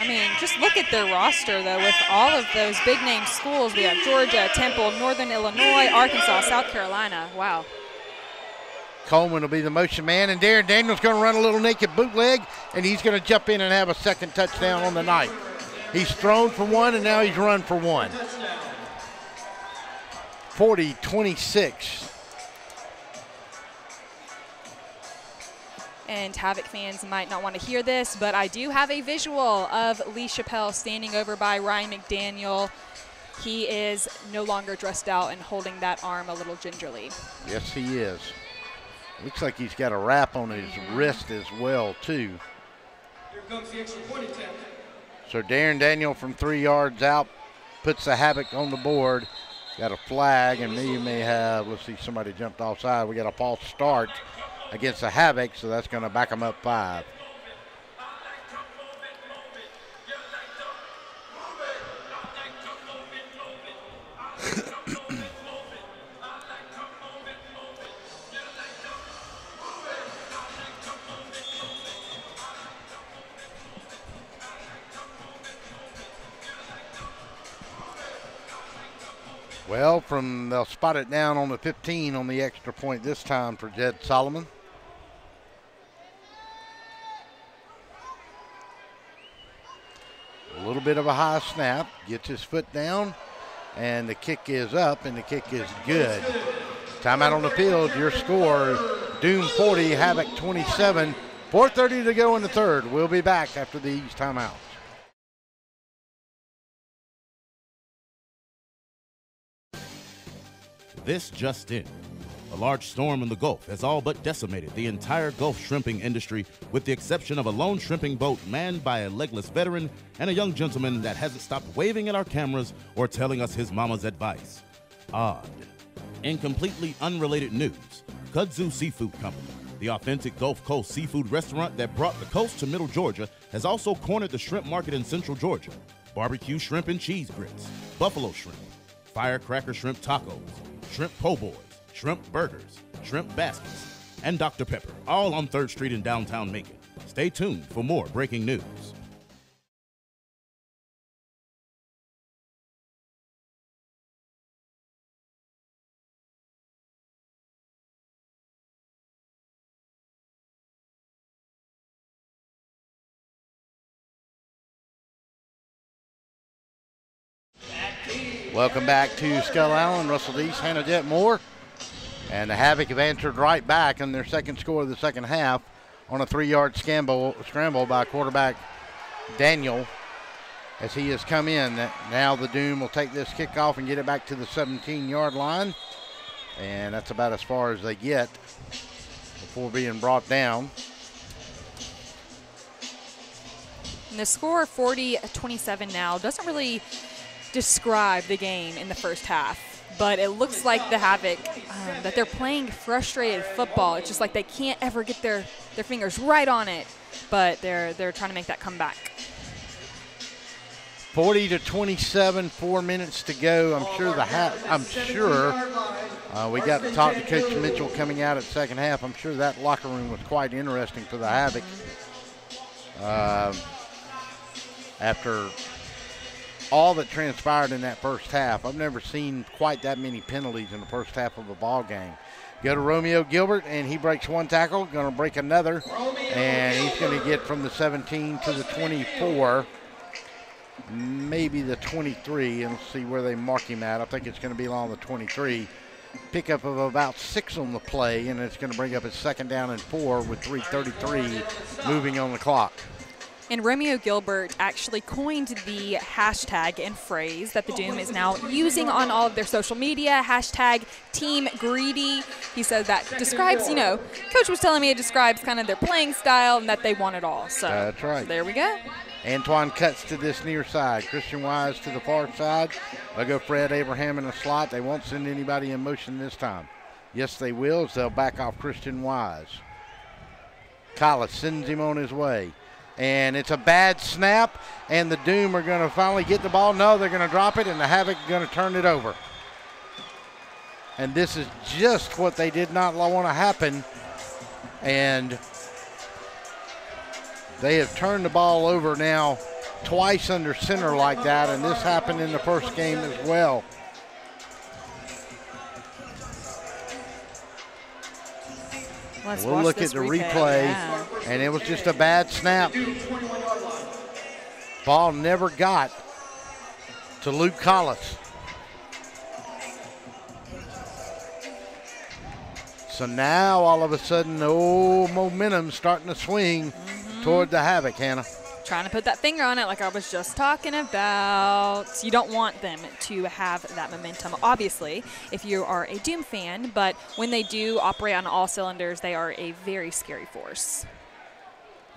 I mean, just look at their roster, though, with all of those big-name schools. We have Georgia, Temple, Northern Illinois, Arkansas, South Carolina. Wow.
Coleman will be the motion man, and Darren Daniel's going to run a little naked bootleg, and he's going to jump in and have a second touchdown on the night. He's thrown for one, and now he's run for one. 40-26.
And Havoc fans might not want to hear this, but I do have a visual of Lee Chappelle standing over by Ryan McDaniel. He is no longer dressed out and holding that arm a little gingerly.
Yes, he is. Looks like he's got a wrap on his wrist as well, too.
Here comes the extra point attempt.
So Darren Daniel from 3 yards out puts the Havoc on the board. Got a flag, and you may have, let's see, somebody jumped offside. We got a false start against the Havoc, so that's going to back them up 5. Well, they'll spot it down on the 15 on the extra point this time for Jed Solomon. A little bit of a high snap, gets his foot down, and the kick is up, and the kick is good. Timeout on the field, your score, Doom 40, Havoc 27, 4:30 to go in the third. We'll be back after these timeouts.
This just in. A large storm in the Gulf has all but decimated the entire Gulf shrimping industry, with the exception of a lone shrimping boat manned by a legless veteran and a young gentleman that hasn't stopped waving at our cameras or telling us his mama's advice. Odd. In completely unrelated news, Kudzu Seafood Company, the authentic Gulf Coast seafood restaurant that brought the coast to Middle Georgia, has also cornered the shrimp market in Central Georgia. Barbecue shrimp and cheese grits, buffalo shrimp, firecracker shrimp tacos, shrimp po' boys, shrimp burgers, shrimp baskets, and Dr. Pepper, all on 3rd Street in downtown Macon. Stay tuned for more breaking news.
Welcome back to Skull Island. Russell East, Hannah Jet Moore. And the Havoc have answered right back in their second score of the second half on a 3-yard scramble by quarterback Daniel as he has come in. Now the Doom will take this kickoff and get it back to the 17-yard line. And that's about as far as they get before being brought down.
And the score, 40-27 now, doesn't really describe the game in the first half, but it looks like the Havoc, that they're playing frustrated football. It's just like they can't ever get their fingers right on it, but they're trying to make that comeback.
40-27, 4 minutes to go. I'm sure we got to talk to Coach Mitchell coming out at second half. I'm sure that locker room was quite interesting for the Havoc. After all that transpired in that first half, I've never seen quite that many penalties in the first half of a ball game. Go to Romeo Gilbert, and he breaks one tackle, going to break another, and he's going to get from the 17 to the 24, maybe the 23, and let's see where they mark him at. I think it's going to be along the 23. Pickup of about 6 on the play, and it's going to bring up a 2nd down and 4 with 3:33 moving on the clock.
And Romeo Gilbert actually coined the hashtag and phrase that the Doom is now using on all of their social media, hashtag Team Greedy. He said that describes, Coach was telling me it describes kind of their playing style and that they want it all. So
that's right.
There we go.
Antoine cuts to this near side. Christian Wise to the far side. They'll go Fred Abraham in the slot. They won't send anybody in motion this time. Yes, they will, as they'll back off Christian Wise. Collis sends him on his way. And it's a bad snap, and the Doom are going to finally get the ball. No, they're going to drop it, and the Havoc are going to turn it over. And this is just what they did not want to happen. And they have turned the ball over now twice under center like that, and this happened in the first game as well. We'll look at the replay, and it was just a bad snap. Ball never got to Luke Collis. So now all of a sudden, momentum starting to swing toward the Havoc, Hannah.
Trying to put that finger on it like I was just talking about. You don't want them to have that momentum, obviously, if you are a Doom fan, but when they do operate on all cylinders, they are a very scary force.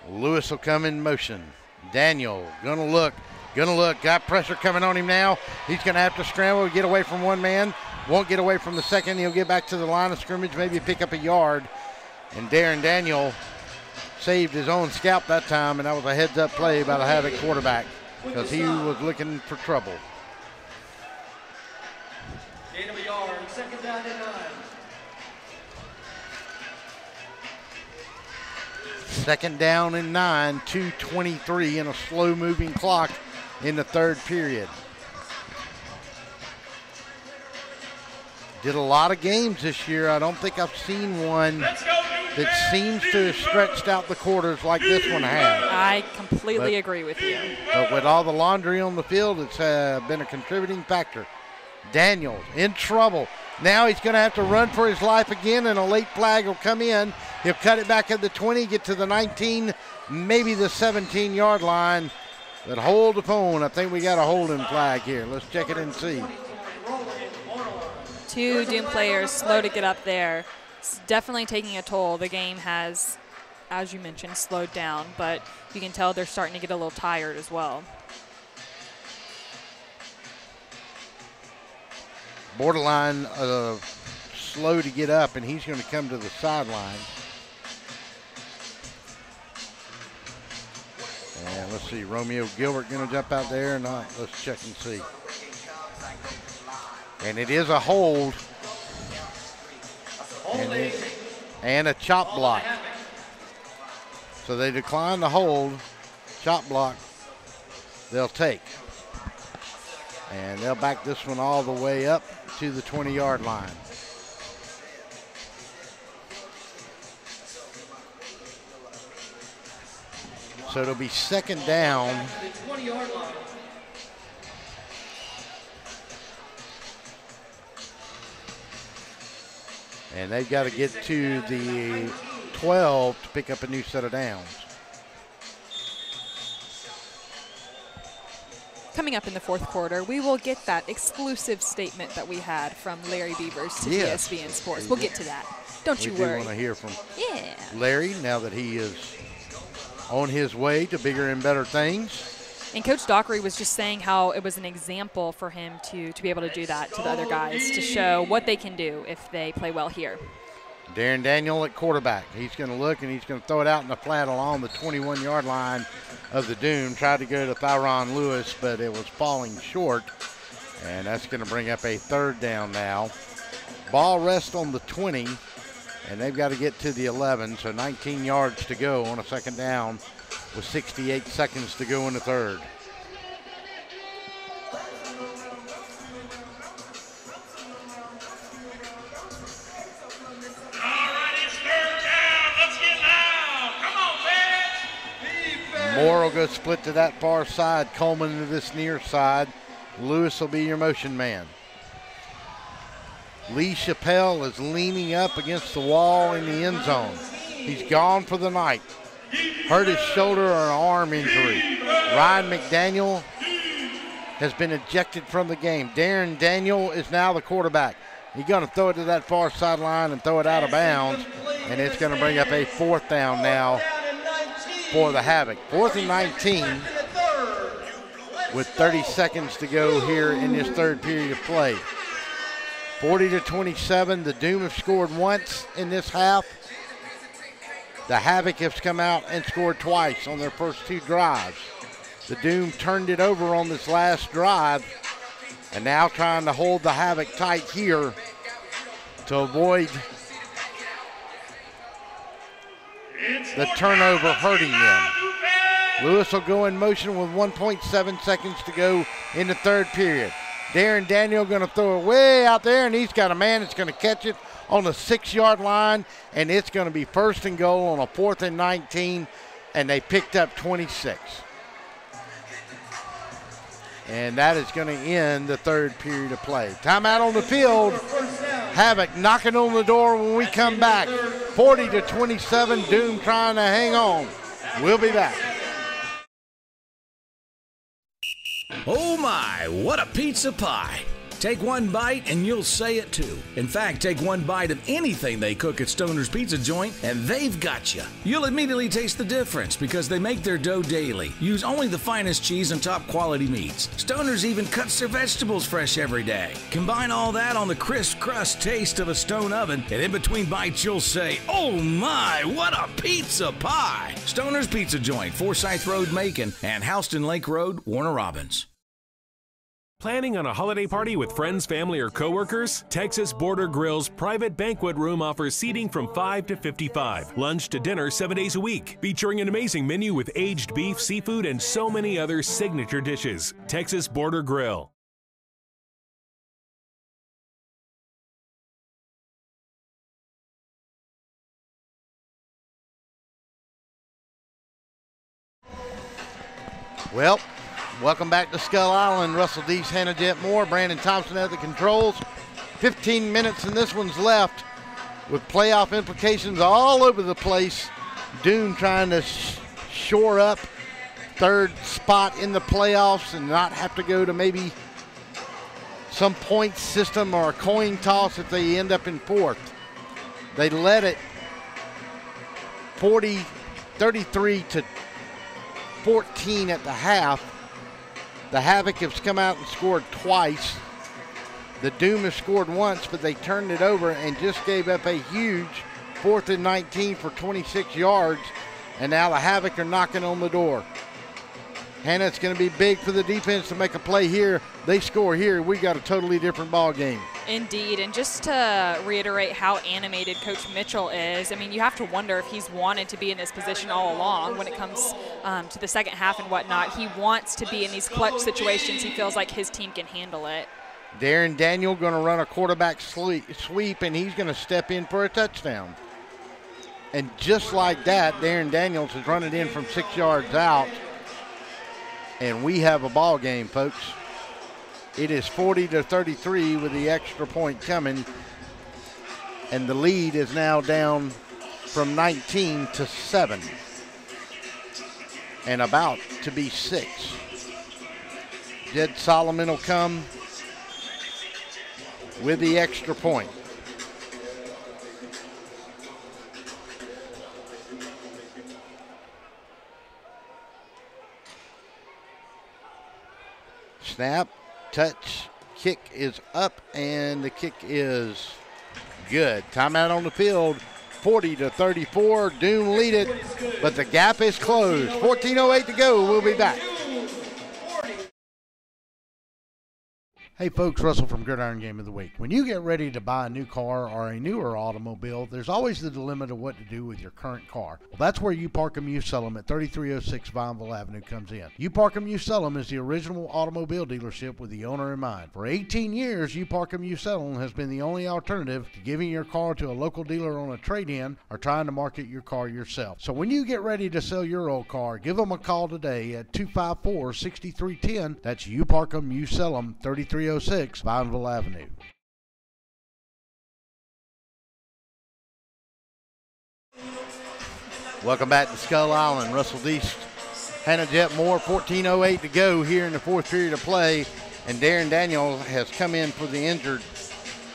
Lewis will come in motion. Daniel gonna look, got pressure coming on him now. He's gonna have to scramble to get away from one man. Won't get away from the second. He'll get back to the line of scrimmage, maybe pick up a yard. And Darren Daniel saved his own scalp that time, and that was a heads-up play by the Havoc quarterback because he was looking for trouble.
Gain of a yard, 2nd down and 9.
2nd down and 9, 2:23 in a slow-moving clock in the third period. Did a lot of games this year. I don't think I've seen one that seems to have stretched out the quarters like this one has.
I completely agree with you.
But with all the laundry on the field, it's been a contributing factor. Daniels in trouble. Now he's going to have to run for his life again, and a late flag will come in. He'll cut it back at the 20, get to the 19, maybe the 17-yard line. But hold the phone. I think we got a holding flag here. Let's check it and see.
2 Doom players slow to get up there. It's definitely taking a toll. The game has, as you mentioned, slowed down, but you can tell they're starting to get a little tired as well.
Borderline slow to get up, and he's going to come to the sideline. And let's see, Romeo Gilbert going to jump out there or not? Let's check and see. And it is a hold. And a chop block. So they decline the hold. Chop block they'll take. And they'll back this one all the way up to the 20-yard line. So it'll be second down. And they've got to get to the 12 to pick up a new set of downs.
Coming up in the fourth quarter, we will get that exclusive statement that we had from Larry Beavers to ESPN Sports. We'll get to that. Don't you worry.
We want to hear from Larry now that he is on his way to bigger and better things.
And Coach Dockery was just saying how it was an example for him to be able to do that to the other guys, to show what they can do if they play well here.
Darren Daniel at quarterback. He's going to look, and he's going to throw it out in the flat along the 21-yard line of the Doom. Tried to go to Thyron Lewis, but it was falling short. And that's going to bring up a third down now. Ball rests on the 20, and they've got to get to the 11, so 19 yards to go on a second down with 68 seconds to go in the third. Moore will go split to that far side. Coleman to this near side. Lewis will be your motion man. Lee Chappelle is leaning up against the wall in the end zone. He's gone for the night. Hurt his shoulder or an arm injury. Ryan McDaniel has been ejected from the game. Darren Daniel is now the quarterback. He's going to throw it to that far sideline and throw it out of bounds, and it's going to bring up a fourth down now for the Havoc. 4th and 19 with 30 seconds to go here in this third period of play. 40-27, the Doom have scored once in this half. The Havoc have come out and scored twice on their first 2 drives. The Doom turned it over on this last drive and now trying to hold the Havoc tight here to avoid the turnover hurting them. Lewis will go in motion with 1.7 seconds to go in the third period. Darren Daniel going to throw it way out there, and he's got a man that's going to catch it on the 6-yard line, and it's going to be first and goal on a 4th and 19, and they picked up 26. And that is going to end the third period of play. Timeout on the field. Havoc knocking on the door when we come back. 40-27, Doom trying to hang on. We'll be back.
Oh my, what a pizza pie. Take one bite and you'll say it too. In fact, take one bite of anything they cook at Stoner's Pizza Joint and they've got you. You'll immediately taste the difference because they make their dough daily. Use only the finest cheese and top quality meats. Stoner's even cuts their vegetables fresh every day. Combine all that on the crisp crust taste of a stone oven, and in between bites you'll say, oh my, what a pizza pie. Stoner's Pizza Joint, Forsyth Road, Macon, and Houston Lake Road, Warner Robins.
Planning on a holiday party with friends, family, or coworkers? Texas Border Grill's private banquet room offers seating from 5 to 55. Lunch to dinner 7 days a week. Featuring an amazing menu with aged beef, seafood, and so many other signature dishes. Texas Border Grill.
Well, welcome back to Skull Island. Russell Deese, Hannah Jet Moore, Brandon Thompson at the controls. 15 minutes and this one's left with playoff implications all over the place. Doom trying to shore up third spot in the playoffs and not have to go to maybe some point system or a coin toss if they end up in fourth. They led it 33 to 14 at the half. The Havoc has come out and scored twice. The Doom has scored once, but they turned it over and just gave up a huge 4th and 19 for 26 yards. And now the Havoc are knocking on the door. Hannah, it's going to be big for the defense to make a play here. They score here, we got a totally different ball game.
Indeed, and just to reiterate how animated Coach Mitchell is, I mean, you have to wonder if he's wanted to be in this position all along when it comes to the second half and whatnot. He wants to be in these clutch situations. He feels like his team can handle it.
Darren Daniel going to run a quarterback sweep, and he's going to step in for a touchdown. And just like that, Darren Daniels is running in from 6 yards out. And we have a ball game, folks. It is 40 to 33 with the extra point coming. And the lead is now down from 19 to 7. And about to be 6. Jed Solomon will come with the extra point. Snap, touch, kick is up, and the kick is good. Timeout on the field, 40 to 34. Doom lead it, but the gap is closed. 14:08 to go. We'll be back. Hey folks, Russell from Gridiron Game of the Week. When you get ready to buy a new car or a newer automobile, there's always the dilemma of what to do with your current car. Well, that's where You Park 'Em You Sell 'Em at 3306 Vineville Avenue comes in. You Park 'Em You Sell 'Em is the original automobile dealership with the owner in mind. For 18 years, You Park 'Em You Sell 'Em has been the only alternative to giving your car to a local dealer on a trade-in or trying to market your car yourself. So when you get ready to sell your old car, give them a call today at 254-6310. That's You Park 'Em You Sell 'Em, 3306 Vineville Avenue. Welcome back to Skull Island. Russell Deese, Hannah Jet Moore, 14:08 to go here in the fourth period of play. And Darren Daniel has come in for the injured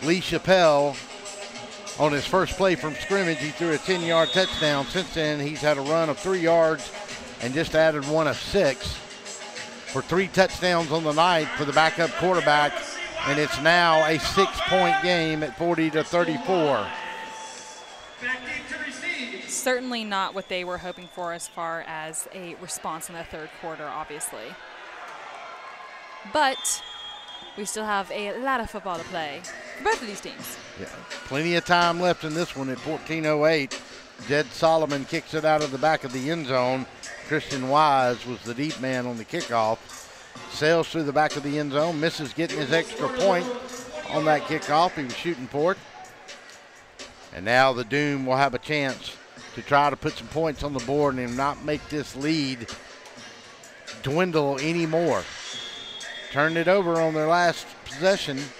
Lee Chappelle. On his first play from scrimmage, he threw a 10-yard touchdown. Since then, he's had a run of 3 yards and just added one of 6. For 3 touchdowns on the night for the backup quarterback, and it's now a 6-point game at 40 to 34.
Certainly not what they were hoping for as far as a response in the third quarter, obviously. But we still have a lot of football to play for both of these teams.
Yeah, plenty of time left in this one at 14:08. Jed Solomon kicks it out of the back of the end zone. Christian Wise was the deep man on the kickoff. Sails through the back of the end zone, misses getting his extra point on that kickoff. He was shooting for it. And now the Doom will have a chance to try to put some points on the board and not make this lead dwindle anymore. Turned it over on their last possession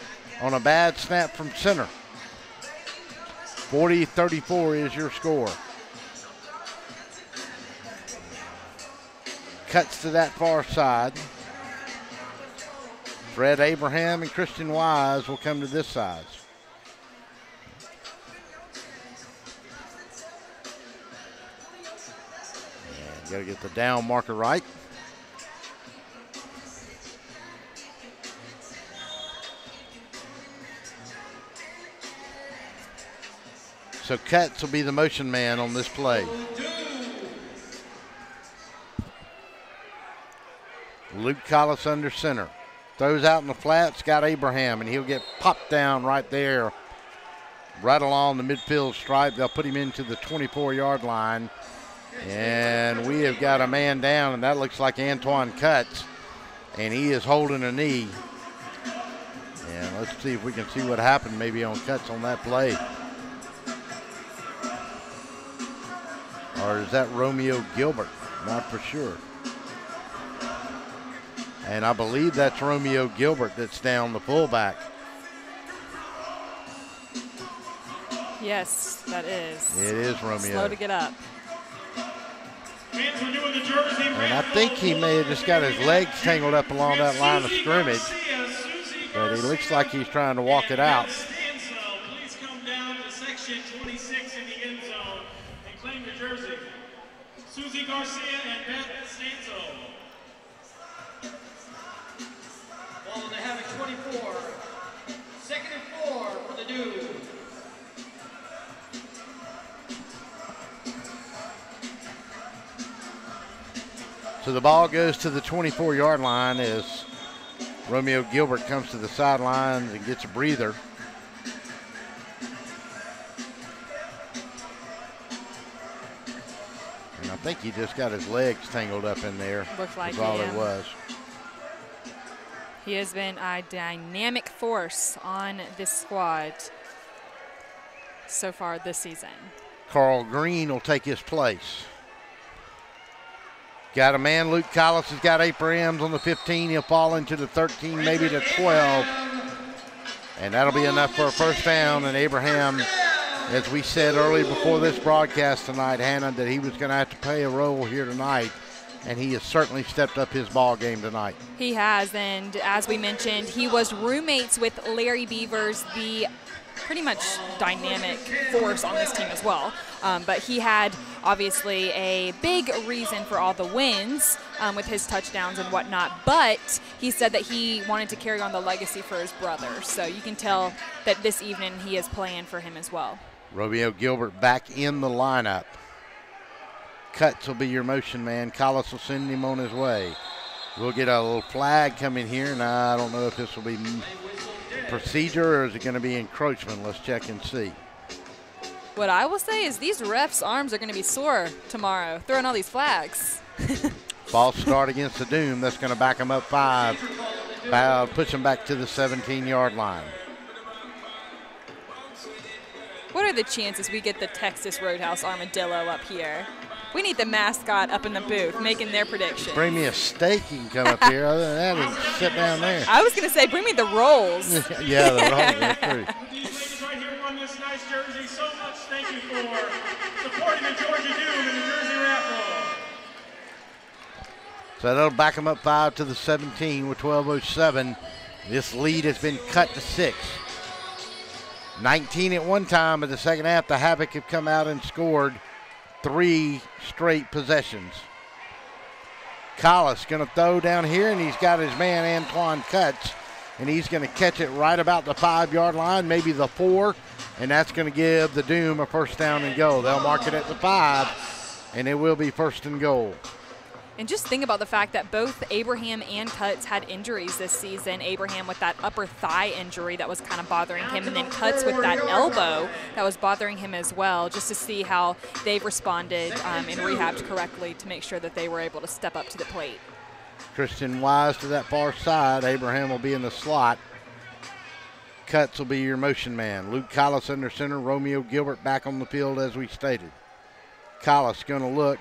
on a bad snap from center. 40-34 is your score. Cuts to that far side. Fred Abraham and Christian Wise will come to this side. And got to get the down marker right. So Cutts will be the motion man on this play. Luke Collis under center. Throws out in the flats, got Abraham, and he'll get popped down right there, right along the midfield stripe. They'll put him into the 24-yard line. And we have got a man down, and that looks like Antoine Cutts, and he is holding a knee. And let's see if we can see what happened maybe on Cutts on that play. Or is that Romeo Gilbert? Not for sure. And I believe that's Romeo Gilbert that's down the fullback.
Yes, that is.
It is Romeo.
Slow to get up.
And I think he may have just got his legs tangled up along that line of scrimmage. But he looks like he's trying to walk it out.
Please come down to section 26 in the end zone and claim your jersey. Susie Garcia and Beth Stanzo.
Ball on the Havoc 24. 2nd and 4 for the Dude.
So the ball goes to the 24-yard line as Romeo Gilbert comes to the sidelines and gets a breather. And I think he just got his legs tangled up in there.
Looks like
that's all
it
it was.
He has been a dynamic force on this squad so far this season.
Carl Green will take his place. Got a man, Luke Collis has got Abrams on the 15. He'll fall into the 13, maybe the 12. And that'll be enough for a first down. And Abraham, as we said early before this broadcast tonight, Hannah, that he was going to have to play a role here tonight. And he has certainly stepped up his ball game tonight.
He has, and as we mentioned, he was roommates with Larry Beavers, the pretty much dynamic force on this team as well. But he had obviously a big reason for all the wins with his touchdowns and whatnot. But he said that he wanted to carry on the legacy for his brother. So you can tell that this evening he is playing for him as well.
Romeo Gilbert back in the lineup. Cuts will be your motion man. Collis will send him on his way. We'll get a little flag coming here. Now, I don't know if this will be procedure or is it going to be encroachment. Let's check and see.
What I will say is these refs' arms are going to be sore tomorrow, throwing all these flags.
False start against the Doom. That's going to back them up 5. Push them back to the 17-yard line.
What are the chances we get the Texas Roadhouse Armadillo up here? We need the mascot up in the booth making their predictions.
Bring me a steak, you can come up here. Other than that, sit down there.
I was going to say, bring me the rolls.
Yeah, the rolls. That's true.
These ladies right here won this nice jersey so much. Thank you for supporting the Georgia Doom in the jersey raffle.
So that'll back them up 5 to the 17 with 12:07. This lead has been cut to 6. 19 at one time, but the second half, the Havoc have come out and scored 3 straight possessions. Collis going to throw down here, and he's got his man Antoine Cuts, and he's going to catch it right about the 5-yard line, maybe the 4, and that's going to give the Doom a first down and goal. They'll mark it at the 5, and it will be first and goal.
And just think about the fact that both Abraham and Cuts had injuries this season. Abraham with that upper thigh injury that was kind of bothering him, and then Cuts with that elbow that was bothering him as well, just to see how they've responded and rehabbed correctly to make sure that they were able to step up to the plate.
Christian Wise to that far side. Abraham will be in the slot. Cuts will be your motion man. Luke Collis under center. Romeo Gilbert back on the field as we stated. Collis going to look.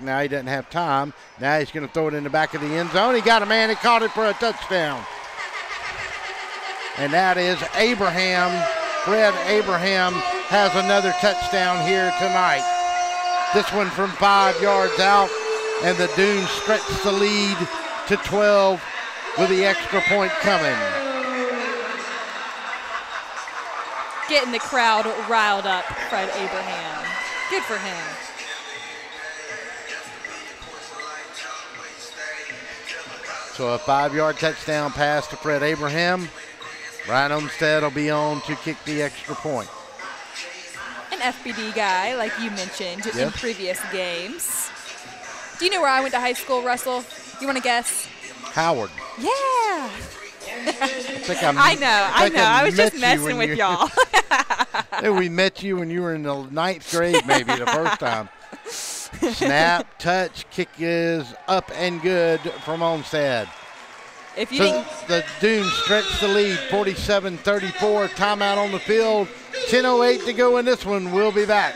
Now he doesn't have time. Now he's going to throw it in the back of the end zone. He got a man. He caught it for a touchdown. And that is Abraham. Fred Abraham has another touchdown here tonight. This one from 5 yards out. And the Dunes stretch the lead to 12 with the extra point coming.
Getting the crowd riled up, Fred Abraham. Good for him.
So a 5-yard touchdown pass to Fred Abraham. Ryan Olmstead will be on to kick the extra point.
An FBD guy, like you mentioned in previous games. Do you know where I went to high school, Russell? You want to guess?
Howard.
Yeah.
I
know. I was just messing with y'all.
We met you when you were in the 9th grade, maybe the first time. Snap, touch, kick is up and good from Olmstead.
If you
the Dunes stretch the lead, 47-34. Timeout on the field. 10:08 to go in this one. We'll be back.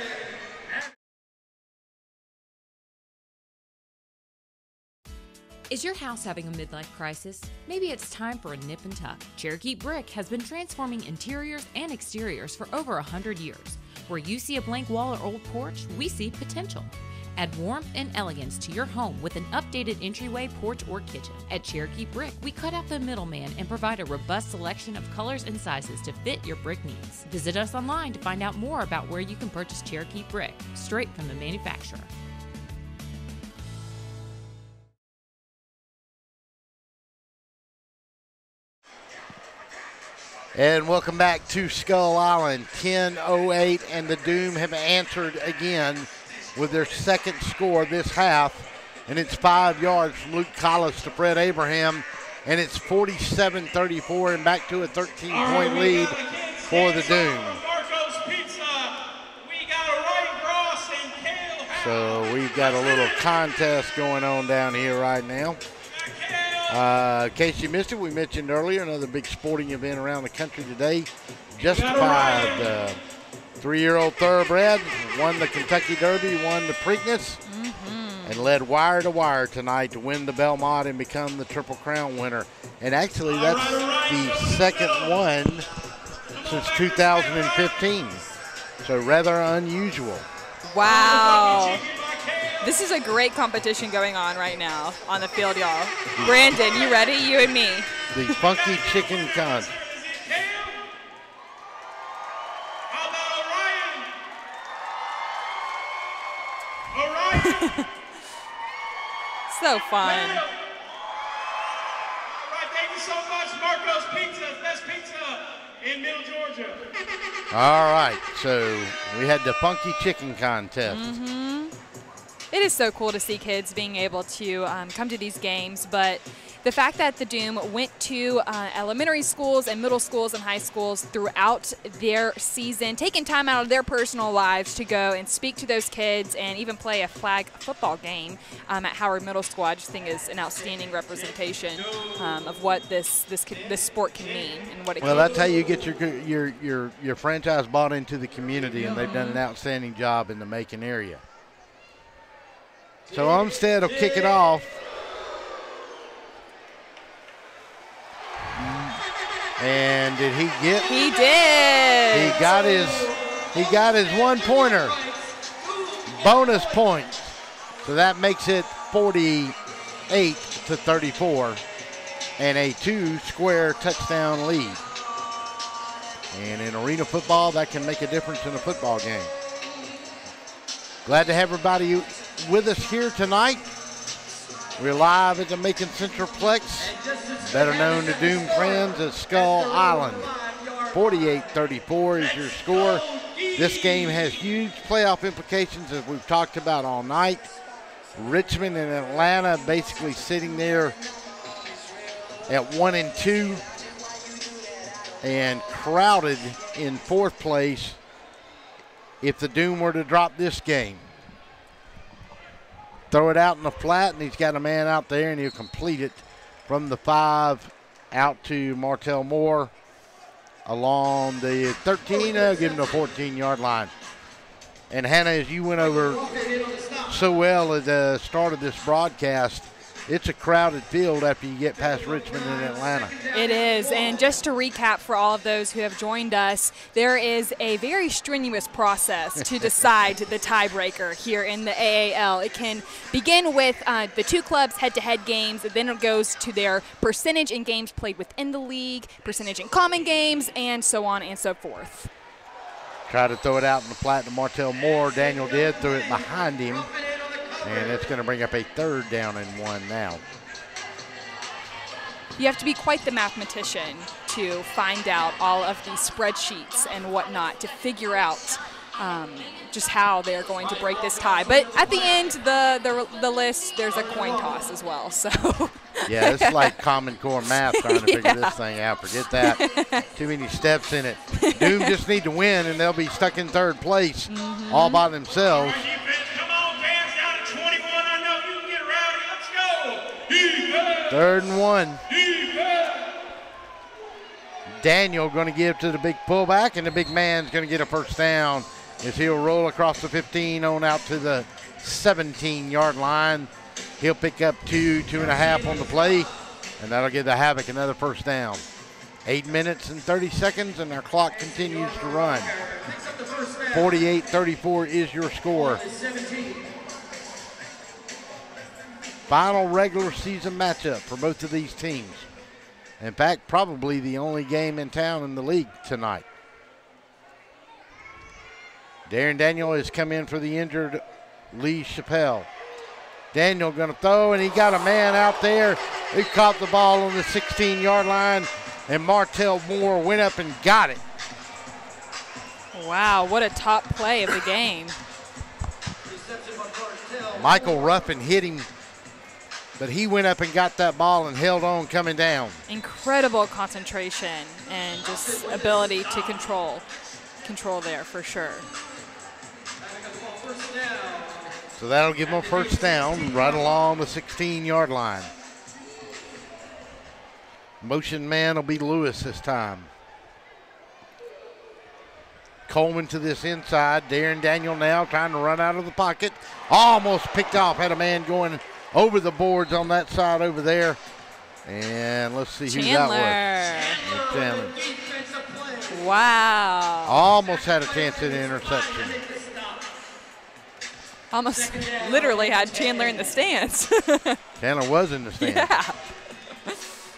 Is your house having a midlife crisis? Maybe it's time for a nip and tuck. Cherokee Brick has been transforming interiors and exteriors for over 100 years. Where you see a blank wall or old porch, we see potential. Add warmth and elegance to your home with an updated entryway, porch, or kitchen. At Cherokee Brick, we cut out the middleman and provide a robust selection of colors and sizes to fit your brick needs. Visit us online to find out more about where you can purchase Cherokee Brick, straight from the manufacturer.
And welcome back to Skull Island. 10:08, and the Doom have answered again with their second score this half. And it's 5 yards from Luke Collis to Fred Abraham. And it's 47-34 and back to a 13-point lead for the Doom. So we've got a little contest going on down here right now. In case you missed it, we mentioned earlier another big sporting event around the country today. Justified, 3-year-old thoroughbred, won the Kentucky Derby, won the Preakness, and led wire to wire tonight to win the Belmont and become the Triple Crown winner. And actually, that's the second one since 2015. So rather unusual.
Wow. This is a great competition going on right now on the field, y'all. Brandon, you ready? You and me.
The Funky Chicken Contest.
So fun.
All right, thank you so much, Marco's Pizza, best pizza in Middle Georgia.
All right, so we had the Funky Chicken Contest.
It is so cool to see kids being able to come to these games, but the fact that the Doom went to elementary schools and middle schools and high schools throughout their season, taking time out of their personal lives to go and speak to those kids and even play a flag football game at Howard Middle School, I just think is an outstanding representation of what this sport can mean and what it
Well,
can
that's how you get your franchise bought into the community, and they've done an outstanding job in the Macon area. So Olmsted will kick it off. And did he get?
He did.
He got his 1-pointer. Bonus points. So that makes it 48-34 and a 2-square touchdown lead. And in arena football, that can make a difference in a football game. Glad to have everybody with us here tonight. We're live at the Macon Centralplex, better known to Doom friends as Skull Island. 48-34 is your score. This game has huge playoff implications, as we've talked about all night. Richmond and Atlanta basically sitting there at 1-2 and crowded in 4th place if the Doom were to drop this game. Throw it out in the flat, and he's got a man out there, and he'll complete it from the 5 out to Martell Moore along the 13. Give him the 14-yard line. And Hannah, as you went over so well at the start of this broadcast, it's a crowded field after you get past Richmond and Atlanta.
It is, and just to recap for all of those who have joined us, there is a very strenuous process to decide the tiebreaker here in the AAL. It can begin with the two clubs' head-to-head games, then it goes to their percentage in games played within the league, percentage in common games, and so on and so forth.
Tried to throw it out in the flat to Martell Moore. Daniel did, threw it behind him. And it's going to bring up a 3rd down and 1 now.
You have to be quite the mathematician to find out all of these spreadsheets and whatnot to figure out just how they're going to break this tie. But at the end, the list, there's a coin toss as well. So
yeah, it's like Common Core math trying to figure this thing out. Forget that. Too many steps in it. Doom just need to win, and they'll be stuck in 3rd place all by themselves. 3rd and 1. Daniel going to give to the big pullback, and the big man's going to get a 1st down as he'll roll across the 15 on out to the 17-yard line. He'll pick up 2.5 on the play, and that'll give the Havoc another first down. 8 minutes and 30 seconds, and our clock continues to run. 48-34 is your score. Final regular season matchup for both of these teams. In fact, probably the only game in town in the league tonight. Darren Daniel has come in for the injured Lee Chappelle. Daniel going to throw, and he got a man out there who caught the ball on the 16-yard line, and Martell Moore went up and got it.
Wow, what a top play of the game.
Michael Ruffin hit him, but he went up and got that ball and held on coming down.
Incredible concentration and just ability to control there for sure.
So that'll give them a first down right along the 16-yard line. Motion man will be Lewis this time. Coleman to this inside. Darren Daniel now trying to run out of the pocket. Almost picked off. Had a man going over the boards on that side over there. And let's see who that was. Chandler.
Wow.
Almost had a chance at an interception.
Almost literally had Chandler in the stands.
Chandler was in the stands.
Yeah.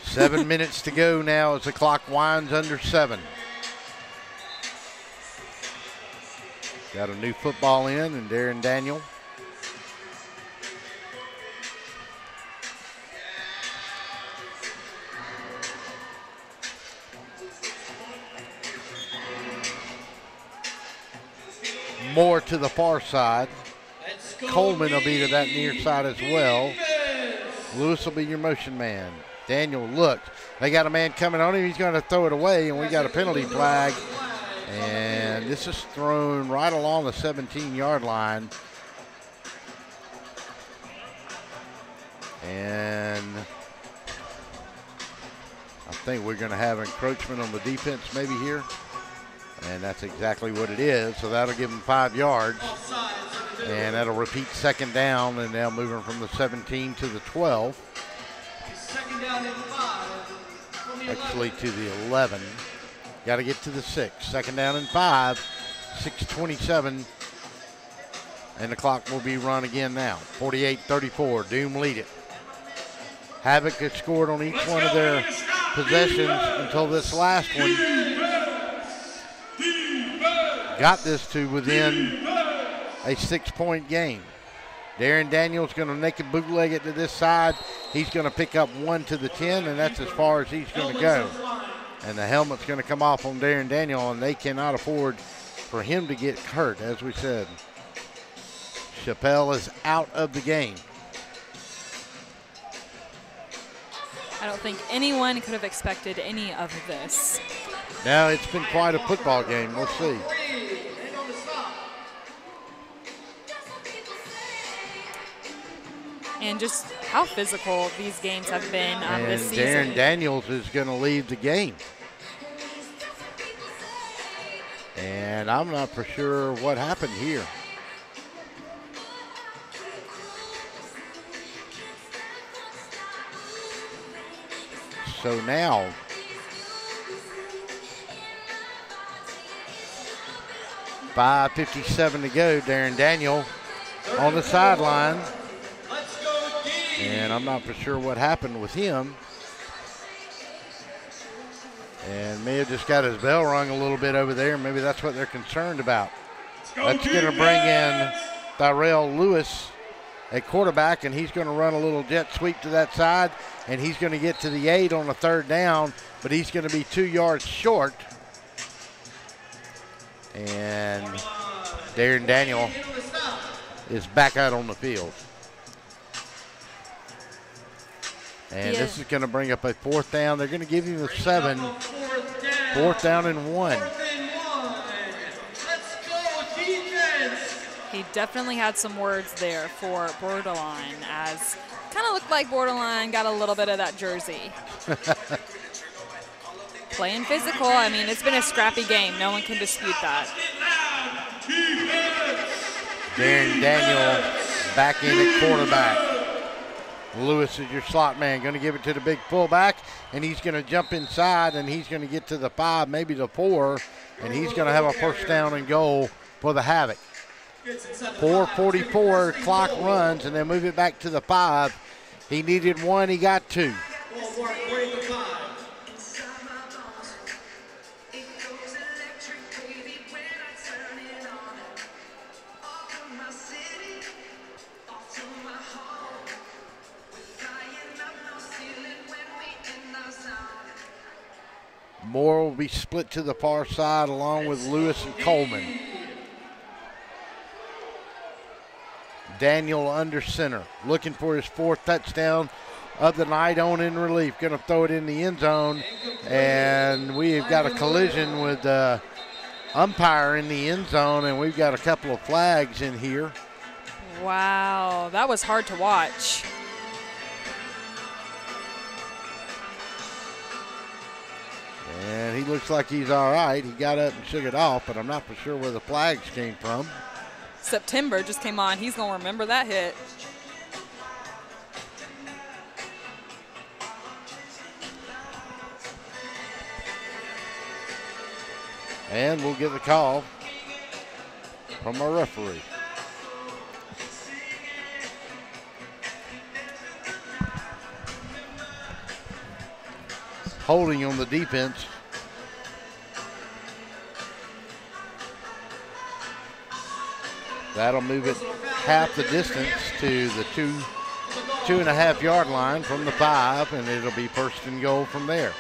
7 minutes to go now as the clock winds under 7. Got a new football in, and Darren Daniel. More to the far side. Coleman will be to that near side as well. Lewis will be your motion man. Daniel looks. They got a man coming on him. He's going to throw it away, and we got a penalty flag. And this is thrown right along the 17-yard line. And I think we're going to have encroachment on the defense maybe here. And that's exactly what it is. So that'll give them 5 yards. And that'll repeat second down, and now moving from the 17 to the 12. Actually to the 11. Got to get to the 6. Second down and 5. 6:27. And the clock will be run again now. 48-34. Doom lead it. Havoc has scored on each one of their possessions until this last one. Got this to within a 6-point game. Darren Daniels going to naked bootleg it to this side. He's going to pick up 1 to the 10, and that's as far as he's going to go. And the helmet's going to come off on Darren Daniel, and they cannot afford for him to get hurt, as we said. Chappelle is out of the game.
I don't think anyone could have expected any of this.
Now it's been quite a football game. We'll see.
And just how physical these games have been this season.
Darren Daniels is going to leave the game. And I'm not for sure what happened here. So now, .557 to go. Darren Daniel on the sideline. And I'm not for sure what happened with him. And may have just got his bell rung a little bit over there. Maybe that's what they're concerned about. That's going to bring in Tyrell Lewis at quarterback, and he's going to run a little jet sweep to that side, and he's going to get to the 8 on a third down, but he's going to be 2 yards short. And Darren Daniel is back out on the field. And this is going to bring up a 4th down. They're going to give him the 7. 4th down and 1.
He definitely had some words there for Borderline, as kind of looked like Borderline got a little bit of that jersey. Playing physical. I mean, it's been a scrappy game. No one can dispute that.
Darren Daniel back in at quarterback. Lewis is your slot man, going to give it to the big fullback, and he's going to jump inside, and he's going to get to the 5, maybe the 4, and he's going to have a first down and goal for the Havoc. 4:44, clock runs, and then move it back to the 5. He needed 1, he got 2. Moore will be split to the far side along with Lewis and Coleman. Daniel under center, looking for his 4th touchdown of the night on in relief. Going to throw it in the end zone, and we've got a collision with the umpire in the end zone, and we've got a couple of flags in here.
Wow, that was hard to watch.
And he looks like he's all right. He got up and shook it off, but I'm not for sure where the flags came from.
September just came on. He's going to remember that hit.
And we'll get the call from our referee. Holding on the defense. That'll move it half the distance to the 2.5 yard line from the 5, and it'll be first and goal from there.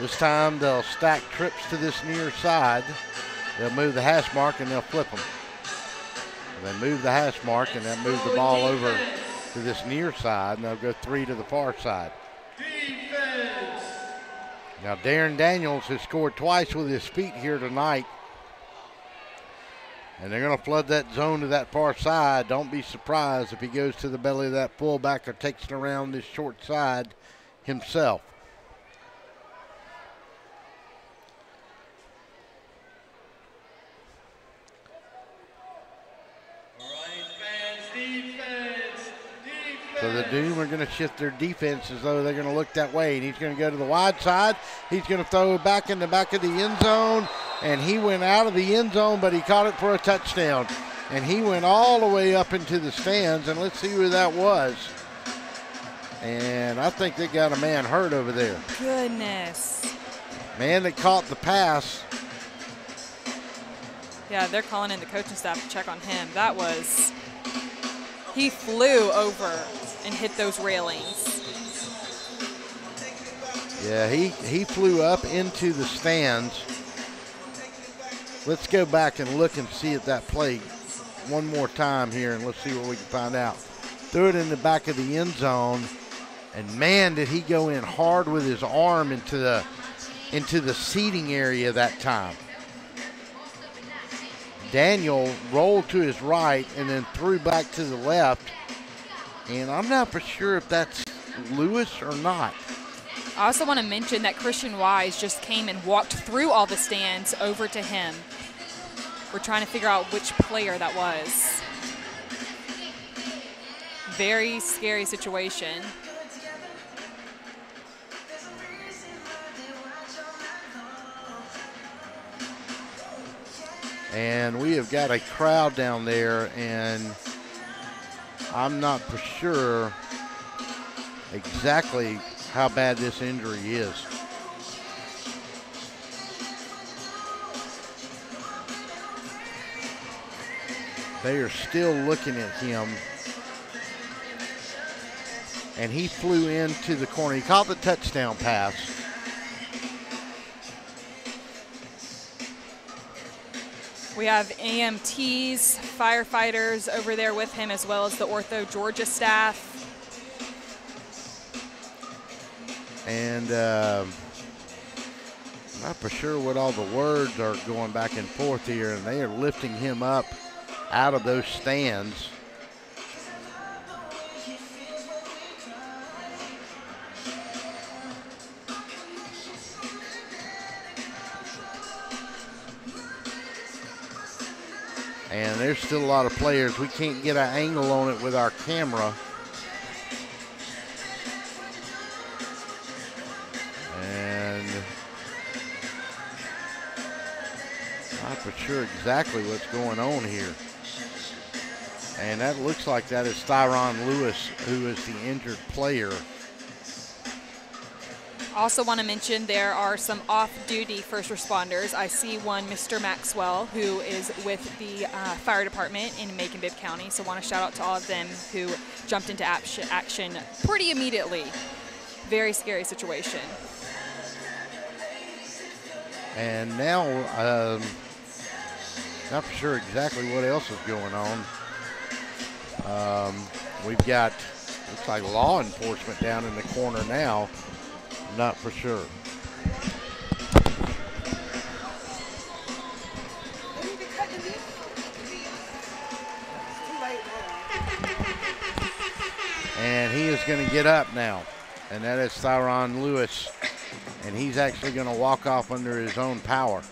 This time they'll stack trips to this near side. They'll move the hash mark and they'll flip them. And they move the hash mark and they'll move the ball over to this near side, and they'll go 3 to the far side.
Defense.
Now Darren Daniels has scored twice with his feet here tonight. And they're going to flood that zone to that far side. Don't be surprised if he goes to the belly of that fullback or takes it around this short side himself.
All right, fans, defense.
So the Doom are going to shift their defense as though they're going to look that way. And he's going to go to the wide side. He's going to throw it back in the back of the end zone. And he went out of the end zone, but he caught it for a touchdown. And he went all the way up into the stands, and let's see who that was. And I think they got a man hurt over there.
Goodness.
Man that caught the pass.
Yeah, they're calling in the coaching staff to check on him. That was, he flew over and hit those railings.
Yeah, he flew up into the stands. Let's go back and look and see at that play one more time here, and let's see what we can find out. Threw it in the back of the end zone, and man, did he go in hard with his arm into the seating area that time. Daniel rolled to his right and then threw back to the left, and I'm not for sure if that's Lewis or not.
I also want to mention that Christian Wise just came and walked through all the stands over to him. We're trying to figure out which player that was. Very scary situation.
And we have got a crowd down there, and I'm not for sure exactly how bad this injury is. They are still looking at him. And he flew into the corner. He caught the touchdown pass.
We have EMTs, firefighters over there with him, as well as the Ortho Georgia staff.
And I'm not for sure what all the words are going back and forth here, and they are lifting him up out of those stands. And there's still a lot of players. We can't get an angle on it with our camera. sure exactly what's going on here. And that looks like that is Thyron Lewis, who is the injured player.
Also want to mention there are some off-duty first responders. I see one, Mr. Maxwell, who is with the fire department in Macon-Bibb County. So want to shout out to all of them who jumped into action pretty immediately. Very scary situation.
And now, not for sure exactly what else is going on. We've got, looks like law enforcement down in the corner now. Not for sure. And he is going to get up now. And that is Thyron Lewis. And he's actually going to walk off under his own power.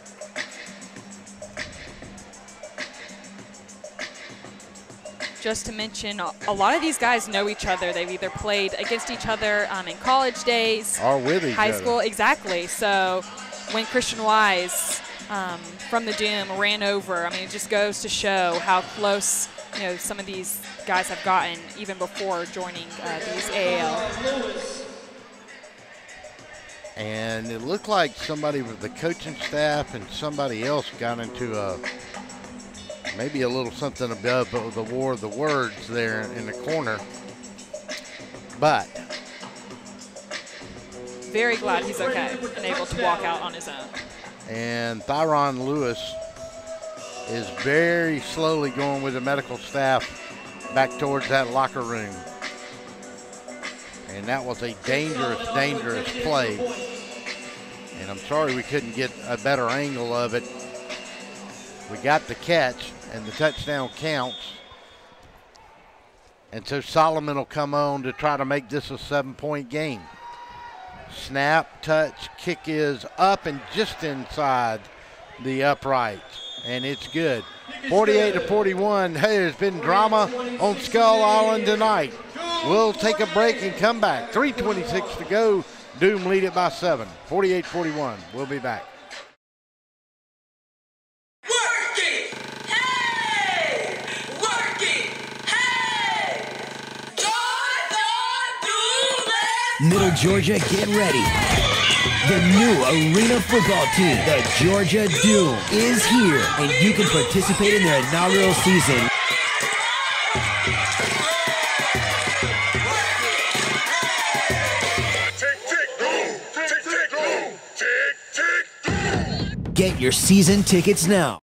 Just to mention, a lot of these guys know each other. They've either played against each other in college days,
or with each
high
other.
School, exactly. So when Christian Wise from the Doom ran over, I mean, it just goes to show how close some of these guys have gotten even before joining these AAL.
And it looked like somebody with the coaching staff and somebody else got into maybe a little something above the war of the words there in the corner. But
very glad he's okay and able to walk out on his own.
And Thyron Lewis is very slowly going with the medical staff back towards that locker room. And that was a dangerous, dangerous play. And I'm sorry we couldn't get a better angle of it. We got the catch, and the touchdown counts. And so Solomon will come on to try to make this a 7-point game. Snap, touch, kick is up and just inside the upright. And it's good. 48-41. Hey, there's been drama on Skull Island tonight. We'll take a break and come back. 3:26 to go. Doom lead it by 7. 48-41. We'll be back.
Middle Georgia, get ready. The new arena football team, the Georgia Doom, is here, and you can participate in their inaugural season. Get your season tickets now.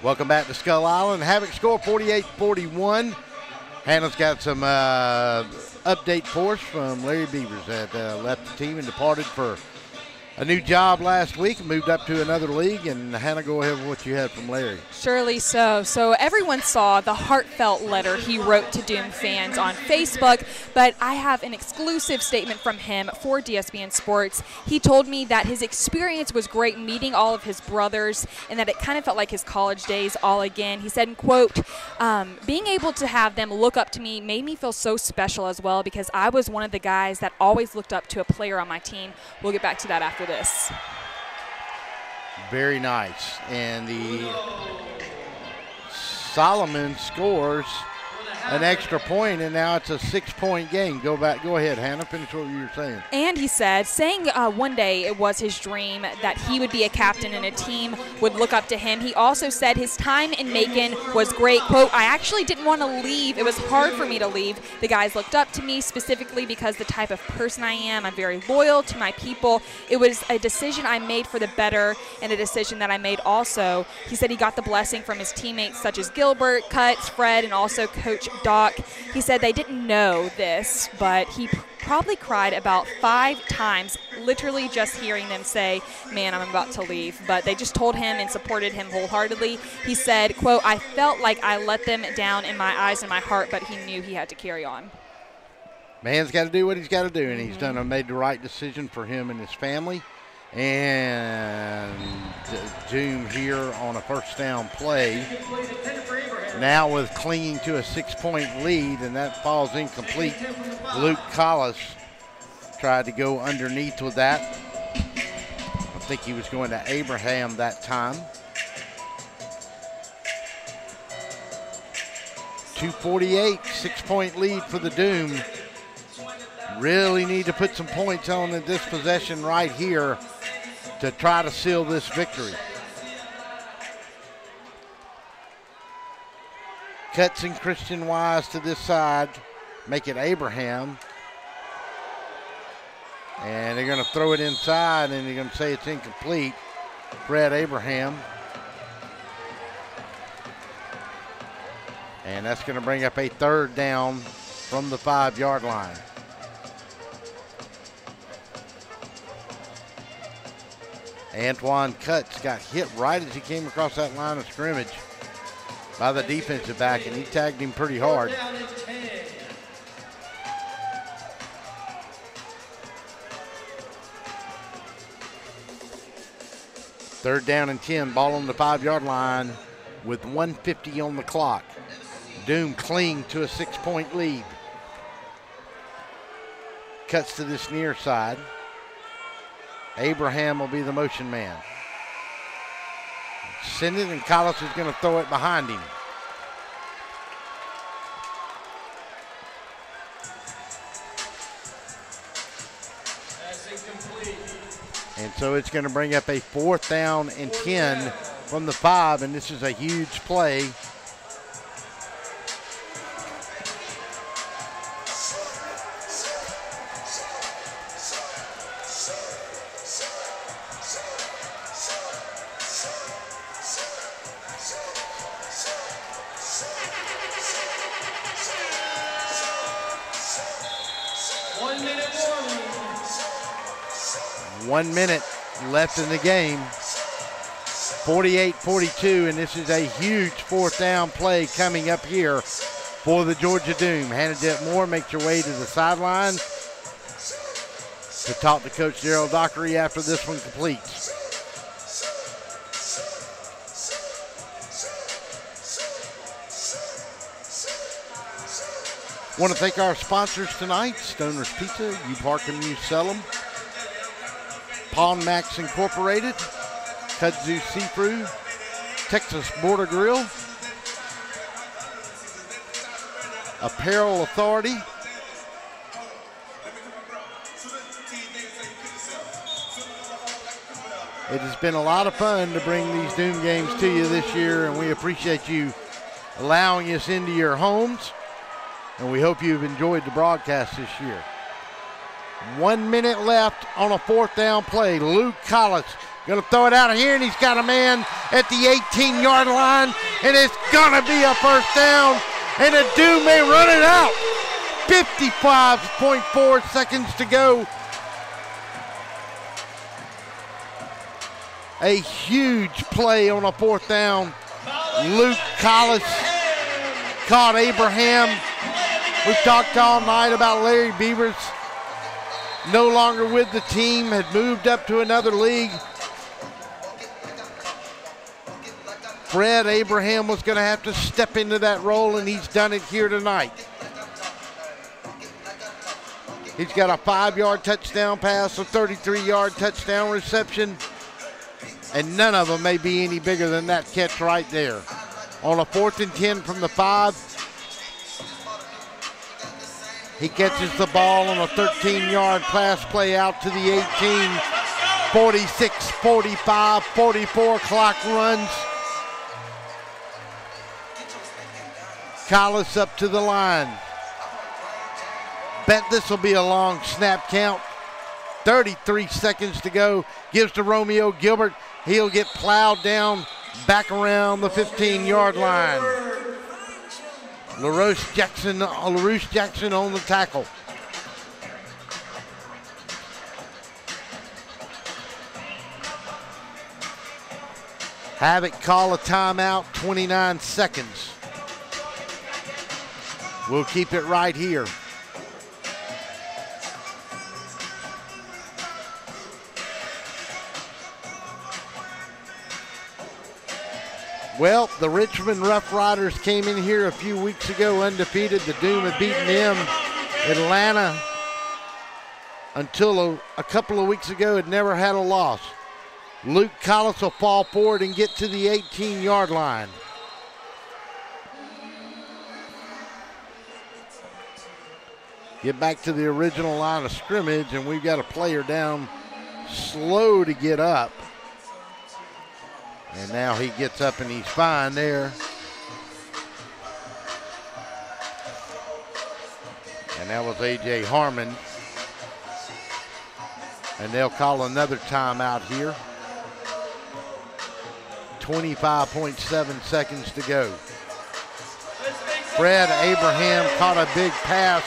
Welcome back to Skull Island. Havoc score 48-41. Hannah's got some update for us from Larry Beavers that left the team and departed for a new job last week and moved up to another league. And Hannah, go ahead with what you had from Larry.
Surely so. So everyone saw the heartfelt letter he wrote to Doom fans on Facebook, but I have an exclusive statement from him for DSBN Sports. He told me that his experience was great meeting all of his brothers and that it kind of felt like his college days all again. He said, quote, being able to have them look up to me made me feel so special as well because I was one of the guys that always looked up to a player on my team. We'll get back to that after this.
Very nice. And the Solomon scores an extra point, and now it's a 6-point game. Go ahead, Hannah. Finish what you were saying.
And he said, saying one day it was his dream that he would be a captain and a team would look up to him. He also said his time in Macon was great. Quote, I actually didn't want to leave. It was hard for me to leave. The guys looked up to me specifically because the type of person I am. I'm very loyal to my people. It was a decision I made for the better and a decision that I made also. He said he got the blessing from his teammates such as Gilbert, Cuts, Fred, and also Coach Doc. He said they didn't know this, but he probably cried about 5 times, literally just hearing them say, man, I'm about to leave. But they just told him and supported him wholeheartedly. He said, quote, I felt like I let them down in my eyes and my heart, but he knew he had to carry on.
Man's got to do what he's got to do, and he's made the right decision for him and his family. And Doom here on a first down play. Now with clinging to a 6-point lead, and that falls incomplete. Luke Collis tried to go underneath with that. I think he was going to Abraham that time. 2:48, 6-point lead for the Doom. Really need to put some points on in this possession right here to try to seal this victory. Cuts and Christian Wise to this side, make it Abraham. And they're going to throw it inside, and they're going to say it's incomplete. Fred Abraham. And that's going to bring up a 3rd down from the 5-yard line. Antoine Cutts got hit right as he came across that line of scrimmage by the defensive back, and he tagged him pretty hard. Third down and 10, ball on the 5-yard line with 1:50 on the clock. Doom cling to a 6-point lead. Cuts to this near side. Abraham will be the motion man. Send it, and Collis is going to throw it behind him.
That's incomplete.
And so it's going to bring up a 4th down and 10 from the 5, and this is a huge play. One minute left in the game. 48-42, and this is a huge 4th down play coming up here for the Georgia Doom. Hannah Moore makes her way to the sideline to talk to Coach Daryl Dockery after this one completes. Want to thank our sponsors tonight: Stoner's Pizza, U Park and You Sell 'em, Pawn Max Incorporated, Kudzu Seafood, Texas Border Grill, Apparel Authority, it has been a lot of fun to bring these Doom games to you this year, and we appreciate you allowing us into your homes, and we hope you've enjoyed the broadcast this year. 1 minute left on a 4th down play. Luke Collis going to throw it out of here, and he's got a man at the 18-yard line, and it's going to be a 1st down, and the Doom may run it out. 55.4 seconds to go. A huge play on a 4th down. Luke Collis caught Abraham. We've talked all night about Larry Beavers. No longer with the team, had moved up to another league. Fred Abraham was going to have to step into that role, and he's done it here tonight. He's got a 5-yard touchdown pass, a 33-yard touchdown reception, and none of them may be any bigger than that catch right there. On a 4th and 10 from the 5, he catches the ball on a 13-yard pass play out to the 18. 46, 45, 44 clock runs. Collis up to the line. Bet this will be a long snap count. 33 seconds to go. Gives to Romeo Gilbert. He'll get plowed down back around the 15-yard line. LaRoche Jackson on the tackle. Havoc call a timeout, 29 seconds. We'll keep it right here. Well, the Richmond Rough Riders came in here a few weeks ago undefeated. The Doom had beaten them. Atlanta until a couple of weeks ago had never had a loss. Luke Collis will fall forward and get to the 18-yard line. Get back to the original line of scrimmage, and we've got a player down slow to get up. And now he gets up and he's fine there. And that was A.J. Harmon. And they'll call another timeout here. 25.7 seconds to go. Fred Abraham caught a big pass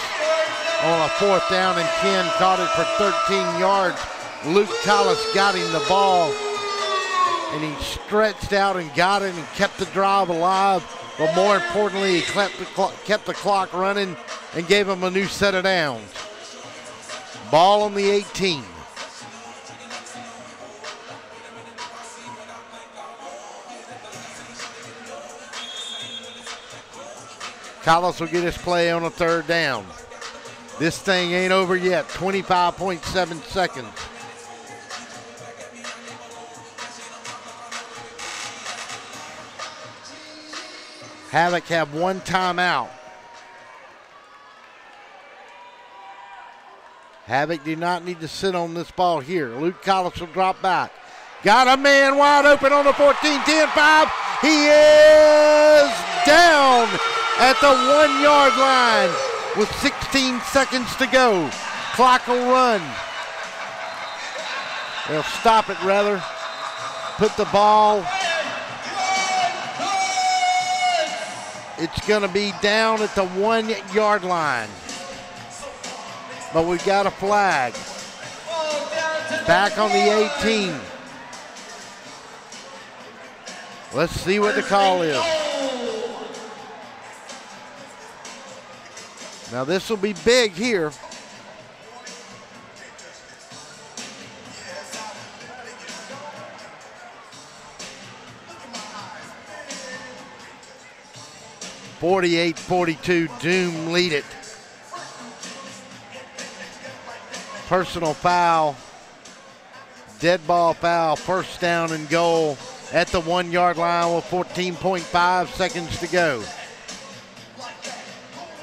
on a 4th down and 10, caught it for 13 yards. Luke Collis got him the ball, and he stretched out and got it and kept the drive alive. But more importantly, he kept the clock running and gave him a new set of downs. Ball on the 18. Collis will get his play on a 3rd down. This thing ain't over yet. 25.7 seconds. Havoc have one timeout. Havoc do not need to sit on this ball here. Luke Collis will drop back. Got a man wide open on the 14, 10, 5. He is down at the 1-yard line with 16 seconds to go. Clock will run. They'll stop it rather. Put the ball. It's going to be down at the 1-yard line. But we've got a flag. Back on the 18. Let's see what the call is. Now this will be big here. (48-42), Doom lead it. Personal foul, dead ball foul, 1st down and goal at the 1-yard line with 14.5 seconds to go.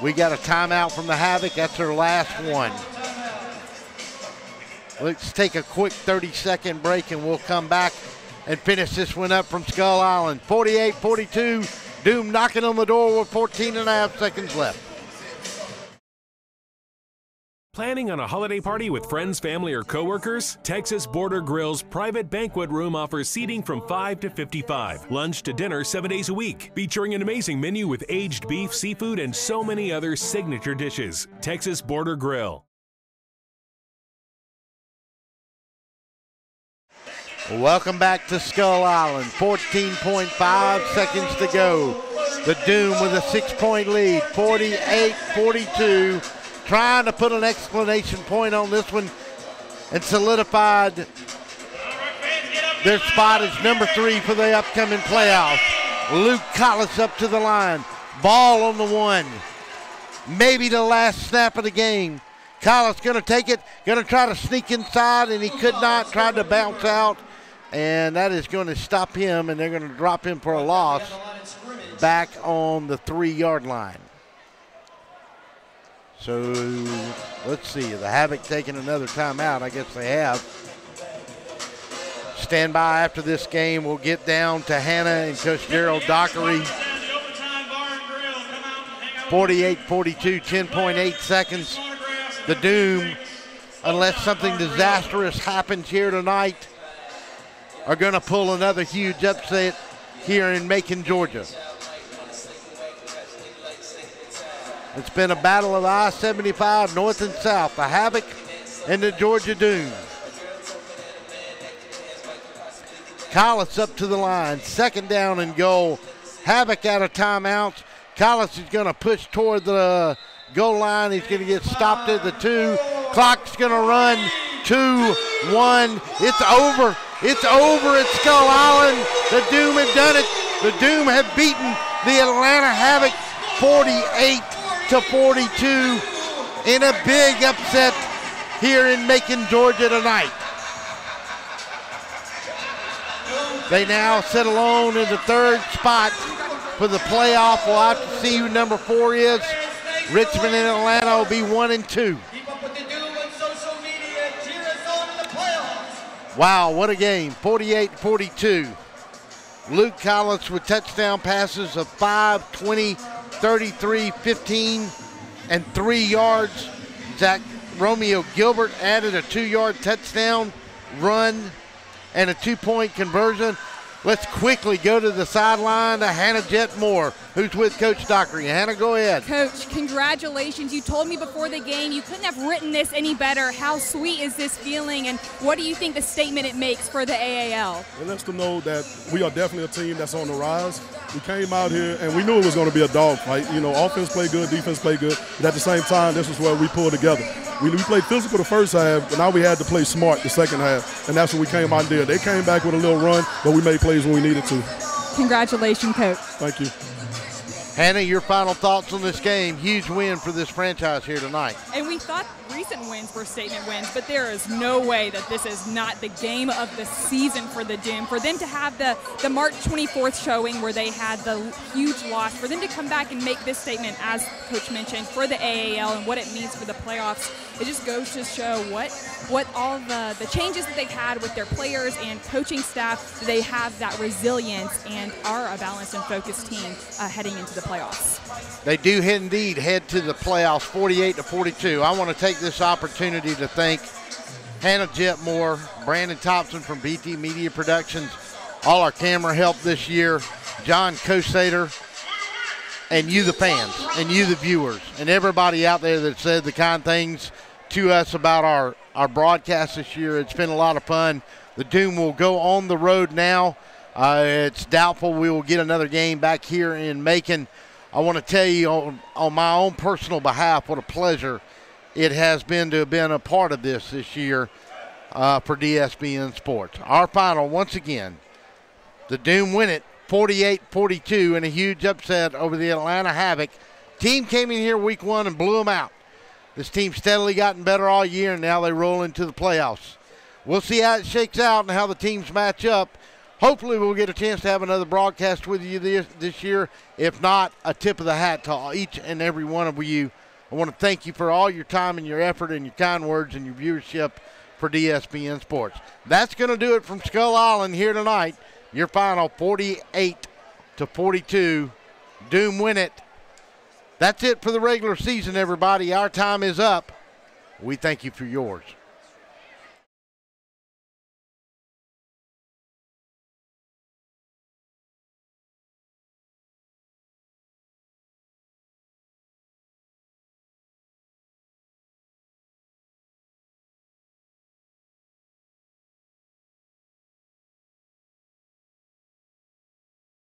We got a timeout from the Havoc. That's their last one. Let's take a quick 30-second break and we'll come back and finish this one up from Skull Island. 48-42, Doom knocking on the door with 14.5 seconds left.
Planning on a holiday party with friends, family, or coworkers? Texas Border Grill's private banquet room offers seating from 5 to 55. Lunch to dinner 7 days a week. Featuring an amazing menu with aged beef, seafood, and so many other signature dishes. Texas Border Grill.
Welcome back to Skull Island. 14.5 seconds to go. The Doom with a 6-point lead. 48-42. Trying to put an exclamation point on this one and solidified their spot as number 3 for the upcoming playoffs. Luke Collis up to the line. Ball on the 1. Maybe the last snap of the game. Collis going to take it, going to try to sneak inside, and he could not. Tried to bounce out, and that is going to stop him, and they're going to drop him for a loss back on the 3-yard line. So let's see, the Havoc taking another timeout. I guess they have. Stand by after this game. We'll get down to Hannah and Coach Gerald Dockery. 48-42, 10.8 seconds. The Doom, unless something disastrous happens here tonight, are going to pull another huge upset here in Macon, Georgia. It's been a battle of I-75 north and south, the Havoc and the Georgia Doom. Collis up to the line, 2nd down and goal. Havoc out of timeouts. Collis is going to push toward the goal line. He's going to get stopped at the 2. Clock's going to run. 2, 1. It's over. It's over at Skull Island. The Doom have done it. The Doom have beaten the Atlanta Havoc 48-42 in a big upset here in Macon, Georgia tonight. They now sit alone in the third spot for the playoff. We'll have to see who number 4 is. Richmond and Atlanta will be 1 and 2. Wow, what a game. 48-42. Luke Collins with touchdown passes of 5, 20, 33, 15, and 3 yards. Zach Romeo Gilbert added a 2-yard touchdown run and a 2-point conversion. Let's quickly go to the sideline to Hannah Jett Moore, who's with Coach Dockery. Hannah, go ahead.
Coach, congratulations. You told me before the game you couldn't have written this any better. How sweet is this feeling, and what do you think the statement it makes for the AAL?
It lets them know that we are definitely a team that's on the rise. We came out here, and we knew it was going to be a dogfight. You know, offense played good, defense played good, but at the same time, this is where we pulled together. We played physical the first half, but now we had to play smart the second half, and that's what we came out and did. They came back with a little run, but we made plays when we needed to.
Congratulations, Coach.
Thank you.
Hannah, your final thoughts on this game. Huge win for this franchise here tonight.
And we thought recent wins were statement wins, but there is no way that this is not the game of the season for the Doom. For them to have the March 24th showing where they had the huge loss, for them to come back and make this statement, as Coach mentioned, for the AAL and what it means for the playoffs, it just goes to show what all the changes that they've had with their players and coaching staff, they have that resilience and are a balanced and focused team heading into the playoffs.
They do indeed head to the playoffs 48-42. I want to take this opportunity to thank Hannah Jett Moore, Brandon Thompson from BT Media Productions, all our camera help this year, John Kosater, and you the fans, and you the viewers, and everybody out there that said the kind things to us about our broadcast this year. It's been a lot of fun. The Doom will go on the road now. It's doubtful we will get another game back here in Macon. I want to tell you on my own personal behalf what a pleasure it has been to have been a part of this year for DSBN Sports. Our final, once again, the Doom win it 48-42 in a huge upset over the Atlanta Havoc. Team came in here week 1 and blew them out. This team's steadily gotten better all year, and now they roll into the playoffs. We'll see how it shakes out and how the teams match up. Hopefully we'll get a chance to have another broadcast with you this year. If not, a tip of the hat to each and every one of you. I want to thank you for all your time and your effort and your kind words and your viewership for DSBN Sports. That's going to do it from Skull Island here tonight. Your final 48-42. Doom win it. That's it for the regular season, everybody. Our time is up. We thank you for yours.